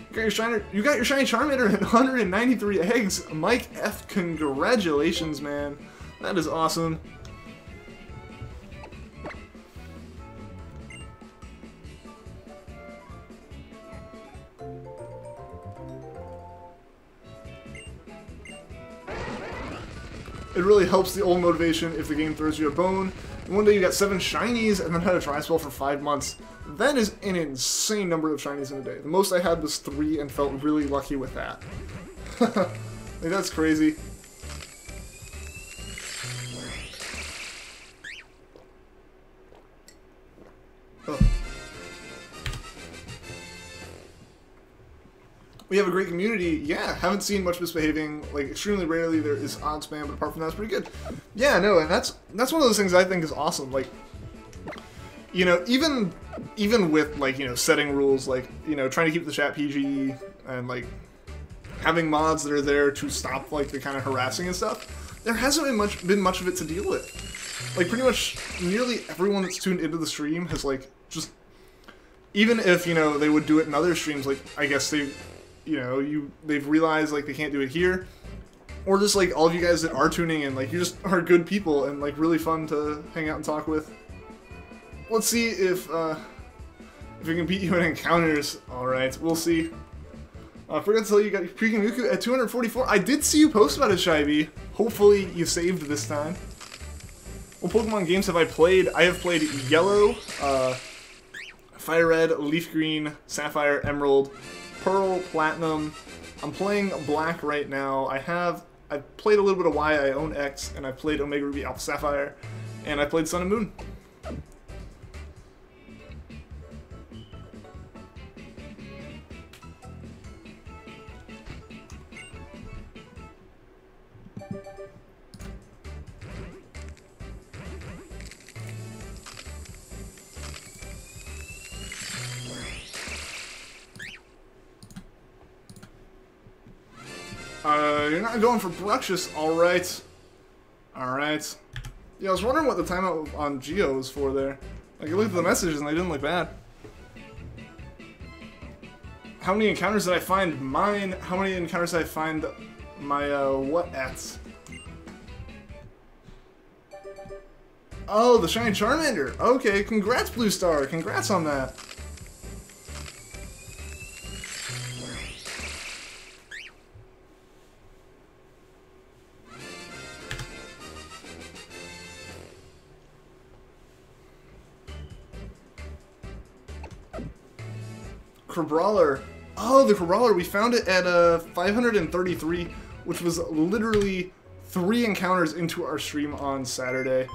You got your shiny Charmander at 193 eggs. Mike F, congratulations, man. That is awesome. It really helps the old motivation if the game throws you a bone. And one day you got 7 shinies and then had a dry spell for 5 months. That is an insane number of shinies in a day. The most I had was 3 and felt really lucky with that. Like, that's crazy. Oh. We have a great community. Yeah, haven't seen much misbehaving. Like, extremely rarely there is odd spam, but apart from that, it's pretty good. Yeah, no, and that's one of those things I think is awesome. Like, you know, even with, like, you know, setting rules, like, you know, trying to keep the chat PG and, like, having mods that are there to stop, like, the kind of harassing and stuff, there hasn't been much of it to deal with. Like, pretty much nearly everyone that's tuned into the stream has, like, just, even if, you know, they would do it in other streams, like, I guess they've realized, like, they can't do it here, or just, like, all of you guys that are tuning in, like, you just are good people and, like, really fun to hang out and talk with. Let's see if we can beat you in encounters. Alright, we'll see. I forgot to tell you, you got Mimikyu at 244. I did see you post about it, Shivy. Hopefully you saved this time. What Pokemon games have I played? I have played Yellow, Fire Red, Leaf Green, Sapphire, Emerald, Pearl, Platinum. I'm playing Black right now. I've played a little bit of Y, I own X, and I've played Omega Ruby, Alpha Sapphire, and I played Sun and Moon. You're not going for Bruxish, alright. Alright. Yeah, I was wondering what the timeout on Geo was for there. Like, I looked at the messages and they didn't look bad. How many encounters did I find mine? How many encounters did I find my, what ats? Oh, the Shiny Charmander! Okay, congrats, Blue Star! Congrats on that! Crabrawler. Oh, the Crabrawler, we found it at 533, which was literally 3 encounters into our stream on Saturday.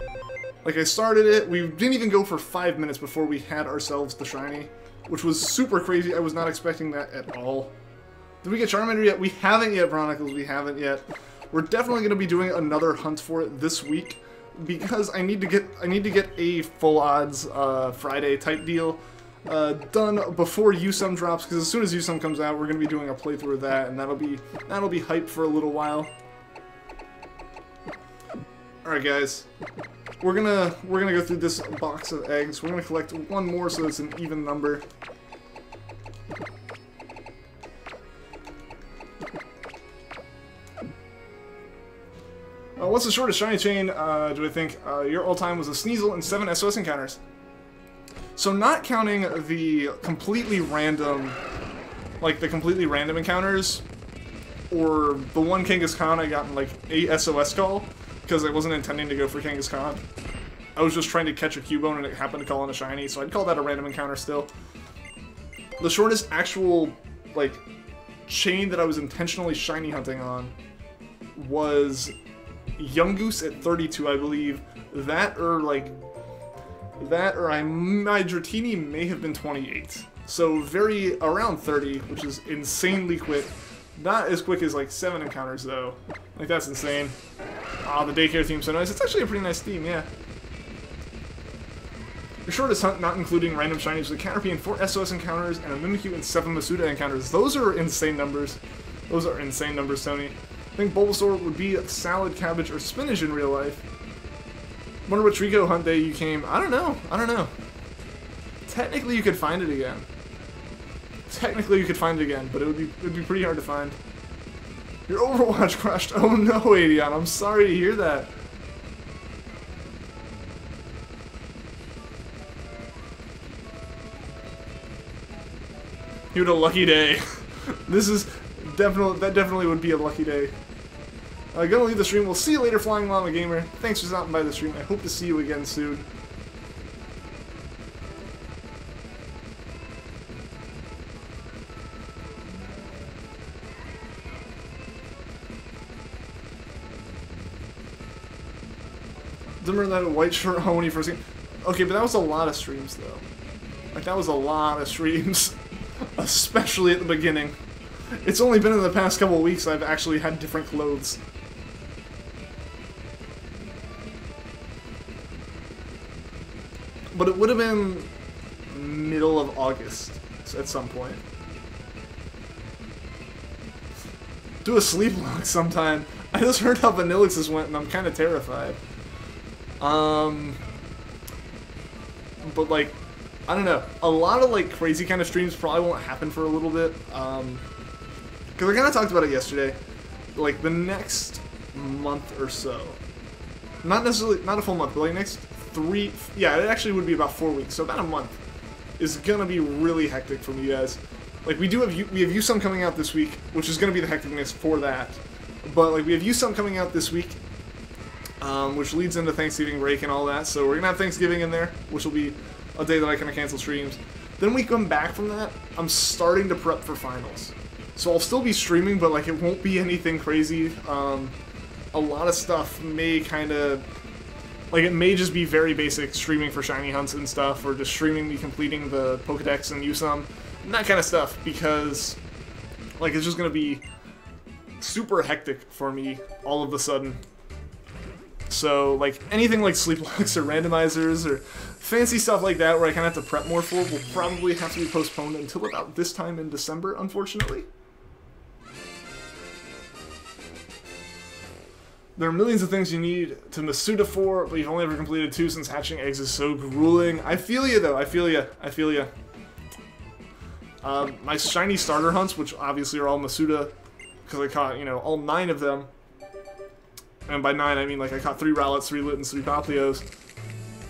Like, I started it, we didn't even go for 5 minutes before we had ourselves the shiny, which was super crazy. I was not expecting that at all. Did we get Charmander yet? We haven't yet, Bronicles, we haven't yet. We're definitely going to be doing another hunt for it this week, because I need to get a full odds Friday type deal done before USUM drops, because as soon as USUM comes out, we're going to be doing a playthrough of that, and that'll be hype for a little while. Alright guys, we're gonna go through this box of eggs. We're gonna collect one more so it's an even number. What's the shortest shiny chain, do I think? Your all-time was a Sneasel and 7 SOS encounters. So not counting the completely random, like the completely random encounters, or the one Kangaskhan I got in like a SOS call, because I wasn't intending to go for Kangaskhan. I was just trying to catch a Cubone and it happened to call in a shiny, so I'd call that a random encounter still. The shortest actual, like, chain that I was intentionally shiny hunting on was Yungoos at 32, I believe. That or my Dratini may have been 28. So very around 30, which is insanely quick. Not as quick as like 7 encounters though. Like that's insane. Ah, the daycare theme's so nice. It's actually a pretty nice theme, yeah. Your shortest hunt, not including random shinies, was a Caterpie and 4 SOS encounters and a Mimikyu and 7 Masuda encounters. Those are insane numbers. Those are insane numbers, Tony. I think Bulbasaur would be salad, cabbage, or spinach in real life. Wonder what Treecko hunt day you came. I don't know. I don't know. Technically, you could find it again. Technically, you could find it again, but it would be pretty hard to find. Your Overwatch crashed. Oh no, Adion. I'm sorry to hear that. You had a lucky day. This is that definitely would be a lucky day. Gonna leave the stream. We'll see you later, Flying Llama Gamer. Thanks for stopping by the stream. I hope to see you again soon. Remember that white shirt on when you first came? Okay, but that was a lot of streams, though. Like, that was a lot of streams. Especially at the beginning. It's only been in the past couple of weeks I've actually had different clothes. But it would have been middle of August at some point. Do a sleep log sometime. I just heard how Vanillix's went and I'm kind of terrified. But like, I don't know. A lot of like crazy kind of streams probably won't happen for a little bit. Because I kind of talked about it yesterday. Like the next month or so. Not necessarily, not a full month, but like next 3, yeah, it actually would be about 4 weeks. So about a month is gonna be really hectic for me guys. Like we have USUM coming out this week, which is gonna be the hecticness for that. But like we have USUM coming out this week. Which leads into Thanksgiving break and all that, so we're gonna have Thanksgiving in there, which will be a day that I can cancel streams. Then we come back from that, I'm starting to prep for finals. So I'll still be streaming, but like it won't be anything crazy. A lot of stuff may kinda, like it may just be very basic streaming for shiny hunts and stuff, or just streaming me completing the Pokedex and USUM, and that kind of stuff, because like it's just gonna be super hectic for me all of a sudden. So, like, anything like sleep logs or randomizers or fancy stuff like that where I kind of have to prep more for will probably have to be postponed until about this time in December, unfortunately. There are millions of things you need to Masuda for, but you've only ever completed 2 since hatching eggs is so grueling. I feel you, though. I feel you. I feel you. My shiny starter hunts, which obviously are all Masuda, because I caught, you know, all 9 of them. And by 9, I mean, like, I caught 3 Rowlets, 3 Littens, 3 Papilios.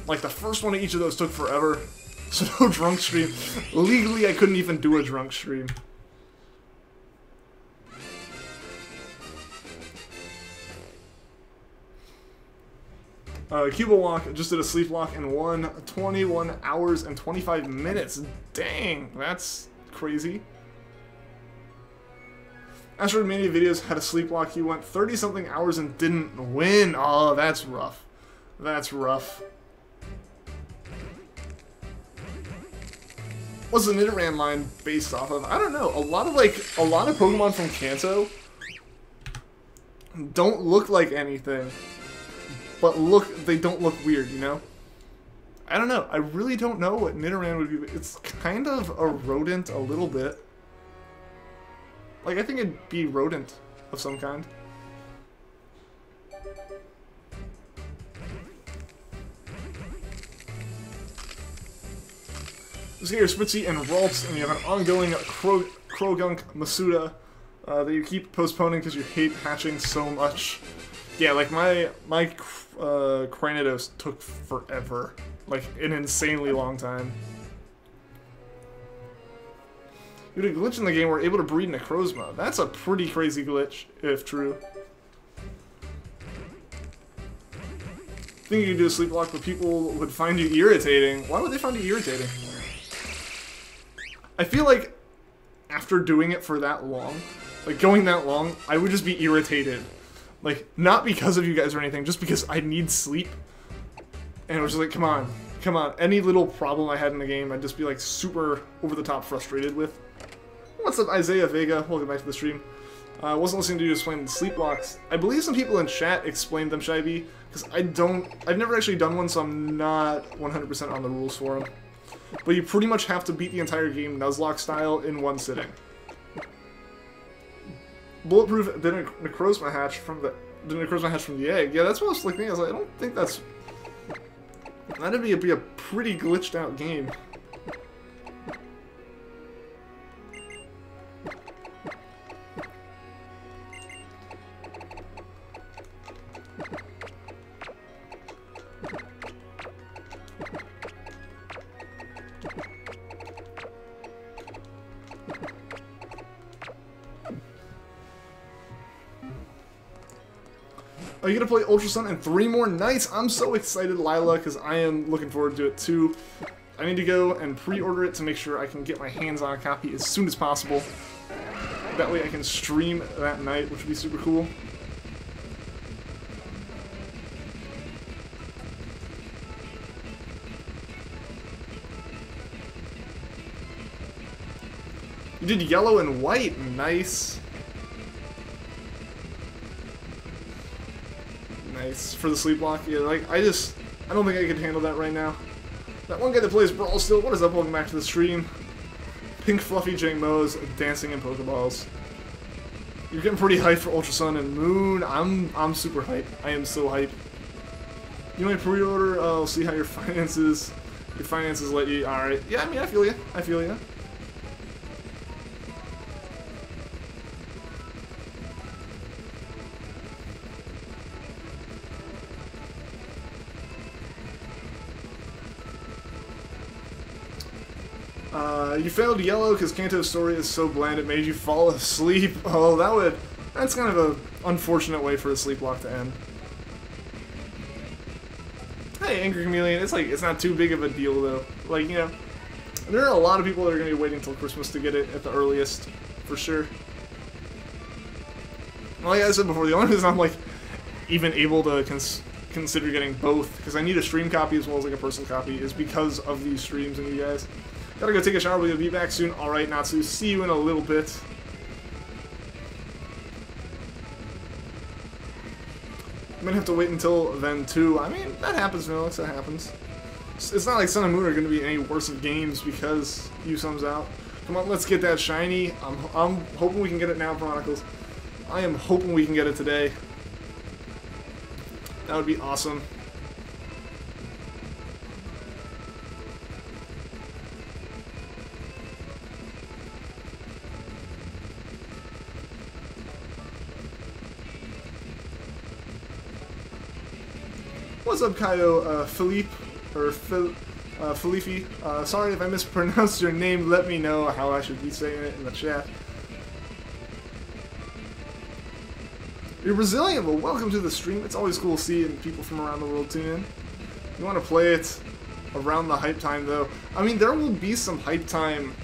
Like, the first one of each of those took forever. So no drunk stream. Legally, I couldn't even do a drunk stream. Cuba Walk just did a sleep lock and won 21 hours and 25 minutes. Dang, that's crazy. Asteroid Mania videos had a sleepwalk. He went 30-something hours and didn't win. Oh, that's rough. That's rough. What's the Nidoran line based off of? I don't know. A lot of Pokemon from Kanto don't look like anything, but they don't look weird, you know? I don't know. I really don't know what Nidoran would be. It's kind of a rodent a little bit. Like, I think it'd be rodent of some kind. Let's get your Spritzy and Ralts, and you have an ongoing Krogunk Masuda that you keep postponing because you hate hatching so much. Yeah, like my Cranidos took forever. Like, an insanely long time. You had a glitch in the game where we're able to breed Necrozma. That's a pretty crazy glitch, if true. I think you could do a sleepwalk, but people would find you irritating. Why would they find you irritating? I feel like after doing it for that long, like going that long, I would just be irritated. Like, not because of you guys or anything, just because I need sleep. And I was just like, come on, come on. Any little problem I had in the game, I'd just be like super over-the-top frustrated with. What's up, Isaiah Vega? Welcome back to the stream. I wasn't listening to you explain the sleepwalks. I believe some people in chat explained them, Shivey, because I've never actually done one, so I'm not 100% on the rules for them. But you pretty much have to beat the entire game Nuzlocke style in one sitting. Bulletproof didn't Necrozma hatch from the egg. Yeah, that's what I was thinking. I was like, I don't think that's... That'd be a pretty glitched out game. Are you gonna play Ultra Sun in 3 more nights? I'm so excited, Lila, because I am looking forward to it too. I need to go and pre-order it to make sure I can get my hands on a copy as soon as possible. That way I can stream that night, which would be super cool. You did yellow and white. Nice. Nice. For the sleepwalk, yeah, like, I don't think I could handle that right now. That one guy that plays Brawl still, what is up? Welcome back to the stream. Pink fluffy Jangmo-os dancing in Pokeballs. You're getting pretty hyped for Ultra Sun and Moon. I'm super hyped. I am so hyped. You might pre-order, I'll see how your finances let you. Alright. Yeah, I mean, I feel you. I feel you. You failed yellow because Kanto's story is so bland it made you fall asleep. Oh, that's kind of an unfortunate way for a sleepwalk to end. Hey, Angry Chameleon, it's not too big of a deal though. Like, you know, there are a lot of people that are going to be waiting until Christmas to get it at the earliest, for sure. Like I said before, the only reason I'm like even able to consider getting both, because I need a stream copy as well as like a personal copy, is because of these streams and you guys. Gotta go take a shower, we'll be back soon. Alright, Natsu, see you in a little bit. I'm gonna have to wait until then too. I mean, that happens, Vanillix, that happens. It's not like Sun and Moon are gonna be any worse of games because USUM's out. Come on, let's get that shiny. I'm hoping we can get it now, Chronicles. I am hoping we can get it today. That would be awesome. What's up, Kaido? Philippe, or Felipe. Sorry if I mispronounced your name. Let me know how I should be saying it in the chat. You're Brazilian. Well, welcome to the stream. It's always cool seeing people from around the world tune in. You want to play it around the hype time, though. I mean, there will be some hype time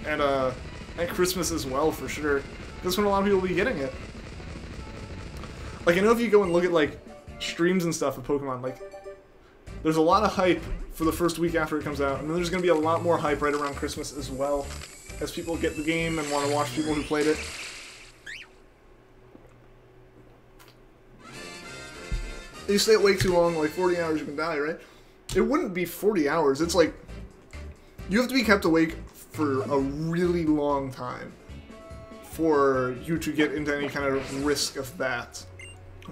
at Christmas as well, for sure. That's when a lot of people will be getting it. Like, I know if you go and look at, like, streams and stuff of Pokemon, like, there's a lot of hype for the first week after it comes out, and then there's going to be a lot more hype right around Christmas as well, as people get the game and want to watch people who played it. If you stay awake too long, like 40 hours, you can die, right? It wouldn't be 40 hours. It's like, you have to be kept awake for a really long time for you to get into any kind of risk of that.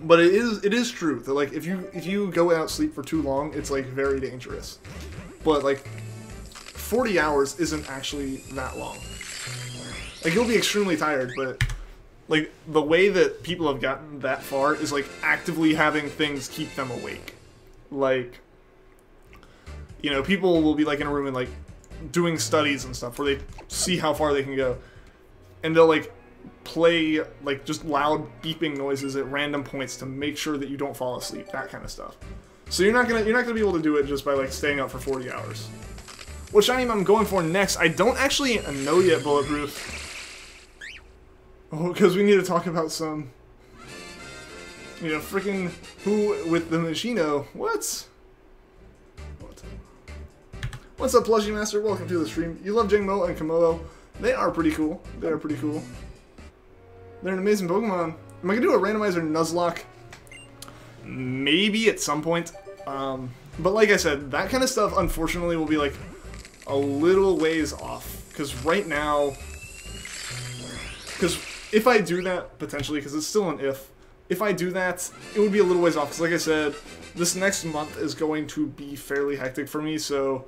But it is true that, like, if you go without sleep for too long, it's, like, very dangerous. But, like, 40 hours isn't actually that long. Like, you'll be extremely tired, but, like, the way that people have gotten that far is, like, actively having things keep them awake. Like, you know, people will be, like, in a room and, like, doing studies and stuff where they see how far they can go. And they'll, like, play, like, just loud beeping noises at random points to make sure that you don't fall asleep, that kind of stuff. So you're not gonna be able to do it just by, like, staying up for 40 hours. What shiny I'm going for next, I don't actually know yet, Bulletproof. Oh, because we need to talk about some, you know, freaking who with the Machino. What? What's up, Plushie Master? Welcome to the stream. You love Jangmo-o and Komodo. They are pretty cool. They are pretty cool. They're an amazing Pokemon. Am I gonna do a randomizer Nuzlocke? Maybe at some point. But like I said, that kind of stuff, unfortunately, will be like a little ways off. Because right now, because if I do that, potentially, because it's still an if I do that, it would be a little ways off. Because like I said, this next month is going to be fairly hectic for me, so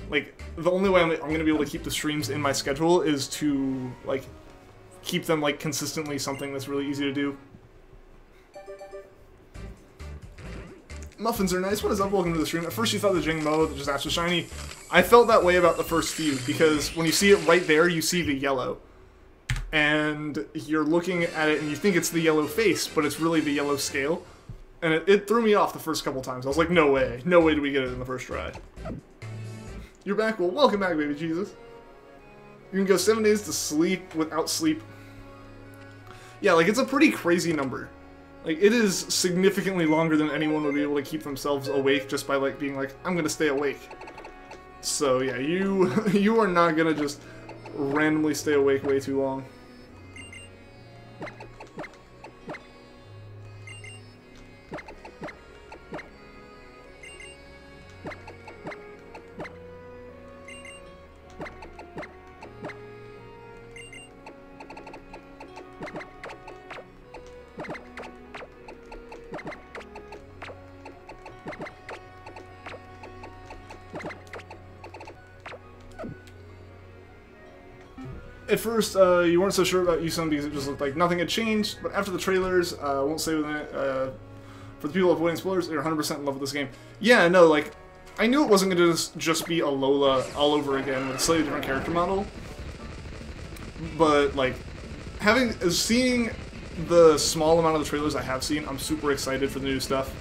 like the only way I'm going to be able to keep the streams in my schedule is to like keep them like consistently something that's really easy to do. Muffins are nice. What is up? Welcome to the stream. At first you thought the Jangmo-o that just asked was shiny. I felt that way about the first few, because when you see it right there, you see the yellow. And you're looking at it and you think it's the yellow face, but it's really the yellow scale. And it threw me off the first couple times. I was like, no way. No way do we get it in the first try. You're back? Well, welcome back, baby Jesus. You can go 7 days to sleep without sleep. Yeah, like, it's a pretty crazy number. Like, it is significantly longer than anyone would be able to keep themselves awake just by, like, being like, I'm gonna stay awake. So, yeah, you are not gonna just randomly stay awake way too long. At first, you weren't so sure about USUM because it just looked like nothing had changed, but after the trailers, I won't say within it, for the people avoiding spoilers, they're 100% in love with this game. Yeah, no, like, I knew it wasn't going to just be Alola all over again with a slightly different character model, but, like, seeing the small amount of the trailers I have seen, I'm super excited for the new stuff.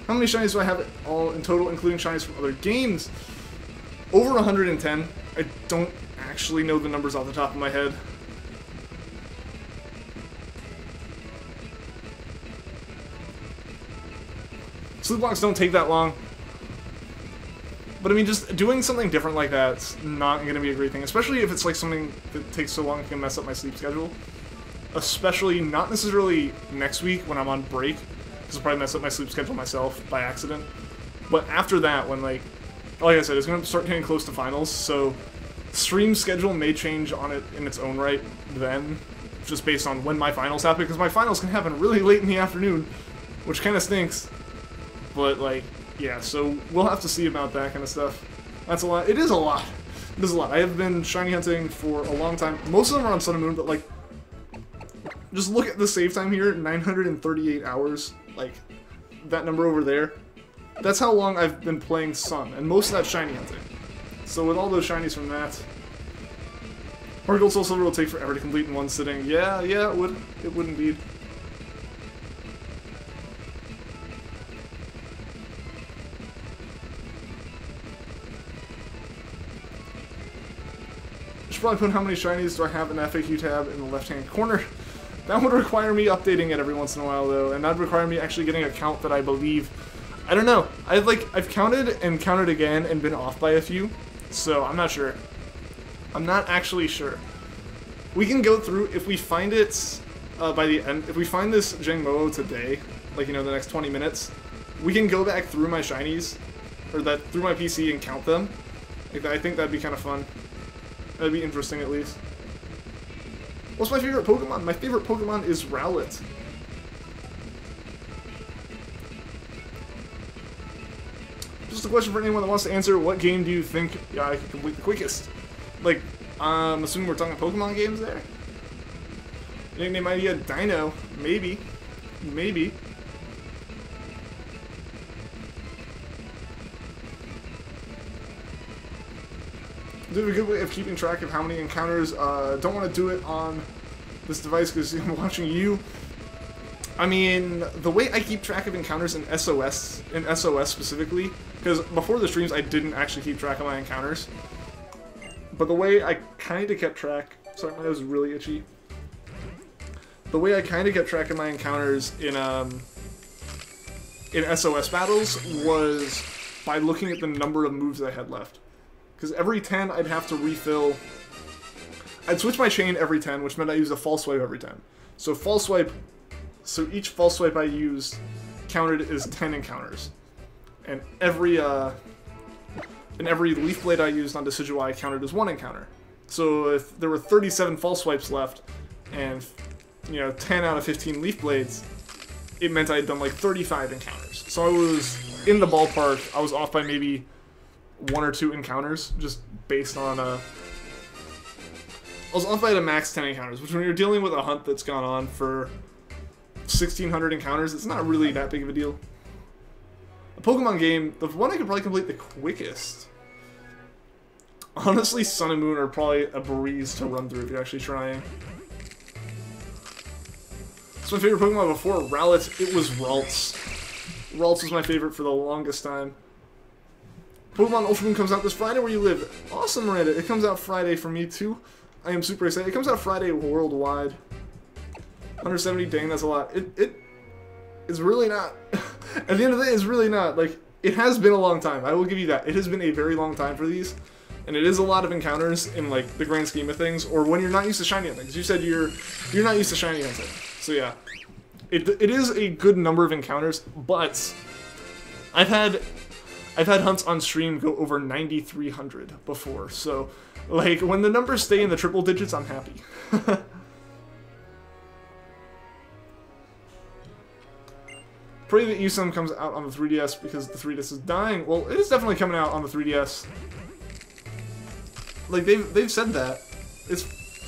How many shinies do I have all in total, including shinies from other games? Over 110. I don't actually know the numbers off the top of my head. Sleep blocks don't take that long. But I mean, just doing something different like that's not going to be a great thing, especially if it's like something that takes so long it can mess up my sleep schedule. Especially not necessarily next week when I'm on break, because I'll probably mess up my sleep schedule myself by accident. But after that, when like I said, it's going to start getting close to finals, so stream schedule may change on it in its own right then, just based on when my finals happen, because my finals can happen really late in the afternoon, which kind of stinks. But, like, yeah, so we'll have to see about that kind of stuff. That's a lot. It is a lot. It is a lot. I have been shiny hunting for a long time. Most of them are on Sun and Moon, but, like, just look at the save time here, 938 hours. Like, that number over there. That's how long I've been playing Sun, and most of that's shiny hunting. So with all those shinies from that, Heart Gold Soul Silver will take forever to complete in one sitting. Yeah, it would. It would indeed. Should probably put how many shinies do I have in the FAQ tab in the left-hand corner. That would require me updating it every once in a while, though, and that would require me actually getting a count that I believe. I don't know. I've counted and counted again and been off by a few, so I'm not sure. I'm not actually sure. We can go through if we find it by the end. If we find this Jangmo-o today, like, you know, the next 20 minutes, we can go back through my shinies, or through my PC and count them. Like, I think that'd be kind of fun. That'd be interesting, at least. What's my favorite Pokemon? My favorite Pokemon is Rowlet. Just a question for anyone that wants to answer. What game do you think I can complete the quickest? Like, I'm assuming we're talking Pokemon games there? Nickname idea, Dino. Maybe. Maybe. Do a good way of keeping track of how many encounters. Don't want to do it on this device because I'm watching you. I mean, the way I keep track of encounters in SOS specifically, because before the streams I didn't actually keep track of my encounters. But the way I kind of kept track, sorry, my nose is really itchy. The way I kind of kept track of my encounters in SOS battles was by looking at the number of moves I had left. Because every 10 I'd have to refill. I'd switch my chain every 10, which meant I used a false swipe every 10. So false swipe. So each false swipe I used counted as 10 encounters, and every leaf blade I used on Decidueye counted as 1 encounter. So if there were 37 false swipes left, and 10 out of 15 leaf blades, it meant I had done like 35 encounters. So I was in the ballpark. I was off by maybe 1 or 2 encounters, just based on I was off by a max 10 encounters, which when you're dealing with a hunt that's gone on for 1,600 encounters, it's not really that big of a deal. A Pokemon game, the one I could probably complete the quickest. Honestly, Sun and Moon are probably a breeze to run through if you're actually trying. It's my favorite Pokemon before Rowlet. It was Ralts. Ralts was my favorite for the longest time. Pokemon Ultra Moon comes out this Friday where you live. Awesome, Miranda. It comes out Friday for me, too. I am super excited. It comes out Friday worldwide. 170, dang, that's a lot. It's really not. At the end of the day, it's really not. Like, it has been a long time. I will give you that. It has been a very long time for these. And it is a lot of encounters in, like, the grand scheme of things. Or when you're not used to shiny hunting. Because you said you're not used to shiny hunting. So, yeah. It is a good number of encounters. But I've had hunts on stream go over 9,300 before. So, like, when the numbers stay in the triple digits, I'm happy. Pray that USUM comes out on the 3DS because the 3DS is dying. Well, it is definitely coming out on the 3DS. Like, they've said that. It's,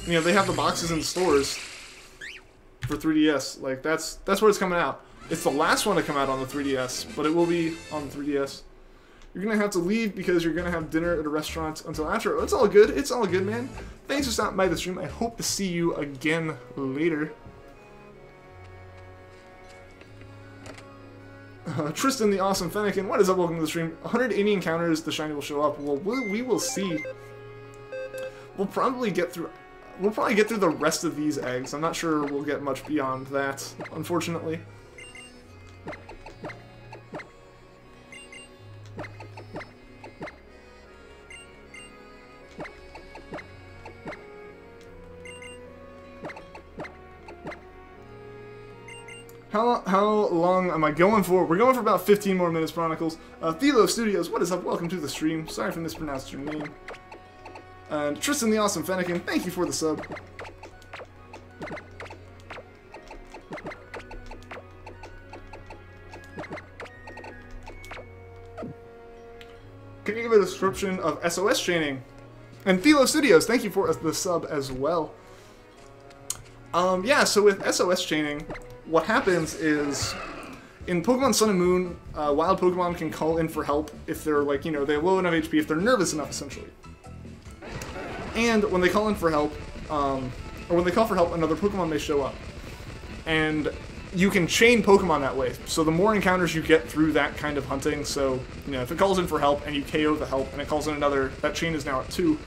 they have the boxes in stores for 3DS. Like, that's where it's coming out. It's the last one to come out on the 3DS, but it will be on the 3DS. You're gonna have to leave because you're gonna have dinner at a restaurant until after. It's all good. It's all good, man. Thanks for stopping by the stream. I hope to see you again later. Tristan the Awesome Fennekin, what is up? Welcome to the stream. 180 encounters, the shiny will show up. Well, we will see. We'll probably get through the rest of these eggs. I'm not sure we'll get much beyond that, unfortunately. How long am I going for? We're going for about 15 more minutes, Chronicles. Philo Studios, what is up? Welcome to the stream. Sorry if I mispronounced your name. And Tristan the Awesome Fennekin, thank you for the sub. Can you give a description of SOS chaining? And Philo Studios, thank you for the sub as well. Yeah, so with SOS chaining, what happens is, in Pokemon Sun and Moon, wild Pokemon can call in for help if they're, like, they have low enough HP, if they're nervous enough, essentially. And when they call in for help, or when they call for help, another Pokemon may show up. And you can chain Pokemon that way. So the more encounters you get through that kind of hunting, so, if it calls in for help and you KO the help and it calls in another, that chain is now at 2.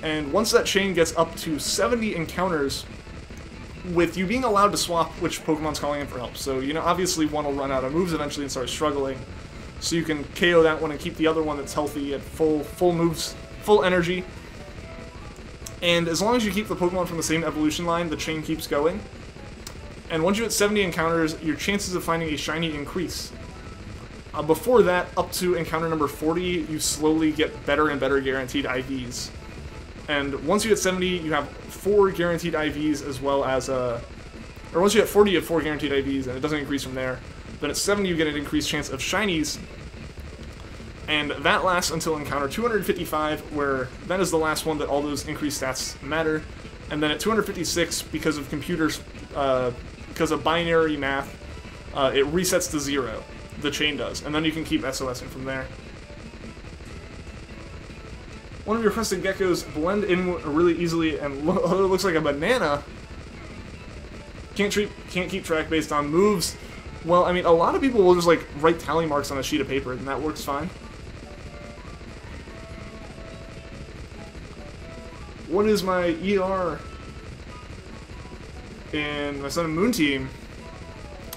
And once that chain gets up to 70 encounters, with you being allowed to swap which Pokemon's calling in for help. So, you know, obviously one will run out of moves eventually and start struggling. So you can KO that one and keep the other one that's healthy at full moves, full energy. And as long as you keep the Pokemon from the same evolution line, the chain keeps going. And once you hit 70 encounters, your chances of finding a shiny increase. Before that, up to encounter number 40, you slowly get better and better guaranteed IVs. And once you hit 70, you have 4 guaranteed IVs as well as, or once you hit 40, you have 4 guaranteed IVs, and it doesn't increase from there. Then at 70, you get an increased chance of shinies, and that lasts until encounter 255, where that is the last one that all those increased stats matter. And then at 256, because of computers, because of binary math, it resets to 0. The chain does, and then you can keep SOSing from there. One of your crested geckos blend in really easily, and it looks like a banana. Can't keep track based on moves. Well, I mean, a lot of people will just like write tally marks on a sheet of paper, and that works fine. What is my ER in my Sun and Moon team?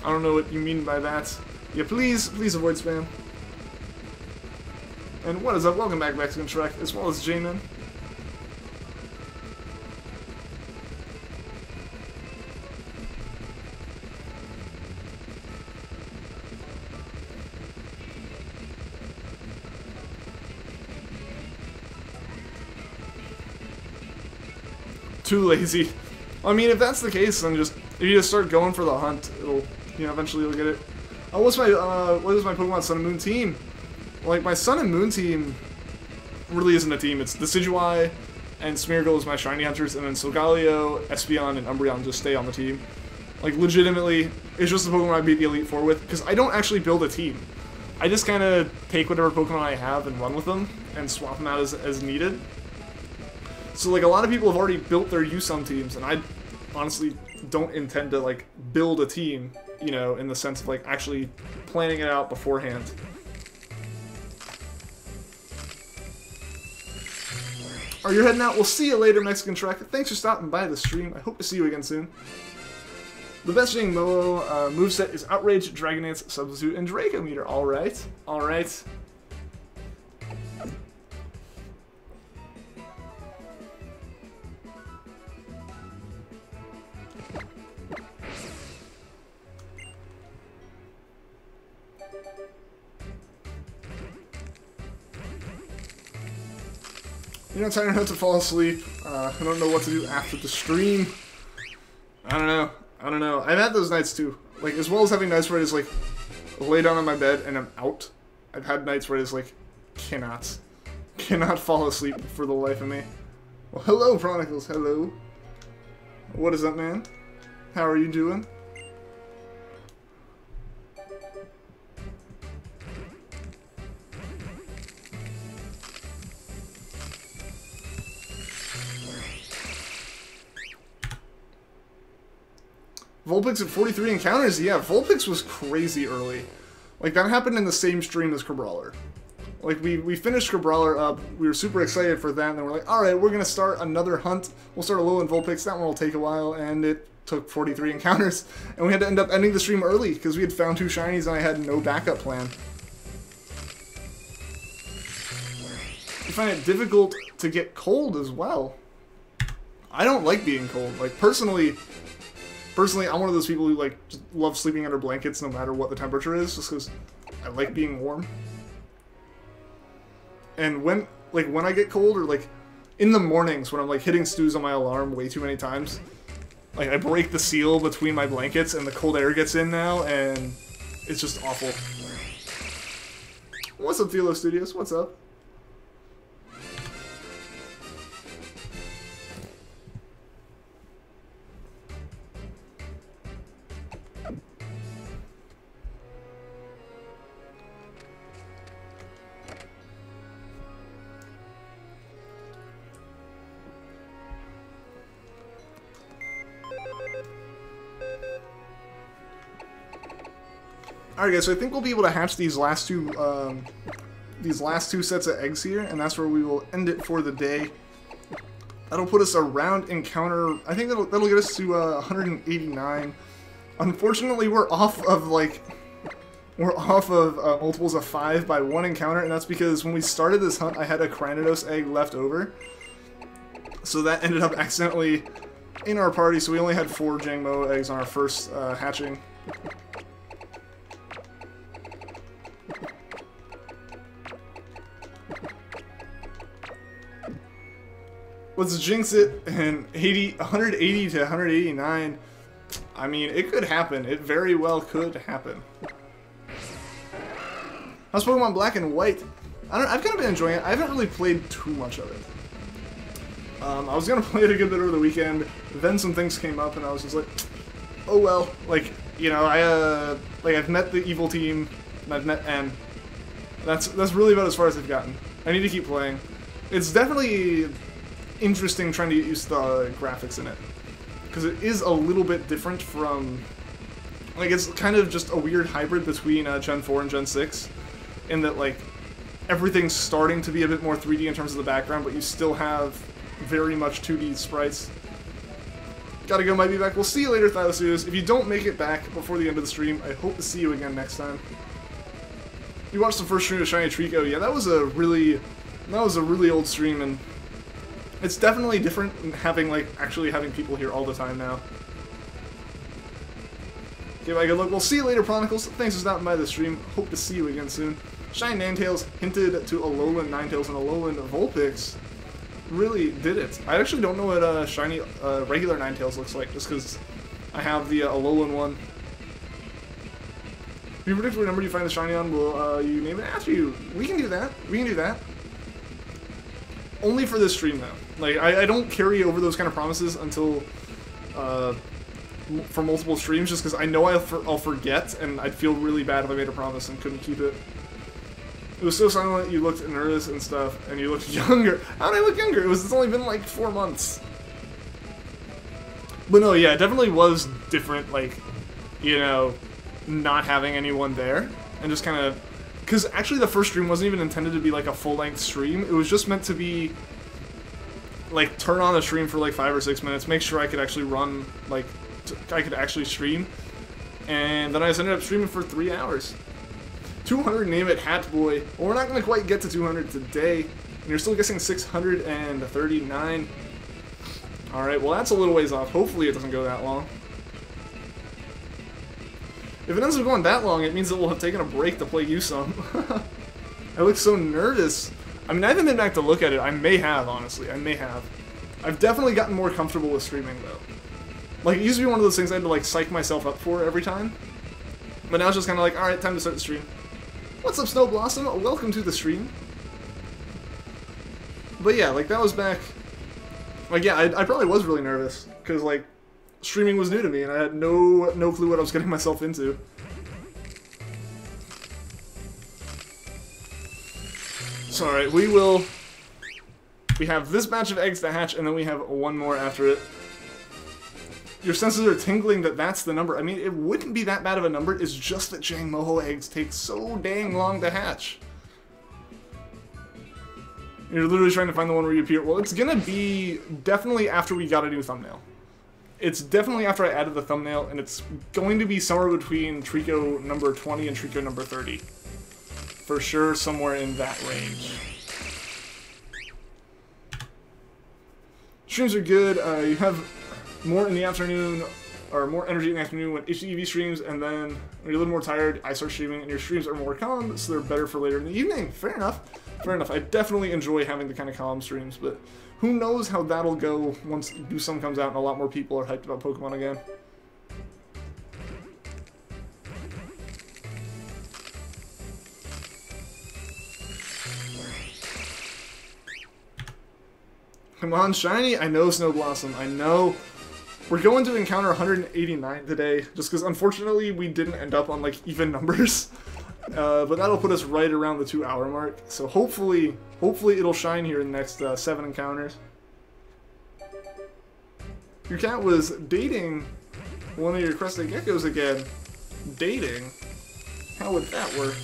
I don't know what you mean by that. Yeah, please avoid spam. And what is up? Welcome back, Mexican Shrek, as well as Jamin. Too lazy. I mean, if that's the case, then if you just start going for the hunt, it'll, you know, eventually you'll get it. Oh, what is my Pokemon Sun and Moon team? Like, my Sun and Moon team really isn't a team. It's Decidueye and Smeargle is my shiny hunters, and then Solgaleo, Espeon, and Umbreon just stay on the team. Like, legitimately, it's just the Pokemon I beat the Elite Four with, because I don't actually build a team. I just kind of take whatever Pokemon I have and run with them, and swap them out as needed. So, like, a lot of people have already built their USUM teams, and I honestly don't intend to, like, build a team, you know, in the sense of, like, actually planning it out beforehand. Are you heading out? We'll see you later, Mexican Shrek. Thanks for stopping by the stream. I hope to see you again soon. The best Jangmo-o moveset is Outrage, Dragonance, Substitute, and Draco Meter. Alright. Alright. You know, tired enough to fall asleep. I don't know what to do after the stream. I don't know. I've had those nights too. Like, as well as having nights where I just, like, lay down on my bed and I'm out. I've had nights where I just, like, cannot fall asleep for the life of me. Well, hello, Chronicles. Hello. What is up, man? How are you doing? Vulpix at 43 encounters? Yeah, Vulpix was crazy early. Like, that happened in the same stream as Crabrawler. Like, we finished Crabrawler up, we were super excited for that, and then we're like, alright, we're gonna start another hunt. We'll start a Alolan Vulpix, that one will take a while, and it took 43 encounters. And we had to end up ending the stream early, because we had found 2 shinies and I had no backup plan. You find it difficult to get cold as well. I don't like being cold. Like, personally, I'm one of those people who, like, just love sleeping under blankets no matter what the temperature is, just because I like being warm. And when I get cold, or, like, in the mornings when I'm, like, hitting snooze on my alarm way too many times, like, I break the seal between my blankets and the cold air gets in now, and it's just awful. What's up, Philo Studios? What's up? Alright guys, so I think we'll be able to hatch these last two sets of eggs here, and that's where we will end it for the day. That'll put us around encounter. I think that'll get us to 189. Unfortunately, we're off of multiples of 5 by 1 encounter, and that's because when we started this hunt, I had a Cranidos egg left over. So that ended up accidentally in our party, so we only had 4 Jangmo-o eggs on our first hatching. Let's jinx it, and 180 to 189. I mean, it could happen. It very well could happen. How's Pokemon Black and White? I've kind of been enjoying it. I haven't really played too much of it. I was gonna play it a good bit over the weekend. Then some things came up, and I was just like, oh well. Like, you know, I've met the evil team, and I've met N. That's really about as far as I've gotten. I need to keep playing. It's definitely interesting trying to get used to the graphics in it, because it is a little bit different from, like, it's kind of just a weird hybrid between Gen 4 and Gen 6, in that, like, everything's starting to be a bit more 3D in terms of the background, but you still have very much 2D sprites. Gotta go, might be back. We'll see you later, Thylacerius. If you don't make it back before the end of the stream, I hope to see you again next time. You watched the first stream of Shiny Treecko. Yeah, that was a really old stream, and it's definitely different having, like, actually having people here all the time now. Okay, bye, good luck. We'll see you later, Chronicles. Thanks for stopping by the stream. Hope to see you again soon. Shiny Ninetales hinted to Alolan Ninetales, and Alolan Vulpix really did it. I actually don't know what shiny regular Ninetales looks like, just because I have the Alolan one. If you predict what number you find the shiny on, will you name it after you? We can do that. We can do that. Only for this stream, though. Like, I don't carry over those kind of promises until, for multiple streams, just because I know I'll forget, and I'd feel really bad if I made a promise and couldn't keep it. It was so silent, you looked nervous and stuff, and you looked younger. How did I look younger? It's only been like 4 months. But no, yeah, it definitely was different, like, you know, not having anyone there, and just kind of, because actually the first stream wasn't even intended to be like a full-length stream. It was just meant to be, like, turn on the stream for like 5 or 6 minutes, make sure I could actually run, like, I could actually stream, and then I just ended up streaming for 3 hours. 200, name it Hat Boy. Well, we're not going to quite get to 200 today, and you're still guessing 639. Alright, well that's a little ways off. Hopefully it doesn't go that long. If it ends up going that long, it means that we'll have taken a break to play USUM. I look so nervous. I mean, I haven't been back to look at it. I may have, honestly. I may have. I've definitely gotten more comfortable with streaming, though. Like, it used to be one of those things I had to, like, psych myself up for every time. But now it's just kind of like, alright, time to start the stream. What's up, Snow Blossom? Welcome to the stream. But yeah, like, that was back... Like, yeah, I probably was really nervous, because, like, streaming was new to me, and I had no clue what I was getting myself into. So, alright, we have this batch of eggs to hatch, and then we have one more after it. Your senses are tingling that that's the number. I mean, it wouldn't be that bad of a number, it's just that Jangmo-o eggs take so dang long to hatch. You're literally trying to find the one where you appear. Well, it's gonna be definitely after we got a new thumbnail. It's definitely after I added the thumbnail, and it's going to be somewhere between Treecko number 20 and Treecko number 30. For sure, somewhere in that range. Streams are good. You have more in the afternoon, or more energy in the afternoon when HDEV streams, and then when you're a little more tired, I start streaming, and your streams are more calm, so they're better for later in the evening. Fair enough. Fair enough. I definitely enjoy having the kind of calm streams, but who knows how that'll go once USUM comes out and a lot more people are hyped about Pokemon again. Come on, Shiny! I know, Snow Blossom, I know. We're going to encounter 189 today, just because unfortunately we didn't end up on, like, even numbers. But that'll put us right around the 2-hour mark, so hopefully it'll shine here in the next 7 encounters. Your cat was dating one of your crested geckos again. Dating? How would that work?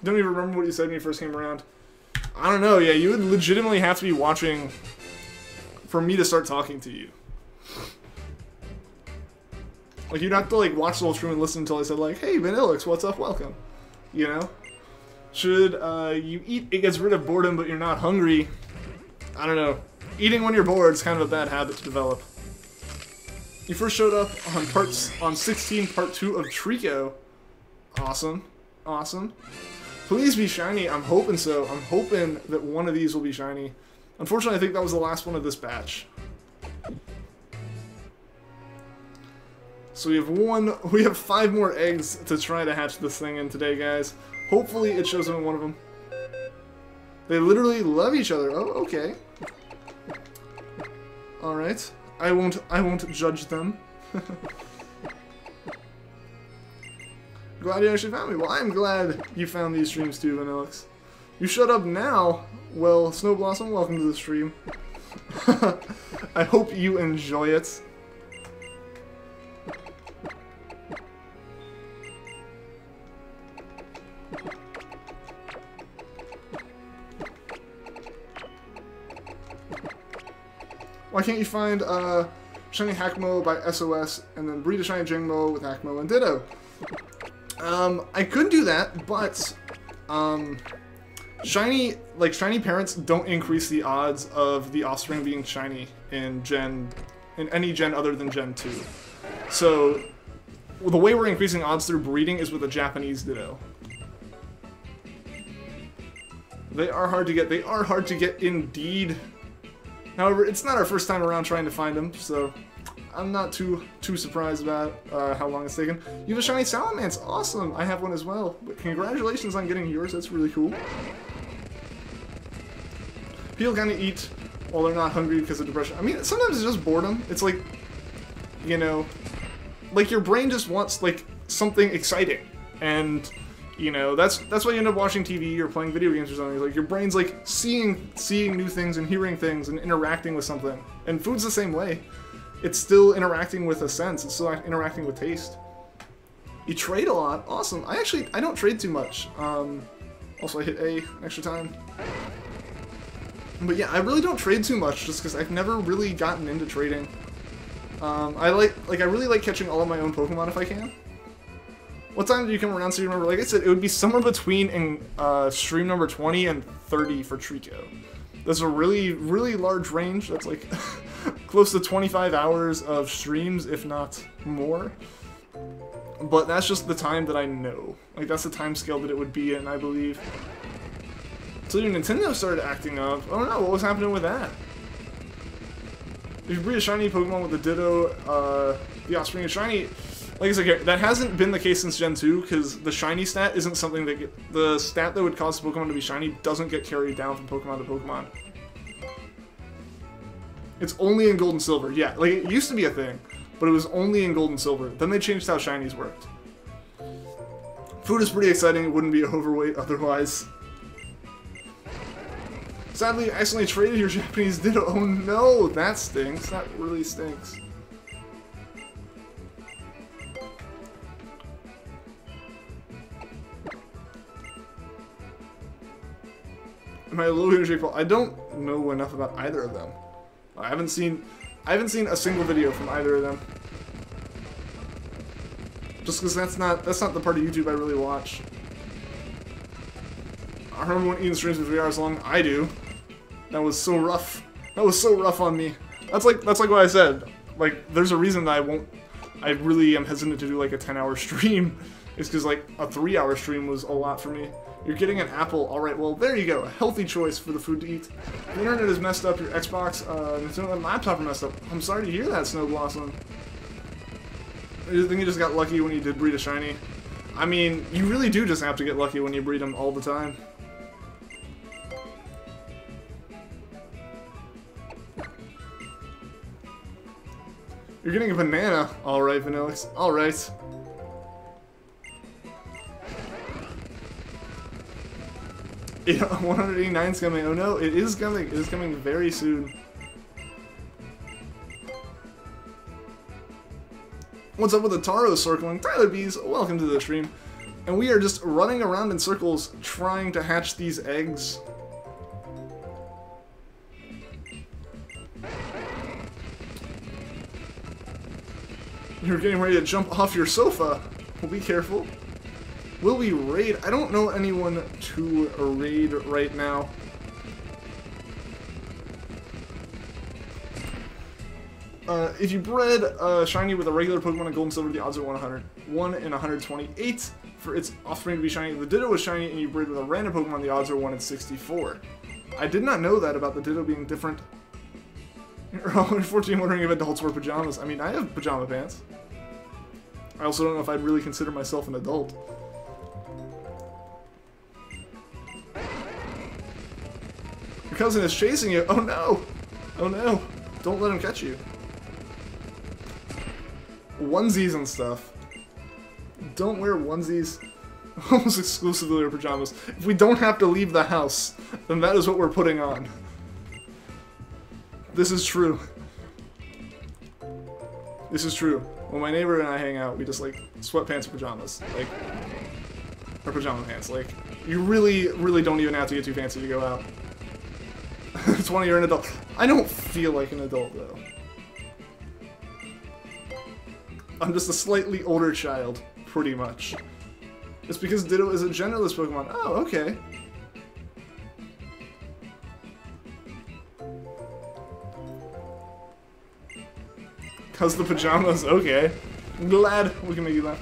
Don't even remember what you said when you first came around. I don't know, yeah, you would legitimately have to be watching for me to start talking to you. Like, you'd have to, like, watch the whole stream and listen until I said, like, hey, Vanillix, what's up, welcome. You know? Should you eat, it gets rid of boredom, but you're not hungry. I don't know. Eating when you're bored is kind of a bad habit to develop. You first showed up on 16 part 2 of Treecko. Awesome. Awesome. Please be shiny. I'm hoping so. I'm hoping that one of these will be shiny. Unfortunately, I think that was the last one of this batch. So we have 5 more eggs to try to hatch this thing in today, guys. Hopefully it shows up in one of them. They literally love each other. Oh, okay. Alright. I won't judge them. Glad you actually found me. Well, I'm glad you found these streams too, Vanillix. You shut up now? Well, Snow Blossom, welcome to the stream. I hope you enjoy it. Why can't you find Shiny Hackmo by SOS and then breed a Shiny Jangmo with Hackmo and Ditto? I could do that, but shiny parents don't increase the odds of the offspring being shiny in any gen other than Gen 2. So the way we're increasing odds through breeding is with a Japanese Ditto. They are hard to get. They are hard to get indeed. However, it's not our first time around trying to find them, so I'm not too surprised about how long it's taken. You have a shiny Salamence, awesome! I have one as well. But congratulations on getting yours, that's really cool. People kind of eat while they're not hungry because of depression. I mean, sometimes it's just boredom. It's like, you know, like your brain just wants like something exciting, and you know that's why you end up watching TV or playing video games or something. Like your brain's like seeing new things and hearing things and interacting with something. And food's the same way. It's still interacting with a sense. It's still interacting with taste. You trade a lot. Awesome. I don't trade too much. Also, I hit A an extra time. But yeah, I really don't trade too much just because I've never really gotten into trading. I really like catching all of my own Pokemon if I can. What time did you come around so you remember? Like I said, it would be somewhere between stream number 20 and 30 for Treecko. That's a really, really large range. That's like close to 25 hours of streams, if not more. But that's just the time that I know. Like, that's the time scale that it would be in, I believe. So your Nintendo started acting up. Oh no, what was happening with that? If you breed a shiny Pokemon with the Ditto, the offspring is shiny. Like I said, that hasn't been the case since Gen 2, because the shiny stat isn't something that the stat that would cause Pokemon to be shiny doesn't get carried down from Pokemon to Pokemon. It's only in Gold and Silver, yeah. Like, it used to be a thing, but it was only in Gold and Silver. Then they changed how shinies worked. Food is pretty exciting, it wouldn't be overweight otherwise. Sadly, I accidentally traded your Japanese Ditto. Oh no, that stinks. That really stinks. Am I a low energy fall? I don't know enough about either of them. I haven't seen a single video from either of them. Just because that's not the part of YouTube I really watch. I remember when Ian streams for 3 hours long. I do. That was so rough. That was so rough on me. That's like what I said. Like, there's a reason that I really am hesitant to do like a 10-hour stream. It's because like a 3-hour stream was a lot for me. You're getting an apple. Alright, well, there you go. A healthy choice for the food to eat. The internet is messed up. Your Xbox, Nintendo, and laptop are messed up. I'm sorry to hear that, Snow Blossom. I think you just got lucky when you did breed a shiny. I mean, you really do just have to get lucky when you breed them all the time. You're getting a banana. Alright, Vanillix. Alright. Yeah, 189 is coming. Oh no, it is coming. It is coming very soon. What's up with the Taro circling? Tyler Bees, welcome to the stream. And we are just running around in circles trying to hatch these eggs. You're getting ready to jump off your sofa. Well, be careful. Will we raid? I don't know anyone to raid right now. If you bred a shiny with a regular Pokemon in Gold and Silver, the odds are 1 in 128 for its offspring to be shiny. If the Ditto was shiny and you bred with a random Pokemon, the odds are 1 in 64. I did not know that about the Ditto being different. You're all unfortunately wondering if adults wear pajamas. I mean, I have pajama pants. I also don't know if I'd really consider myself an adult. Your cousin is chasing you. Oh no! Oh no! Don't let him catch you. Onesies and stuff. Don't wear onesies. Almost exclusively wear pajamas. If we don't have to leave the house, then that is what we're putting on. This is true. This is true. When my neighbor and I hang out, we just like sweatpants and pajamas. Like, or pajama pants. Like, you really, really don't even have to get too fancy to go out. It's when you're an adult. I don't feel like an adult, though. I'm just a slightly older child, pretty much. It's because Ditto is a genderless Pokemon. Oh, okay. Cause the pajamas, okay. I'm glad we can make you laugh.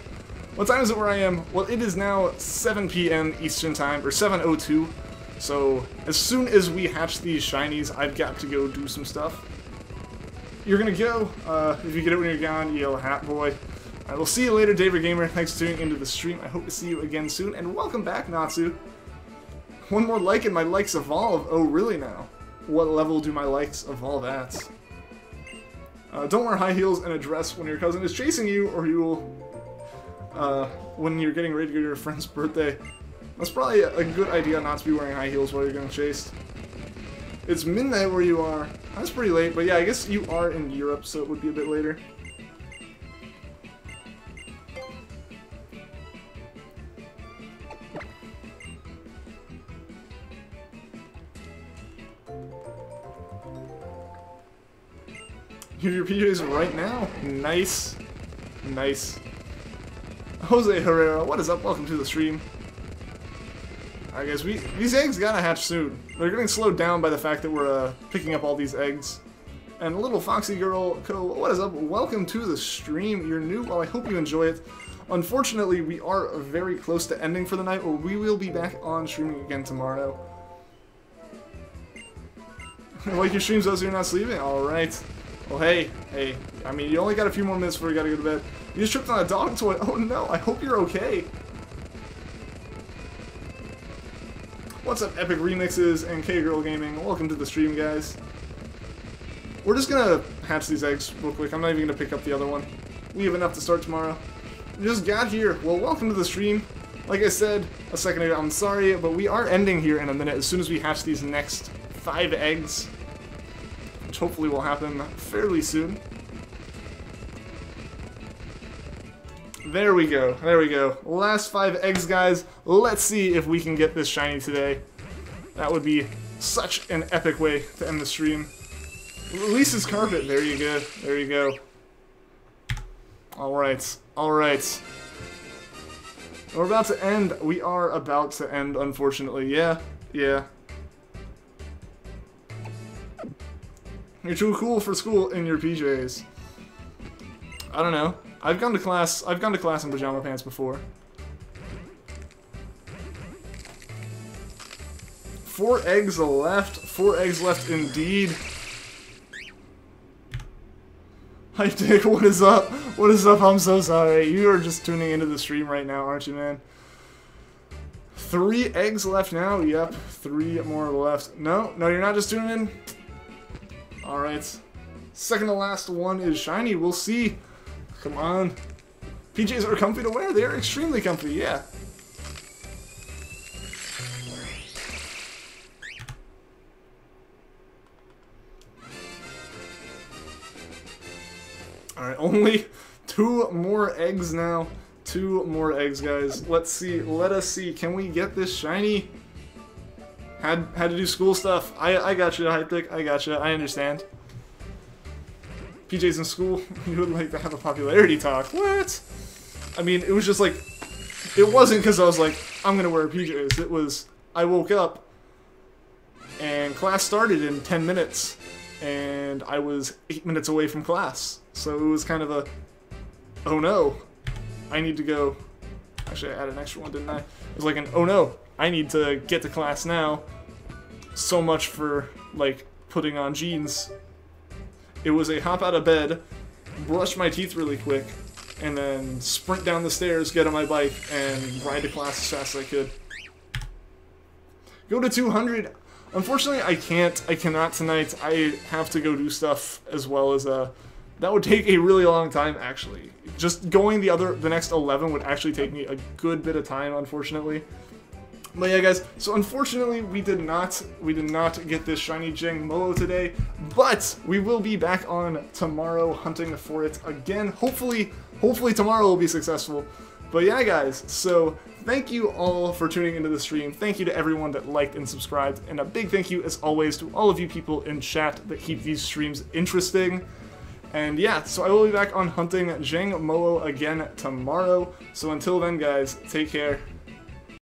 What time is it where I am? Well, it is now 7 p.m. Eastern Time, or 7:02. So, as soon as we hatch these shinies, I've got to go do some stuff. You're gonna go. If you get it when you're gone, you yell, Hat Boy. I will see you later, David Gamer. Thanks for tuning into the stream. I hope to see you again soon, and welcome back, Natsu. One more like and my likes evolve. Oh, really now? What level do my likes evolve at? Don't wear high heels and a dress when your cousin is chasing you, or you will, when you're getting ready to go to your friend's birthday. That's probably a good idea not to be wearing high heels while you're getting chased. It's midnight where you are. That's pretty late, but yeah, I guess you are in Europe, so it would be a bit later. You have your PJs right now? Nice. Nice. Jose Herrera, what is up? Welcome to the stream. Alright guys, these eggs gotta hatch soon. They're getting slowed down by the fact that we're picking up all these eggs. And little Foxy Girl, what is up? Welcome to the stream. You're new, well I hope you enjoy it. Unfortunately, we are very close to ending for the night, or we will be back on streaming again tomorrow. Like your streams, those you're not sleeping? Alright. Well, hey, I mean, you only got a few more minutes before you gotta go to bed. You just tripped on a dog toy. Oh no, I hope you're okay. What's up, Epic Remixes and K-Girl Gaming? Welcome to the stream, guys. We're just gonna hatch these eggs real quick. I'm not even gonna pick up the other one. We have enough to start tomorrow. We just got here. Well, welcome to the stream. Like I said a second ago, I'm sorry, but we are ending here in a minute as soon as we hatch these next 5 eggs. Which hopefully will happen fairly soon. There we go, there we go. Last 5 eggs, guys. Let's see if we can get this shiny today. That would be such an epic way to end the stream. Lisa's carpet, there you go, there you go. Alright, alright. We're about to end. We are about to end, unfortunately. Yeah. You're too cool for school in your PJs. I don't know. I've gone to class in pajama pants before. 4 eggs left. 4 eggs left indeed. Hi Dick, what is up? What is up? I'm so sorry. You are just tuning into the stream right now, aren't you, man? 3 eggs left now? Yep. 3 more left. No, you're not just tuning in? Alright. Second to last one is shiny. We'll see. Come on. PJs are comfy to wear. They are extremely comfy, yeah. Alright, only 2 more eggs now. 2 more eggs, guys. Let's see. Let us see. Can we get this shiny? Had to do school stuff. I got you, Hyptic. I got you. I understand. PJ's in school, you would like to have a popularity talk. What? I mean, it was just like, it wasn't because I was like, I'm gonna wear PJs. It was, I woke up, and class started in 10 minutes, and I was 8 minutes away from class. So it was kind of a, oh no, I need to go. Actually, I had an extra one, didn't I? It was like an, oh no, I need to get to class now. So much for, like, putting on jeans. It was a hop out of bed, brush my teeth really quick, and then sprint down the stairs, get on my bike, and ride to class as fast as I could. Go to 200. Unfortunately, I cannot tonight. I have to go do stuff as well as, that would take a really long time, actually. Just going the next 11 would actually take me a good bit of time, unfortunately. But yeah, guys, so unfortunately, we did not get this shiny Jangmo-o today, but we will be back on tomorrow hunting for it again. Hopefully tomorrow will be successful. But yeah, guys, so thank you all for tuning into the stream. Thank you to everyone that liked and subscribed, and a big thank you, as always, to all of you people in chat that keep these streams interesting. And yeah, so I will be back on hunting Jangmo-o again tomorrow. So until then, guys, take care.